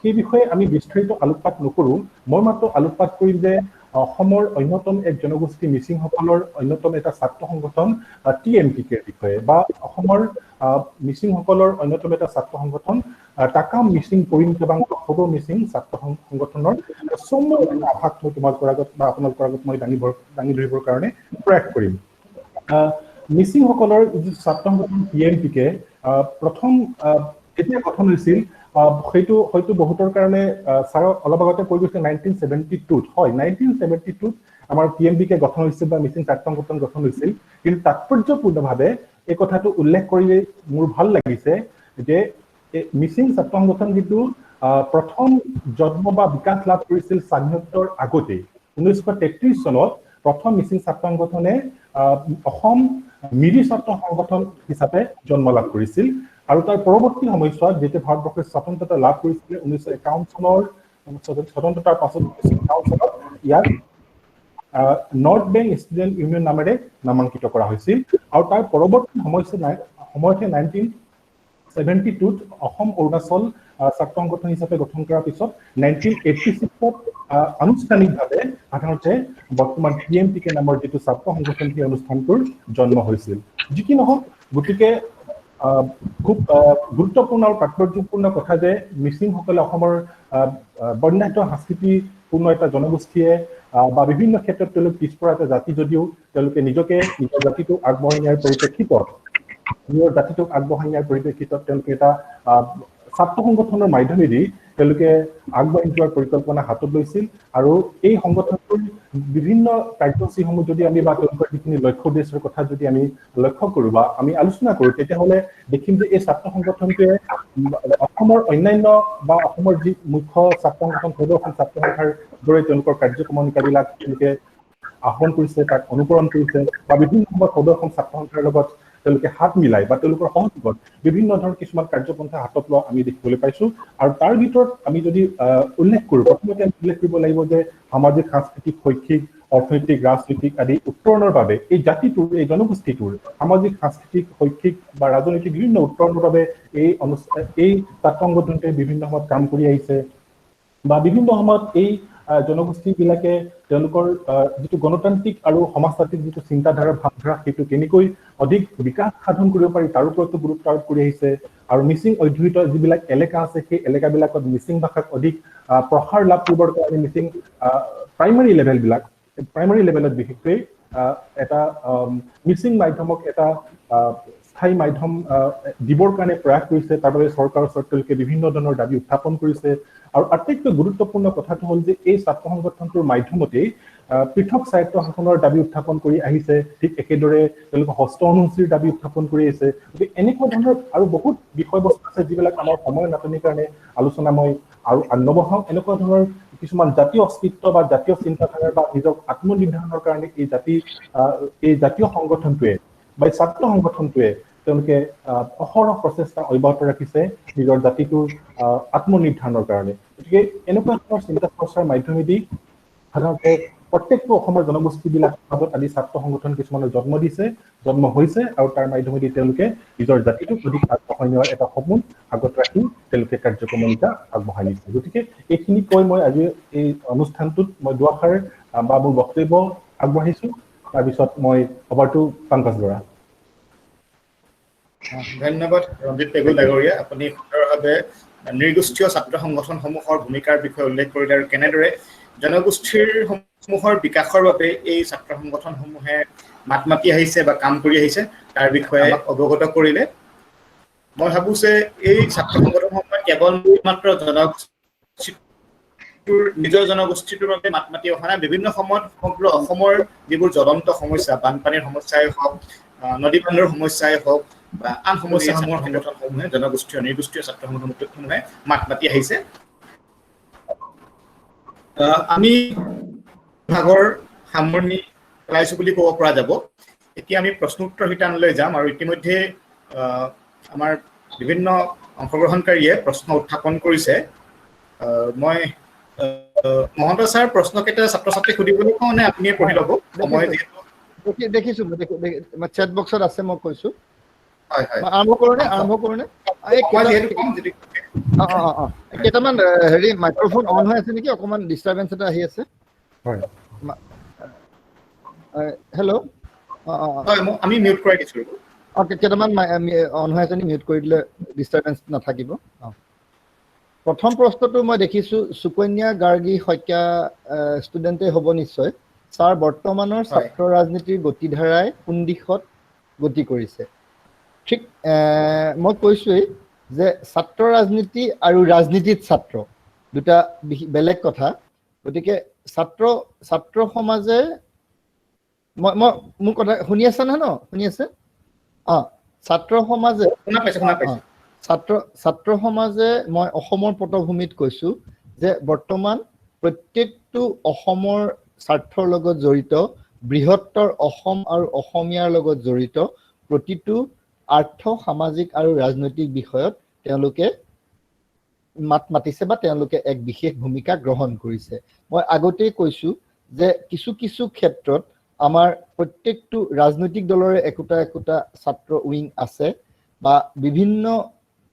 সেই বিষয়ে আমি বিস্তাৰিত আলোকপাত নকৰোঁ। মই মাত্ৰ আলোকপাত কৰিম যে অসমৰ অন্যতম এক জনগোষ্ঠী মিচিংসকলৰ অন্যতম এটা ছাত্ৰ সংগঠন TMTKৰ বিষয়ে, বা অসমৰ মিচিংসকলৰ অন্যতম এটা ছাত্ৰ সংগঠন টাকাম মিচিং পৰিম কেবাং সদৌ মিচিং ছাত্ৰ সংগঠনৰ চমু এটা আভাস মই তোমালোকৰ আগত বা আপোনালোকৰ আগত মই দাঙি ধৰিবৰ কাৰণে প্ৰয়াস কৰিম। মিচিংসকলৰ যি ছাত্ৰ সংগঠন TMTK প্ৰথম কেতিয়া গঠন হৈছিল, সেইটো হয়তো বহুতৰ কাৰণে ছাৰ অলপ আগতে কৈ গৈছে 1972 হয়, 1972 আমাৰ TMTK গঠন হৈছিল বা মিচিং ছাত্ৰ সংগঠন গঠন হৈছিল। কিন্তু তাৎপৰ্যপূৰ্ণভাৱে এই কথাটো উল্লেখ কৰি মোৰ ভাল লাগিছে যে মিচিং ছাত্ৰ সংগঠন যিটো প্ৰথম জন্ম বা বিকাশ লাভ কৰিছিল স্বাধীনোত্তৰ আগতেই 1933 চনত প্ৰথম মিচিং ছাত্ৰ সংগঠনে অসম মিৰি ছাত্ৰ সংগঠন হিচাপে জন্ম লাভ কৰিছিল। আৰু তাৰ পৰৱৰ্তী সময়ছোৱাত যেতিয়া ভাৰতবৰ্ষে স্বাধীনতা লাভ কৰিছিল 1951 চনৰ স্বতন্ত্ৰতাৰ পাছত 1951 চনত ইয়াক নৰ্থ বেংক ষ্টুডেণ্ট ইউনিয়ন নামেৰে নামাঙ্কিত কৰা হৈছিল। আৰু তাৰ পৰৱৰ্তী সময়তে 1972 অসম অৰুণাচল ছাত্ৰ সংগঠন হিচাপে গঠন কৰাৰ পিছত 1986 আনুষ্ঠানিকভাৱে সাধাৰণতে বৰ্তমান TMTK নামৰ যিটো ছাত্ৰ সংগঠন, সেই অনুষ্ঠানটোৰ জন্ম হৈছিল। যি কি নহওক, গতিকে খুব গুৰুত্বপূৰ্ণ আৰু তাৎপৰ্যপূৰ্ণ কথা যে মিচিংসকলে অসমৰ বৰ্ণাঢ্য সংস্কৃতিপূৰ্ণ এটা জনগোষ্ঠীয়ে বা বিভিন্ন ক্ষেত্ৰত তেওঁলোক পিছপৰা এটা জাতি যদিও তেওঁলোকে নিজৰ জাতিটোক আগবঢ়াই নিয়াৰ পৰিপ্ৰেক্ষিতত তেওঁলোকে এটা ছাত্ৰ সংগঠনৰ মাধ্যমেদি তেওঁলোকে আগবাঢ়ি যোৱাৰ পৰিকল্পনা হাতত লৈছিল। আৰু এই সংগঠনটোৰ বিভিন্ন কাৰ্যসূচীসমূহ যদি আমি বা তেওঁলোকৰ যিখিনি লক্ষ্য উদ্দেশ্যৰ কথা যদি আমি লক্ষ্য কৰোঁ বা আমি আলোচনা কৰোঁ, তেতিয়াহ'লে দেখিম যে এই ছাত্ৰ সংগঠনটোৱে অসমৰ অন্যান্য বা অসমৰ যি মুখ্য ছাত্ৰ সংগঠন সদৌ অসম ছাত্ৰ সন্থাৰ দৰে তেওঁলোকৰ কাৰ্যক্ৰমণিকাবিলাক তেওঁলোকে আহ্বান কৰিছে, তাক অনুকৰণ কৰিছে, বা বিভিন্ন সময়ত সদৌ অসম ছাত্ৰ সন্থাৰ লগত তেওঁলোকে হাত মিলাই বা তেওঁলোকৰ সহযোগত বিভিন্ন ধৰণৰ কিছুমান কাৰ্যপন্থা হাতত লোৱা আমি দেখিবলৈ পাইছোঁ। আৰু তাৰ ভিতৰত আমি যদি উল্লেখ কৰোঁ, প্ৰথমতে আমি উল্লেখ কৰিব লাগিব যে সামাজিক, সাংস্কৃতিক, শৈক্ষিক, অৰ্থনৈতিক, ৰাজনৈতিক আদি উত্তৰণৰ বাবে এই জাতিটোৰ, এই জনগোষ্ঠীটোৰ সামাজিক, সাংস্কৃতিক, শৈক্ষিক বা ৰাজনৈতিক বিভিন্ন উত্তৰণৰ বাবে এই ছাত্ৰ সংগঠনটোৱে বিভিন্ন সময়ত কাম কৰি আহিছে, বা বিভিন্ন সময়ত এই জনগোষ্ঠীবিলাকে তেওঁলোকৰ যিটো গণতান্ত্ৰিক আৰু সমাজতান্ত্ৰিক যিটো চিন্তাধাৰাৰ ভাৱধাৰা, সেইটো কেনেকৈ অধিক বিকাশ সাধন কৰিব পাৰি তাৰ ওপৰতো গুৰুত্ব আৰোপ কৰি আহিছে। আৰু মিচিং অধ্যুষিত যিবিলাক এলেকা আছে, সেই এলেকাবিলাকত মিচিং ভাষাক অধিক প্ৰসাৰ লাভ কৰিবৰ কাৰণে মিচিং প্ৰাইমাৰী লেভেলত বিশেষকৈ এটা মিচিং মাধ্যমক এটা স্থায়ী মাধ্যম দিবৰ কাৰণে প্ৰয়াস কৰিছে তাৰ বাবে চৰকাৰৰ ওচৰত তেওঁলোকে বিভিন্ন ধৰণৰ দাবী উত্থাপন কৰিছে আৰু আটাইতকৈ গুৰুত্বপূৰ্ণ কথাটো হ'ল যে এই ছাত্ৰ সংগঠনটোৰ মাধ্যমতেই পৃথক স্বায়ত্ব শাসনৰ দাবী উত্থাপন কৰি আহিছে ঠিক একেদৰে তেওঁলোকে হস্ত অনুসূচীৰ দাবী উত্থাপন কৰি আছে গতিকে এনেকুৱা ধৰণৰ আৰু বহুত বিষয়বস্তু আছে যিবিলাক আমাৰ সময় নাটনিৰ কাৰণে আলোচনা মই আৰু নবহাও এনেকুৱা ধৰণৰ কিছুমান জাতীয় অস্তিত্ব বা জাতীয় চিন্তাধাৰা বা নিজক আত্মনিৰ্ধাৰণৰ কাৰণে এই জাতীয় সংগঠনটোৱে বা ছাত্ৰ সংগঠনটোৱে তেওঁলোকে অহৰহ প্ৰচেষ্টা অব্যাহত ৰাখিছে নিজৰ জাতিটোৰ আত্মনিৰ্ধাৰণৰ কাৰণে গতিকে এনেকুৱা ধৰণৰ চিন্তা চৰ্চাৰ মাধ্যমেদি সাধাৰণতে প্ৰত্যেকটো অসমৰ জনগোষ্ঠীবিলাক মাজত আদি ছাত্ৰ সংগঠন কিছুমানৰ জন্ম হৈছে আৰু তাৰ মাধ্যমেদি তেওঁলোকে নিজৰ জাতিটোক অধিক আগবঢ়াই নিয়াৰ এটা সপোন আগত ৰাখি তেওঁলোকে কাৰ্যক্ৰমণিকা আগবঢ়াই নিছে গতিকে এইখিনি কৈ মই আজি এই অনুষ্ঠানটোত মই দুআষাৰ বা মোৰ বক্তব্য আগবঢ়াইছো তাৰপিছত মই খবৰটো পংকজ বৰা ধন্যবাদ ৰঞ্জিত পেগু ডাঙৰীয়া আপুনি সুন্দৰভাৱে নৃগোষ্ঠীয় ছাত্ৰ সংগঠনসমূহৰ ভূমিকাৰ বিষয়ে উল্লেখ কৰিলে আৰু কেনেদৰে জনগোষ্ঠীৰ সমূহৰ বিকাশৰ বাবে এই ছাত্ৰ সংগঠনসমূহে মাত মাতি আহিছে বা কাম কৰি আহিছে তাৰ বিষয়ে অৱগত কৰিলে মই ভাবো যে এই ছাত্ৰ সংগঠনসমূহে কেৱল মাত্ৰ নিজৰ জনগোষ্ঠীটোৰ বাবে মাত মাতি অহা নাই বিভিন্ন সময়ত সমগ্ৰ অসমৰ যিবোৰ জ্বলন্ত সমস্যা বানপানীৰ সমস্যাই হওক নদী বান্ধৰ সমস্যাই হওক বা আন সমস্যাসমূহৰ সংগঠনসমূহে জনগোষ্ঠীয় নৃগোষ্ঠীয় ছাত্ৰ সংগঠনসমূহে মাত মাতি আহিছে আমি ভাগৰ সামৰণি পেলাইছো বুলি ক'ব পৰা যাব এতিয়া আমি প্ৰশ্ন উত্তৰ শিতানলৈ যাম আৰু ইতিমধ্যে আমাৰ বিভিন্ন অংশগ্ৰহণকাৰীয়ে প্ৰশ্ন উত্থাপন কৰিছে মই মহন্ত ছাৰ প্ৰশ্নকেইটা ছাত্ৰ ছাত্ৰীক সুধিবলৈ কওঁ নে আপুনিয়ে পঢ়ি ল'ব সময় যিহেতু দেখিছো চেট বক্সত আছে মই কৈছো হয় হয় আৰম্ভ কৰোনে কেইটামান হেৰি মাইক্ৰফোন অন হৈ আছে নেকি অকমান ডিষ্টাৰবেন্স এটা আহি আছে হয় হেল্ল' হয় আমি মিউট কৰাই দিছো কেইটামান অন হৈ আছে মিউট কৰি দিলে ডিষ্টাৰবেন্স নাথাকিব প্ৰথম প্ৰশ্নটো মই দেখিছো সুকন্যা গাৰ্গী শইকীয়া ষ্টুডেণ্টে হ'ব নিশ্চয় ছাৰ বৰ্তমানৰ ছাত্ৰ ৰাজনীতিৰ গতিধাৰাই কোন দিশত গতি কৰিছে ঠিক মই কৈছোৱেই যে ছাত্ৰ ৰাজনীতি আৰু ৰাজনীতিত ছাত্ৰ দুটা বেলেগ কথা গতিকে ছাত্ৰ সমাজে মই মোৰ কথা শুনি আছে নহয় ন শুনি আছে ছাত্ৰ সমাজে ছাত্ৰ সমাজে মই অসমৰ পটভূমিত কৈছো যে বৰ্তমান প্ৰত্যেকটো অসমৰ স্বাৰ্থৰ লগত জড়িত বৃহত্তৰ অসম আৰু অসমীয়াৰ লগত জড়িত প্ৰতিটো আৰ্থ সামাজিক আৰু ৰাজনৈতিক বিষয়ত তেওঁলোকে মাত মাতিছে বা তেওঁলোকে এক বিশেষ ভূমিকা গ্ৰহণ কৰিছে মই আগতেই কৈছো যে কিছু ক্ষেত্ৰত আমাৰ প্ৰত্যেকটো ৰাজনৈতিক দলৰে একোটা ছাত্ৰ উইং আছে বা বিভিন্ন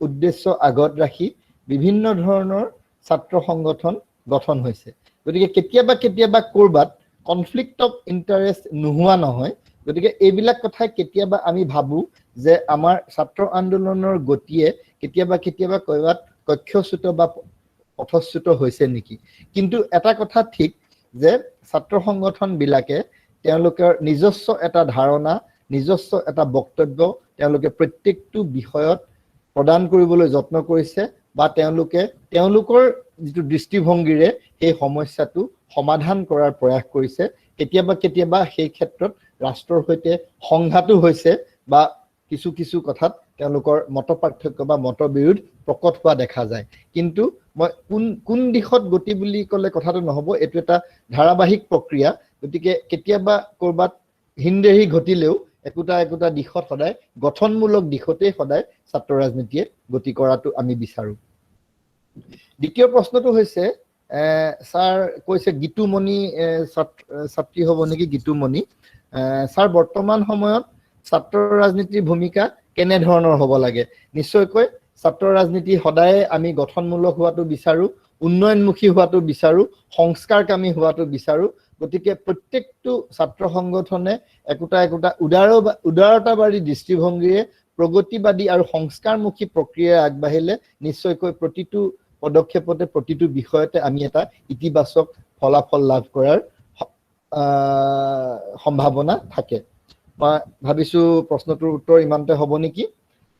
উদ্দেশ্য আগত ৰাখি বিভিন্ন ধৰণৰ ছাত্ৰ সংগঠন গঠন হৈছে গতিকে কেতিয়াবা কৰবাত কনফ্লিক্ট অফ ইণ্টাৰেষ্ট নোহোৱা নহয় গতিকে এইবিলাক কথাই কেতিয়াবা আমি ভাবো যে আমাৰ ছাত্ৰ আন্দোলনৰ গতিয়ে কেতিয়াবা কৰবাত কক্ষচ্যুত বা পথচ্যুত হৈছে নেকি কিন্তু এটা কথা ঠিক যে ছাত্ৰ সংগঠন বিলাকে তেওঁলোকৰ নিজস্ব এটা ধাৰণা নিজস্ব এটা বক্তব্য তেওঁলোকে প্ৰত্যেকটো বিষয়ত প্ৰদান কৰিবলৈ যত্ন কৰিছে বা তেওঁলোকৰ যিটো দৃষ্টিভংগীৰে সেই সমস্যাটো সমাধান কৰাৰ প্ৰয়াস কৰিছে কেতিয়াবা সেই ক্ষেত্ৰত ৰাষ্ট্ৰৰ সৈতে সংঘাতো হৈছে বা কিছু কথাত তেওঁলোকৰ মত পাৰ্থক্য বা মতবিৰোধ প্ৰকট হোৱা দেখা যায় কিন্তু মই কোন দিশত গতি বুলি ক'লে কথাটো নহব এইটো এটা ধাৰাবাহিক প্ৰক্ৰিয়া গতিকে কেতিয়াবা কৰবাত হিন্দেহী ঘটিলেও একোটা দিশত সদায় গঠনমূলক দিশতে সদায় ছাত্ৰ ৰাজনীতিয়ে গতি কৰাটো আমি বিচাৰো দ্বিতীয় প্ৰশ্নটো হৈছে ছাৰ কৈছে গীতুমণি ছাত্ৰী হ'ব নেকি গীতুমণি ছাৰ বৰ্তমান সময়ত ছাত্ৰ ৰাজনীতিৰ ভূমিকা কেনে ধৰণৰ হ'ব লাগে নিশ্চয়কৈ ছাত্ৰ ৰাজনীতি সদায় আমি গঠনমূলক হোৱাটো বিচাৰো উন্নয়নমুখী হোৱাটো বিচাৰো সংস্কাৰকামী হোৱাটো বিচাৰো গতিকে প্ৰত্যেকটো ছাত্ৰ সংগঠনে একোটা উদাৰতাবাদী দৃষ্টিভংগীৰে প্ৰগতিবাদী আৰু সংস্কাৰমুখী প্ৰক্ৰিয়া আগবাঢ়িলে নিশ্চয়কৈ প্ৰতিটো পদক্ষেপতে প্ৰতিটো বিষয়তে আমি এটা ইতিবাচক ফলাফল লাভ কৰাৰ সম্ভাৱনা থাকে মই ভাবিছোঁ প্ৰশ্নটোৰ উত্তৰ ইমানতে হ'ব নেকি।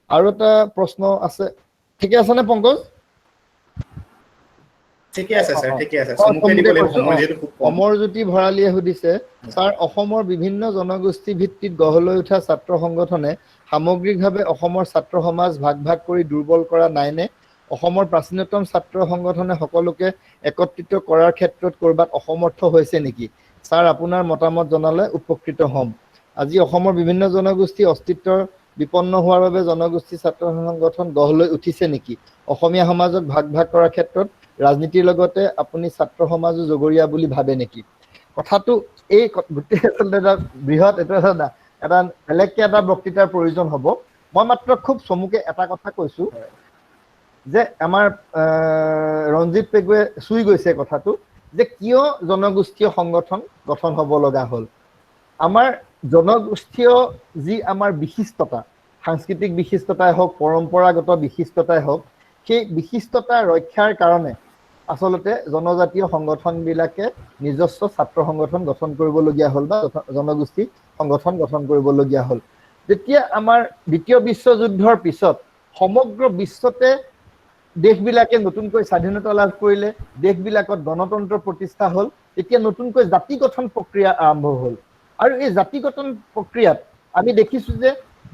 আৰু এটা প্ৰশ্ন আছে, ঠিকে আছেনে পংকজ? ঠিকে আছে স্যাৰ, ঠিকে আছে। চমুকে দিব লাগিব, সময় যেহেতু খুব কম। অমৰজ্যোতি ভৰালীয়ে সুধিছে, ছাৰ অসমৰ বিভিন্ন জনগোষ্ঠী ভিত্তিত গঢ় লৈ উঠা ছাত্ৰ সংগঠনে সামগ্ৰিকভাৱে অসমৰ ছাত্ৰ সমাজ ভাগ ভাগ কৰি দুৰ্বল কৰা নাইনে? অসমৰ প্ৰাচীনতম ছাত্ৰ সংগঠনে সকলোকে একত্ৰিত কৰাৰ ক্ষেত্ৰত কৰবাত অসমৰ্থ হৈছে নেকি? ছাৰ আপোনাৰ মতামত জনালে উপকৃত হ'ম। আজি অসমৰ বিভিন্ন জনগোষ্ঠী অস্তিত্বৰ বিপন্ন হোৱাৰ বাবে জনগোষ্ঠী ছাত্ৰ সংগঠন গঢ় লৈ উঠিছে নেকি? অসমীয়া সমাজক ভাগ ভাগ কৰাৰ ক্ষেত্ৰত ৰাজনীতিৰ লগতে আপুনি ছাত্ৰ সমাজো জগৰীয়া বুলি ভাবে নেকি? কথাটো এই গোটেই আচলতে এটা বৃহৎ এটা বেলেগকে এটা বক্তৃতাৰ প্ৰয়োজন হ'ব। মই মাত্ৰ খুব চমুকে এটা কথা কৈছো যে আমাৰ ৰঞ্জিত পেগুৱে চুই গৈছে কথাটো, যে কিয় জনগোষ্ঠীয় সংগঠন গঠন হ'ব লগা হ'ল। আমাৰ জনগোষ্ঠীয় যি আমাৰ বিশিষ্টতা, সাংস্কৃতিক বিশিষ্টতাই হওক, পৰম্পৰাগত বিশিষ্টতাই হওক, সেই বিশিষ্টতা ৰক্ষাৰ কাৰণে আচলতে জনজাতীয় সংগঠনবিলাকে নিজস্ব ছাত্ৰ সংগঠন গঠন কৰিবলগীয়া হ'ল বা জনগোষ্ঠী সংগঠন গঠন কৰিবলগীয়া হ'ল। যেতিয়া আমাৰ দ্বিতীয় বিশ্বযুদ্ধৰ পিছত সমগ্ৰ বিশ্বতে দেশবিলাকে নতুনকৈ স্বাধীনতা লাভ কৰিলে, দেশবিলাকত গণতন্ত্ৰ প্ৰতিষ্ঠা হ'ল, তেতিয়া নতুনকৈ জাতি গঠন প্ৰক্ৰিয়া আৰম্ভ হ'ল। আৰু এই জাতি গঠন প্ৰক্ৰিয়াত আমি দেখিছোঁ যে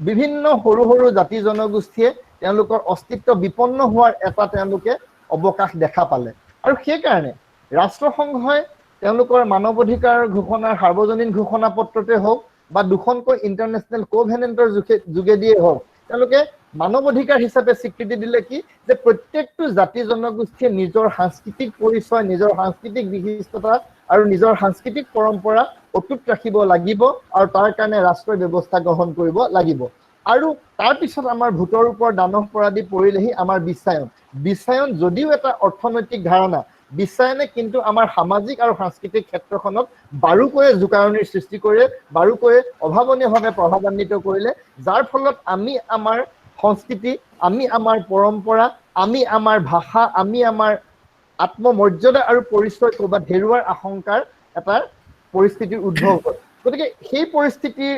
বিভিন্ন সৰু সৰু জাতি জনগোষ্ঠীয়ে তেওঁলোকৰ অস্তিত্ব বিপন্ন হোৱাৰ এটা তেওঁলোকে অৱকাশ দেখা পালে। আৰু সেইকাৰণে ৰাষ্ট্ৰসংঘই তেওঁলোকৰ মানৱ অধিকাৰ ঘোষণাৰ সাৰ্বজনীন ঘোষণা পত্ৰতে হওক বা দুখনকৈ ইণ্টাৰনেশ্যনেল কোভেনেণ্টৰ যোগেদিয়ে হওক, তেওঁলোকে মানৱ অধিকাৰ হিচাপে স্বীকৃতি দিলে কি, যে প্ৰত্যেকটো জাতি জনগোষ্ঠীয়ে নিজৰ সাংস্কৃতিক পৰিচয়, নিজৰ সাংস্কৃতিক বিশিষ্টতা আৰু নিজৰ সাংস্কৃতিক পৰম্পৰা অটুট ৰাখিব লাগিব, আৰু তাৰ কাৰণে ৰাষ্ট্ৰই ব্যৱস্থা গ্ৰহণ কৰিব লাগিব। আৰু তাৰপিছত আমাৰ ভোটৰ ওপৰত দানৱ পৰাদি পৰিলেহি আমাৰ বিশ্বায়ন। বিশ্বায়ন যদিও এটা অৰ্থনৈতিক ধাৰণা, বিশ্বায়নে কিন্তু আমাৰ সামাজিক আৰু সাংস্কৃতিক ক্ষেত্ৰখনত বাৰুকৈয়ে জোকাৰণিৰ সৃষ্টি কৰে, বাৰুকৈয়ে অভাৱনীয়ভাৱে প্ৰভাৱান্বিত কৰিলে, যাৰ ফলত আমি আমাৰ সংস্কৃতি, আমি আমাৰ পৰম্পৰা, আমি আমাৰ ভাষা, আমি আমাৰ আত্মমৰ্যাদা আৰু পৰিচয় ক'ৰবাত হেৰুৱাৰ আশংকাৰ এটা পৰিস্থিতিৰ উদ্ভৱ হ'ল। গতিকে সেই পৰিস্থিতিৰ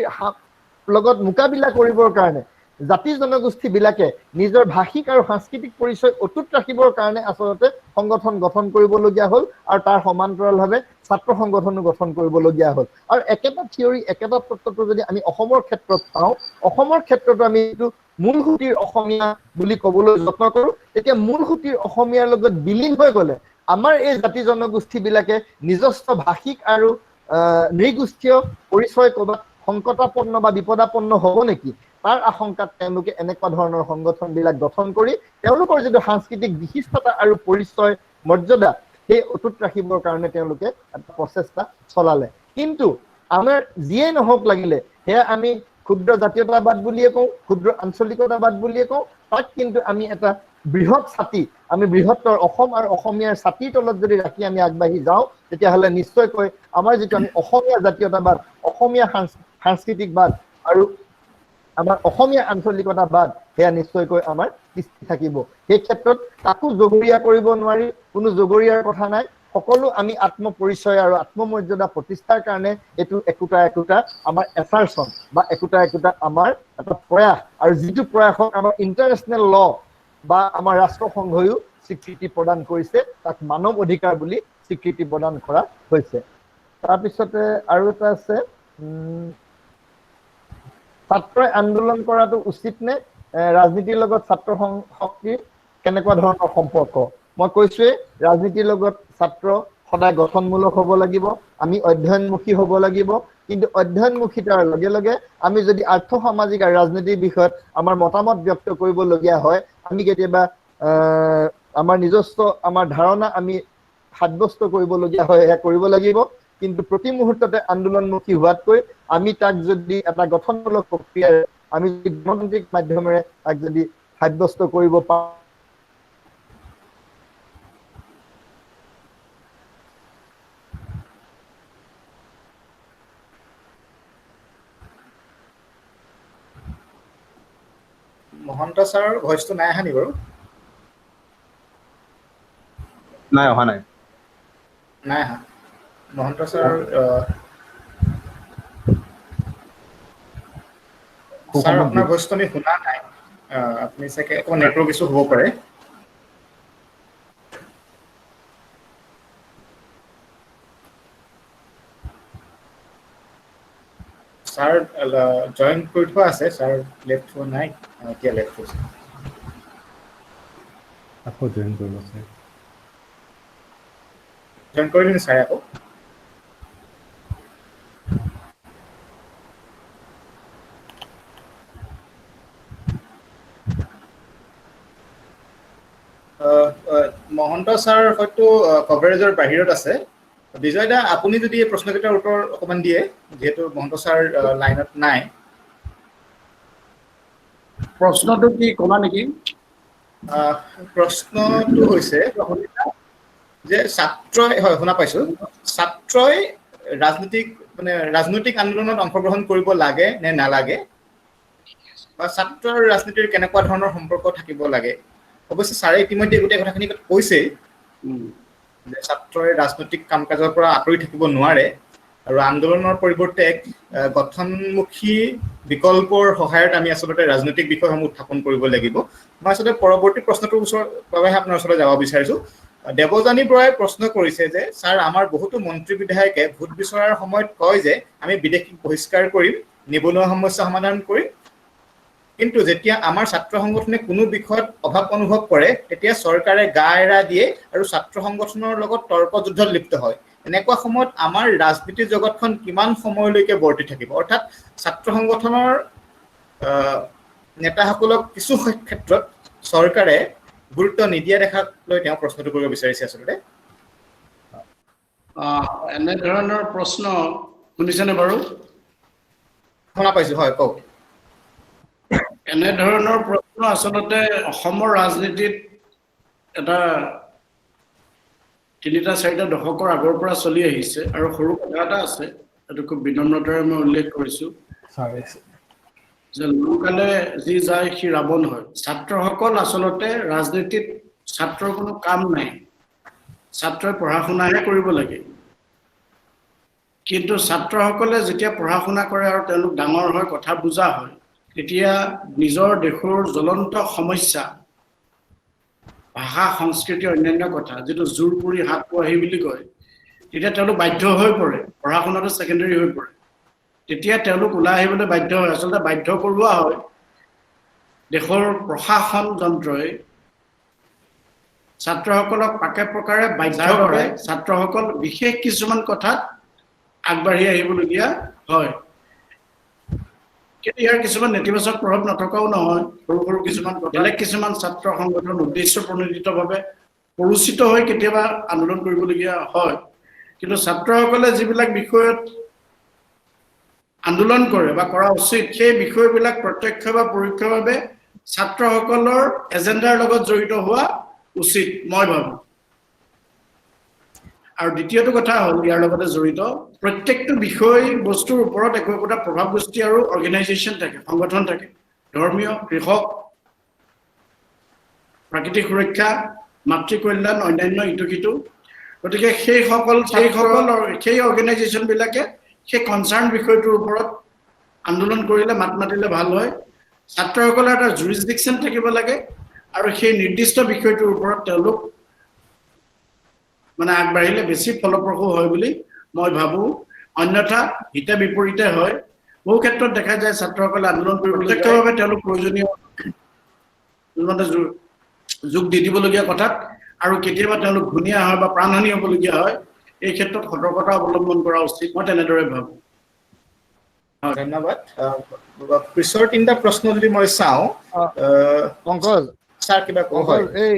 লগত মোকাবিলা কৰিবৰ কাৰণে জাতি জনগোষ্ঠীবিলাকে নিজৰ ভাষিক আৰু সাংস্কৃতিক পৰিচয় অটুট ৰাখিবৰ কাৰণে আচলতে সংগঠন গঠন কৰিবলগীয়া হ'ল, আৰু তাৰ সমান্তৰালভাৱে ছাত্ৰ সংগঠনো গঠন কৰিবলগীয়া হ'ল। আৰু একেটা থিয়ৰী, একেটা তত্ত্বটো যদি আমি অসমৰ ক্ষেত্ৰত চাওঁ, অসমৰ ক্ষেত্ৰতো আমি এইটো মূল সুঁতিৰ অসমীয়া বুলি ক'বলৈ যত্ন কৰোঁ, তেতিয়া মূল সুঁতিৰ অসমীয়াৰ লগত বিলীন হৈ গ'লে আমাৰ এই জাতি জনগোষ্ঠীবিলাকে নিজস্ব ভাষিক আৰু নৃগোষ্ঠীয় পৰিচয় ক'ৰবাত সংকটাপন্ন বা বিপদাপন্ন হ'ব নেকি, তাৰ আশংকাত তেওঁলোকে এনেকুৱা ধৰণৰ সংগঠনবিলাক গঠন কৰি তেওঁলোকৰ যিটো সাংস্কৃতিক বিশিষ্টতা আৰু পৰিচয় মৰ্যাদা সেই অটুট ৰাখিবৰ কাৰণে তেওঁলোকে এটা প্ৰচেষ্টা চলালে। কিন্তু আমাৰ যিয়ে নহওক লাগিলে, সেয়া আমি ক্ষুদ্ৰ জাতীয়তাবাদ বুলিয়ে কওঁ, ক্ষুদ্ৰ আঞ্চলিকতাবাদ বুলিয়ে কওঁ, তাক কিন্তু আমি এটা বৃহৎ ছাতি, আমি বৃহত্তৰ অসম আৰু অসমীয়াৰ ছাতিৰ তলত যদি ৰাখি আমি আগবাঢ়ি যাওঁ, তেতিয়াহ'লে নিশ্চয়কৈ আমাৰ যিটো আমি অসমীয়া জাতীয়তাবাদ, অসমীয়া সাংস্কৃতিকবাদ আৰু আমাৰ অসমীয়া আঞ্চলিকতাবাদ, সেয়া নিশ্চয়কৈ আমাৰ দৃষ্টি থাকিব। সেই ক্ষেত্ৰত কাকো জগৰীয়া কৰিব নোৱাৰি, কোনো জগৰীয়াৰ কথা নাই। সকলো আমি আত্মপৰিচয় আৰু আত্মমৰ্যাদা প্ৰতিষ্ঠাৰ কাৰণে এইটো একোটা একোটা আমাৰ এছাৰচন বা একোটা একোটা আমাৰ এটা প্ৰয়াস, আৰু যিটো প্ৰয়াসক আমাৰ ইণ্টাৰনেশ্যনেল ল বা আমাৰ ৰাষ্ট্ৰসংঘয়ো স্বীকৃতি প্ৰদান কৰিছে, তাক মানৱ অধিকাৰ বুলি স্বীকৃতি প্ৰদান কৰা হৈছে। তাৰপিছতে আৰু এটা আছে, ছাত্ৰই আন্দোলন কৰাটো উচিত নে, ৰাজনীতিৰ লগত ছাত্ৰ শক্তিৰ কেনেকুৱা ধৰণৰ সম্পৰ্ক? মই কৈছোৱেই, ৰাজনীতিৰ লগত ছাত্ৰ সদায় গঠনমূলক হ'ব লাগিব, আমি অধ্যয়নমুখী হ'ব লাগিব, কিন্তু অধ্যয়নমুখীতাৰ লগে লগে আমি যদি আৰ্থ সামাজিক আৰু ৰাজনীতিৰ বিষয়ত আমাৰ মতামত ব্যক্ত কৰিবলগীয়া হয়, আমি কেতিয়াবা আমাৰ নিজস্ব আমাৰ ধাৰণা আমি সাব্যস্ত কৰিবলগীয়া হয়, সেয়া কৰিব লাগিব। কিন্তু প্ৰতি মুহূৰ্ততে আন্দোলনমুখী হোৱাতকৈ আমি তাক যদি এটা গঠনমূলক প্ৰক্ৰিয়াৰে আমি যদি গণতান্ত্ৰিক মাধ্যমেৰে তাক যদি সাব্যস্ত কৰিব পাৰোঁ, মহন্ত ছাৰৰ ভইচটো নাই অহা নি বাৰু? নাই অহা, নাই অহা। মহন্ত ছাৰ ছাৰ আপোনাৰ ভইচটো আমি শুনা নাই আপুনি চাগে অকণমান নেটৱৰ্ক ইছ্যু হ'ব পাৰে ছাৰ জইন কৰি থোৱা আছে ছাৰ লেফ্ট হোৱা নাই এতিয়া লেফ্ট হৈছে আকৌ জইন কৰিব ছাৰ জইন কৰি দিম ছাৰ আকৌ মহন্ত ছাৰ হয়তো কভাৰেজৰ বাহিৰত আছে বিজয় দা আপুনি যদি এই প্ৰশ্নকেইটাৰ উত্তৰ অকণমান দিয়ে যিহেতু মহন্ত ছাৰ লাইনত নাই প্ৰশ্নটো কি ক'লা নেকি প্ৰশ্নটো হৈছে যে ছাত্ৰই হয় শুনা পাইছো ছাত্ৰই ৰাজনৈতিক আন্দোলনত অংশগ্ৰহণ কৰিব লাগে নে নালাগে বা ছাত্ৰৰ ৰাজনীতিৰ কেনেকুৱা ধৰণৰ সম্পৰ্ক থাকিব লাগে অৱশ্যে ছাৰে ইতিমধ্যে গোটেই কথাখিনি কৈছেই যে ছাত্ৰই ৰাজনৈতিক কাম কাজৰ পৰা আঁতৰি থাকিব নোৱাৰে আৰু আন্দোলনৰ পৰিৱৰ্তে এক গঠনমুখী বিকল্পৰ সহায়ত আমি আচলতে ৰাজনৈতিক বিষয়সমূহ উত্থাপন কৰিব লাগিব মই আচলতে পৰৱৰ্তী প্ৰশ্নটোৰ বাবে আপোনাৰ ওচৰলৈ যাব বিচাৰিছো দেৱযানী বৰাই প্ৰশ্ন কৰিছে যে ছাৰ আমাৰ বহুতো মন্ত্ৰী বিধায়কে ভোট বিচৰাৰ সময়ত কয় যে আমি বিদেশীক বহিষ্কাৰ কৰিম নিবনুৱা সমস্যা সমাধান কৰিম কিন্তু যেতিয়া আমাৰ ছাত্ৰ সংগঠনে কোনো বিষয়ত অভাৱ অনুভৱ কৰে তেতিয়া চৰকাৰে গা এৰা দিয়ে আৰু ছাত্ৰ সংগঠনৰ লগত তৰ্ক যুদ্ধত লিপ্ত হয় এনেকুৱা সময়ত আমাৰ ৰাজনীতিৰ জগতখন কিমান সময়লৈকে বৰ্তি থাকিব অৰ্থাৎ ছাত্ৰ সংগঠনৰ নেতাসকলক কিছু ক্ষেত্ৰত চৰকাৰে গুৰুত্ব নিদিয়া দেখাক লৈ তেওঁ প্ৰশ্নটো কৰিব বিচাৰিছে আচলতে এনে ধৰণৰ প্ৰশ্ন শুনিছেনে বাৰু শুনা পাইছো হয় কওক এনে ধৰণৰ প্ৰশ্ন আচলতে অসমৰ ৰাজনীতিত এটা ৩-৪টা দশকৰ আগৰ পৰা চলি আহিছে আৰু সৰু কথা এটা আছে এইটো খুব বিনম্ৰতাৰে মই উল্লেখ কৰিছো যে লোকালে যি যায় সি ৰাৱণ হয় ছাত্ৰসকল আচলতে ৰাজনীতিত ছাত্ৰৰ কোনো কাম নাই ছাত্ৰই পঢ়া শুনাহে কৰিব লাগে কিন্তু ছাত্ৰসকলে যেতিয়া পঢ়া শুনা কৰে আৰু তেওঁলোক ডাঙৰ হয় কথা বুজা হয় তেতিয়া নিজৰ দেশৰ জ্বলন্ত সমস্যা ভাষা সংস্কৃতি অন্যান্য কথা যেটো জোৰপুৰি হাত পোৱাহি বুলি কয় তেতিয়া তেওঁলোক বাধ্য হৈ পৰে পঢ়া শুনাটো সেকেন্ডাৰী হৈ পৰে তেতিয়া তেওঁলোক ওলাই আহিবলৈ বাধ্য হয় আচলতে বাধ্য কৰোৱা হয় দেশৰ প্ৰশাসন যন্ত্ৰই ছাত্ৰসকলক পাকে প্ৰকাৰে বাধ্য কৰে ছাত্ৰসকল বিশেষ কিছুমান কথাত আগবাঢ়ি আহিবলগীয়া হয় কিন্তু ইয়াৰ কিছুমান নেতিবাচক প্ৰভাৱ নথকাও নহয় সৰু সৰু কিছুমান বেলেগ কিছুমান ছাত্ৰ সংগঠন উদ্দেশ্য প্ৰণোদিতভাৱে পৰিচিত হৈ কেতিয়াবা আন্দোলন কৰিবলগীয়া হয় কিন্তু ছাত্ৰসকলে যিবিলাক বিষয়ত আন্দোলন কৰে বা কৰা উচিত সেই বিষয়বিলাক প্ৰত্যক্ষ বা পৰোক্ষভাৱে ছাত্ৰসকলৰ এজেণ্ডাৰ লগত জড়িত হোৱা উচিত মই ভাবো আৰু দ্বিতীয়টো কথা হ'ল ইয়াৰ লগতে জড়িত প্ৰত্যেকটো বিষয় বস্তুৰ ওপৰত একোটা প্ৰভাৱ গোষ্ঠী আৰু অৰ্গেনাইজেশ্যন থাকে সংগঠন থাকে ধৰ্মীয় কৃষক প্ৰাকৃতিক সুৰক্ষা মাতৃ কল্যাণ অন্যান্য ইটো গতিকে সেই অৰ্গেনাইজেশ্যন বিলাকে সেই কনচাৰ্ণ বিষয়টোৰ ওপৰত আন্দোলন কৰিলে মাত মাতিলে ভাল হয় ছাত্ৰসকলৰ এটা জুৰিছডিকশ্যন থাকিব লাগে আৰু সেই নিৰ্দিষ্ট বিষয়টোৰ ওপৰত তেওঁলোক মানে আগবাঢ়িলে বেছি ফলপ্ৰসূ হয় বুলি মই ভাবো অন্যথা হিতে বিপৰীতে হয় বহু ক্ষেত্ৰত দেখা যায় ছাত্ৰসকলে আন্দোলন প্ৰত্যক্ষভাৱে তেওঁলোক প্ৰয়োজনীয় যোগ দি দিবলগীয়া কথাত আৰু কেতিয়াবা তেওঁলোক ঘূণীয়া হয় বা প্ৰাণহানি হ'বলগীয়া হয় এই ক্ষেত্ৰত সতৰ্কতা অৱলম্বন কৰা উচিত মই তেনেদৰে ভাবো ধন্যবাদ পিছৰ 3টা প্ৰশ্ন যদি মই চাওঁ পংকজ ছাৰ কিবা কওঁ হয় এই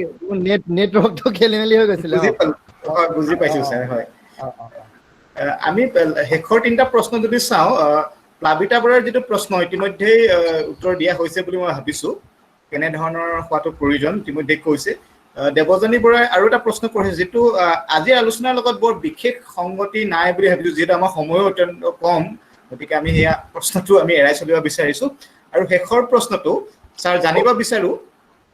নেটৱৰ্কটো খেলি মেলি হৈ গৈছিল বুজি পাইছো ছাৰ হয় আমি শেষৰ 3টা প্ৰশ্ন যদি চাওঁ প্লাবিতা বৰাৰ যিটো প্ৰশ্ন ইতিমধ্যেই উত্তৰ দিয়া হৈছে বুলি মই ভাবিছো কেনে ধৰণৰ হোৱাটো প্ৰয়োজন ইতিমধ্যে কৈছে দেৱযানী বৰাই আৰু এটা প্ৰশ্ন কৰিছে যিটো আজিৰ আলোচনাৰ লগত বৰ বিশেষ সংগতি নাই বুলি ভাবিছো যিহেতু আমাৰ সময়ো অত্যন্ত কম গতিকে আমি এয়া প্ৰশ্নটো আমি এৰাই চলিব বিচাৰিছো আৰু শেষৰ প্ৰশ্নটো ছাৰ জানিব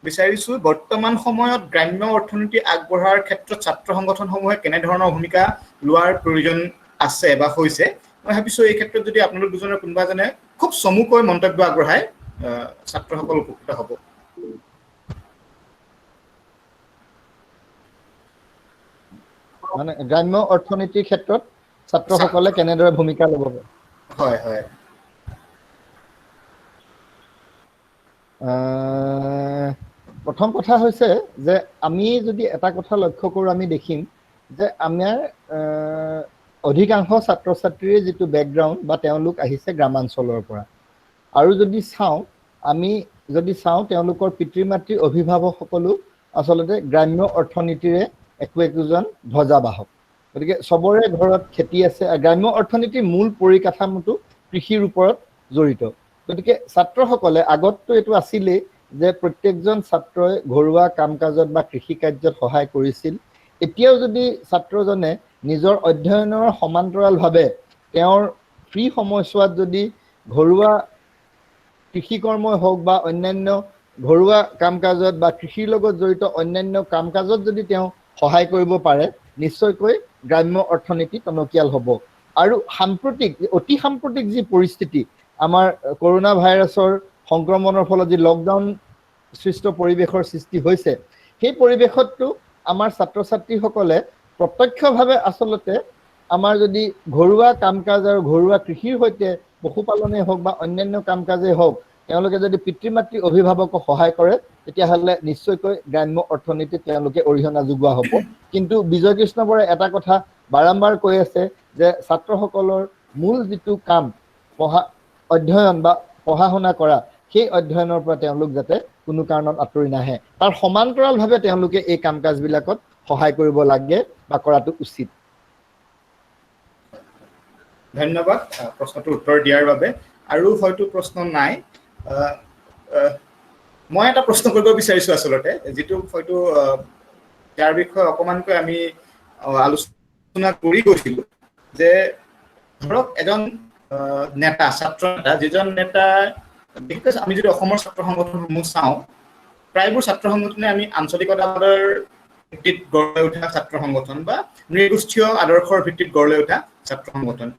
বিচাৰিছো বৰ্তমান সময়ত গ্ৰাম্য অৰ্থনীতি আগবঢ়াৰ ক্ষেত্ৰত ছাত্ৰ সংগঠনসমূহে কেনে ধৰণৰ ভূমিকা লোৱাৰ প্ৰয়োজন আছে বা হৈছে মই ভাবিছো এই ক্ষেত্ৰত যদি আপোনালোক দুজনৰ কোনোবা জনে খুব চমুকৈ মন্তব্য আগবঢ়াই ছাত্ৰসকল উপকৃত হ'ব। মানে গ্ৰাম্য অৰ্থনীতিৰ ক্ষেত্ৰত ছাত্ৰসকলে কেনেদৰে ভূমিকা ল'ব পাৰে? হয় হয়। প্ৰথম কথা হৈছে যে আমি যদি এটা কথা লক্ষ্য কৰোঁ, আমি দেখিম যে আমাৰ অধিকাংশ ছাত্ৰ ছাত্ৰীৰ যিটো বেকগ্ৰাউণ্ড বা তেওঁলোক আহিছে গ্ৰামাঞ্চলৰ পৰা। আৰু যদি চাওঁ তেওঁলোকৰ পিতৃ মাতৃ অভিভাৱকসকলো আচলতে গ্ৰাম্য অৰ্থনীতিৰে একোজন ধ্বজাবাহক। গতিকে চবৰে ঘৰত খেতি আছে। গ্ৰাম্য অৰ্থনীতিৰ মূল পৰিকাঠামোটো কৃষিৰ ওপৰত জড়িত। গতিকে ছাত্ৰসকলে আগততো এইটো আছিলেই যে প্ৰত্যেকজন ছাত্ৰই ঘৰুৱা কাম কাজত বা কৃষি কাৰ্যত সহায় কৰিছিল। এতিয়াও যদি ছাত্ৰজনে নিজৰ অধ্যয়নৰ সমান্তৰালভাৱে তেওঁৰ ফ্ৰী সময়ছোৱাত যদি ঘৰুৱা কৃষি কৰ্মই হওক বা অন্যান্য ঘৰুৱা কাম কাজত বা কৃষিৰ লগত জড়িত অন্যান্য কাম কাজত যদি তেওঁ সহায় কৰিব পাৰে, নিশ্চয়কৈ গ্ৰাম্য অৰ্থনীতি টনকিয়াল হ'ব। আৰু অতি সাম্প্ৰতিক যি পৰিস্থিতি, আমাৰ কৰোণা ভাইৰাছৰ সংক্ৰমণৰ ফলত যি লকডাউন সৃষ্ট পৰিৱেশৰ সৃষ্টি হৈছে, সেই পৰিৱেশততো আমাৰ ছাত্ৰ ছাত্ৰীসকলে প্ৰত্যক্ষভাৱে আচলতে আমাৰ যদি ঘৰুৱা কাম কাজ আৰু ঘৰুৱা কৃষিৰ সৈতে পশুপালনেই হওক বা অন্যান্য কাম কাজেই হওক, তেওঁলোকে যদি পিতৃ মাতৃ অভিভাৱকক সহায় কৰে, তেতিয়াহ'লে নিশ্চয়কৈ গ্ৰাম্য অৰ্থনীতিত তেওঁলোকে অৰিহণা যোগোৱা হ'ব। কিন্তু বিজয় কৃষ্ণ বৰাই এটা কথা বাৰম্বাৰ কৈ আছে যে ছাত্ৰসকলৰ মূল যিটো কাম অধ্যয়ন বা পঢ়া শুনা কৰা, সেই অধ্যয়নৰ পৰা তেওঁলোক যাতে কোনো কাৰণত আঁতৰি নাহে, তাৰ সমান্তৰালভাৱে তেওঁলোকে এই কাম কাজবিলাকত সহায় কৰিব লাগে বা কৰাটো উচিত। ধন্যবাদ প্ৰশ্নটোৰ উত্তৰ দিয়াৰ বাবে। আৰু হয়তো প্ৰশ্ন নাই। মই এটা প্ৰশ্ন কৰিব বিচাৰিছোঁ আচলতে, যিটো হয়তো ইয়াৰ বিষয়ে অকণমানকৈ আমি আলোচনা কৰি গৈছিলোঁ, যে ধৰক এজন নেতা, ছাত্ৰ নেতা, যিজন নেতা, বিশেষকৈ আমি যদি অসমৰ ছাত্ৰ সংগঠনসমূহ চাওঁ, প্ৰায়বোৰ ছাত্ৰ সংগঠনে আমি আঞ্চলিকতাবাদৰ ভিত্তিত গঢ় লৈ উঠা ছাত্ৰ সংগঠন বা নৃগোষ্ঠীয় আদৰ্শৰ ভিত্তিত গঢ় লৈ উঠা ছাত্ৰ সংগঠন।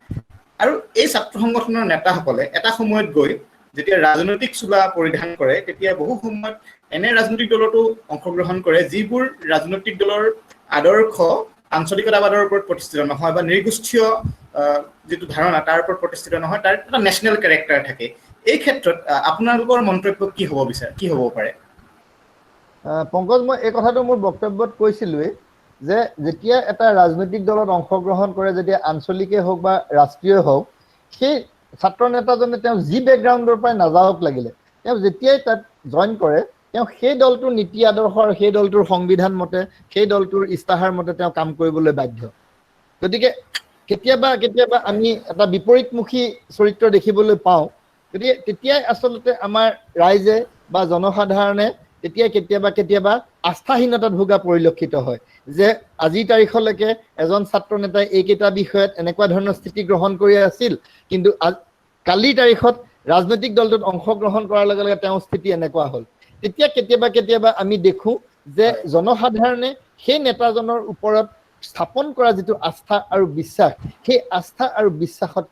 আৰু এই ছাত্ৰ সংগঠনৰ নেতাসকলে এটা সময়ত গৈ যেতিয়া ৰাজনৈতিক চোলা পৰিধান কৰে, তেতিয়া বহু সময়ত এনে ৰাজনৈতিক দলতো অংশগ্ৰহণ কৰে যিবোৰ ৰাজনৈতিক দলৰ আদৰ্শ আঞ্চলিকতাবাদৰ ওপৰত প্ৰতিষ্ঠিত নহয় বা নৃগোষ্ঠীয় যিটো ধাৰণা তাৰ ওপৰত প্ৰতিষ্ঠিত নহয়, তাৰ এটা নেশ্যনেল কেৰেক্টাৰ থাকে। এই ক্ষেত্ৰত আপোনালোকৰ মন্তব্য কি হ'ব পাৰে? পংকজ, মই এই কথাটো মোৰ বক্তব্যত কৈছিলোৱেই যে যেতিয়া এটা ৰাজনৈতিক দলত অংশগ্ৰহণ কৰে, যেতিয়া আঞ্চলিকেই হওক বা ৰাষ্ট্ৰীয় হওক, সেই ছাত্ৰ নেতাজনে তেওঁ যি বেকগ্ৰাউণ্ডৰ পৰাই নাযাওক লাগিলে, তেওঁ যেতিয়াই তাত জইন কৰে, তেওঁ সেই দলটোৰ নীতি আদৰ্শ আৰু সেই দলটোৰ সংবিধান মতে, সেই দলটোৰ ইস্তাহাৰ মতে তেওঁ কাম কৰিবলৈ বাধ্য। গতিকে কেতিয়াবা আমি এটা বিপৰীতমুখী চৰিত্ৰ দেখিবলৈ পাওঁ। গতিকে তেতিয়াই আচলতে আমাৰ ৰাইজে বা জনসাধাৰণে তেতিয়া কেতিয়াবা আস্থাহীনতাত ভোগা পৰিলক্ষিত হয়, যে আজিৰ তাৰিখলৈকে এজন ছাত্ৰ নেতাই এইকেইটা বিষয়ত এনেকুৱা ধৰণৰ স্থিতি গ্ৰহণ কৰি আছিল, কিন্তু কালিৰ তাৰিখত ৰাজনৈতিক দলটোত অংশগ্ৰহণ কৰাৰ লগে লগে তেওঁৰ স্থিতি এনেকুৱা হ'ল। তেতিয়া কেতিয়াবা আমি দেখোঁ যে জনসাধাৰণে সেই নেতাজনৰ ওপৰত স্থাপন কৰা যিটো আস্থা আৰু বিশ্বাস, সেই আস্থা আৰু বিশ্বাসত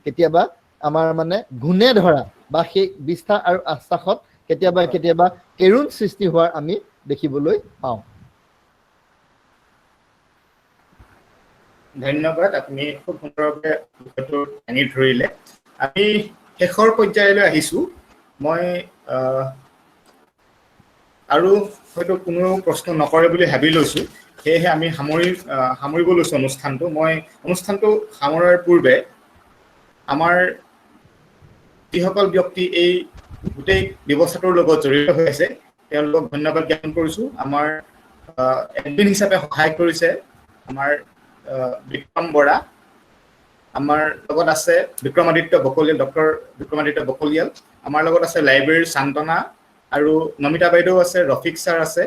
কেতিয়াবা আমাৰ মানে ঘূণে ধৰা বা সেই বিশ্বাস আৰু আশ্বাসত কেতিয়াবা কেৰুণ সৃষ্টি হোৱাৰ আমি দেখিবলৈ পাওঁ। ধন্যবাদ, আপুনি খুব সুন্দৰভাৱে বিষয়টো দাঙি ধৰিলে। আমি শেষৰ পৰ্যায়লৈ আহিছোঁ। মই আৰু হয়তো কোনো প্ৰশ্ন নকৰে বুলি ভাবি লৈছোঁ, সেয়েহে আমি সামৰিব লৈছোঁ অনুষ্ঠানটো। মই অনুষ্ঠানটো সামৰাৰ পূৰ্বে আমাৰ যিসকল ব্যক্তি এই গোটেই ব্যৱস্থাটোৰ লগত জড়িত হৈ আছে, তেওঁলোকক ধন্যবাদ জ্ঞাপন কৰিছোঁ। আমাৰ এডমিন হিচাপে সহায় কৰিছে আমাৰ বিক্ৰম বৰা, আমাৰ লগত আছে বিক্ৰমাদিত্য বকলিয়াল, ডক্টৰ বিক্ৰমাদিত্য বকলিয়াল, আমাৰ লগত আছে লাইব্ৰেৰীৰ শান্তনা আৰু নমিতা বাইদেউ আছে, ৰফিক ছাৰ আছে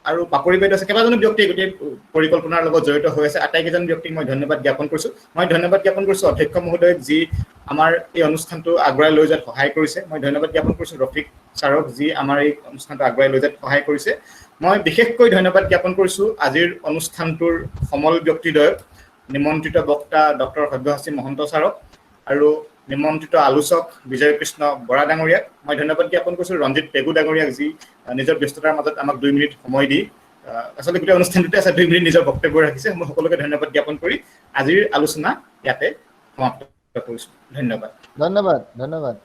আৰু পাপৰি বাইদেউ আছে। কেইবাজনো ব্যক্তি গোটেই পৰিকল্পনাৰ লগত জড়িত হৈ আছে। আটাইকেইজন ব্যক্তিক মই ধন্যবাদ জ্ঞাপন কৰিছোঁ। মই ধন্যবাদ জ্ঞাপন কৰিছোঁ অধ্যক্ষ মহোদয়ক, যি আমাৰ এই অনুষ্ঠানটো আগুৱাই লৈ যোৱাত সহায় কৰিছে। মই ধন্যবাদ জ্ঞাপন কৰিছোঁ ৰফিক ছাৰক, যি আমাৰ এই অনুষ্ঠানটো আগুৱাই লৈ যোৱাত সহায় কৰিছে। মই বিশেষকৈ ধন্যবাদ জ্ঞাপন কৰিছোঁ আজিৰ অনুষ্ঠানটোৰ সমল ব্যক্তিদ্বয়ক, নিমন্ত্ৰিত বক্তা ডক্টৰ সব্যসাচী মহন্ত ছাৰক, আৰু নিমন্ত্ৰিত আলোচক বিজয় কৃষ্ণ বৰা ডাঙৰীয়াক মই ধন্যবাদ জ্ঞাপন কৰিছোঁ ৰঞ্জিত পেগু ডাঙৰীয়াক যি নিজৰ ব্যস্ততাৰ মাজত আমাক 2 মিনিট সময় দি আচলতে গোটেই অনুষ্ঠানটোতে আছে 2 মিনিট নিজৰ বক্তব্য ৰাখিছে মই সকলোকে ধন্যবাদ জ্ঞাপন কৰি আজিৰ আলোচনা ইয়াতে সমাপ্ত কৰিছোঁ ধন্যবাদ ধন্যবাদ ধন্যবাদ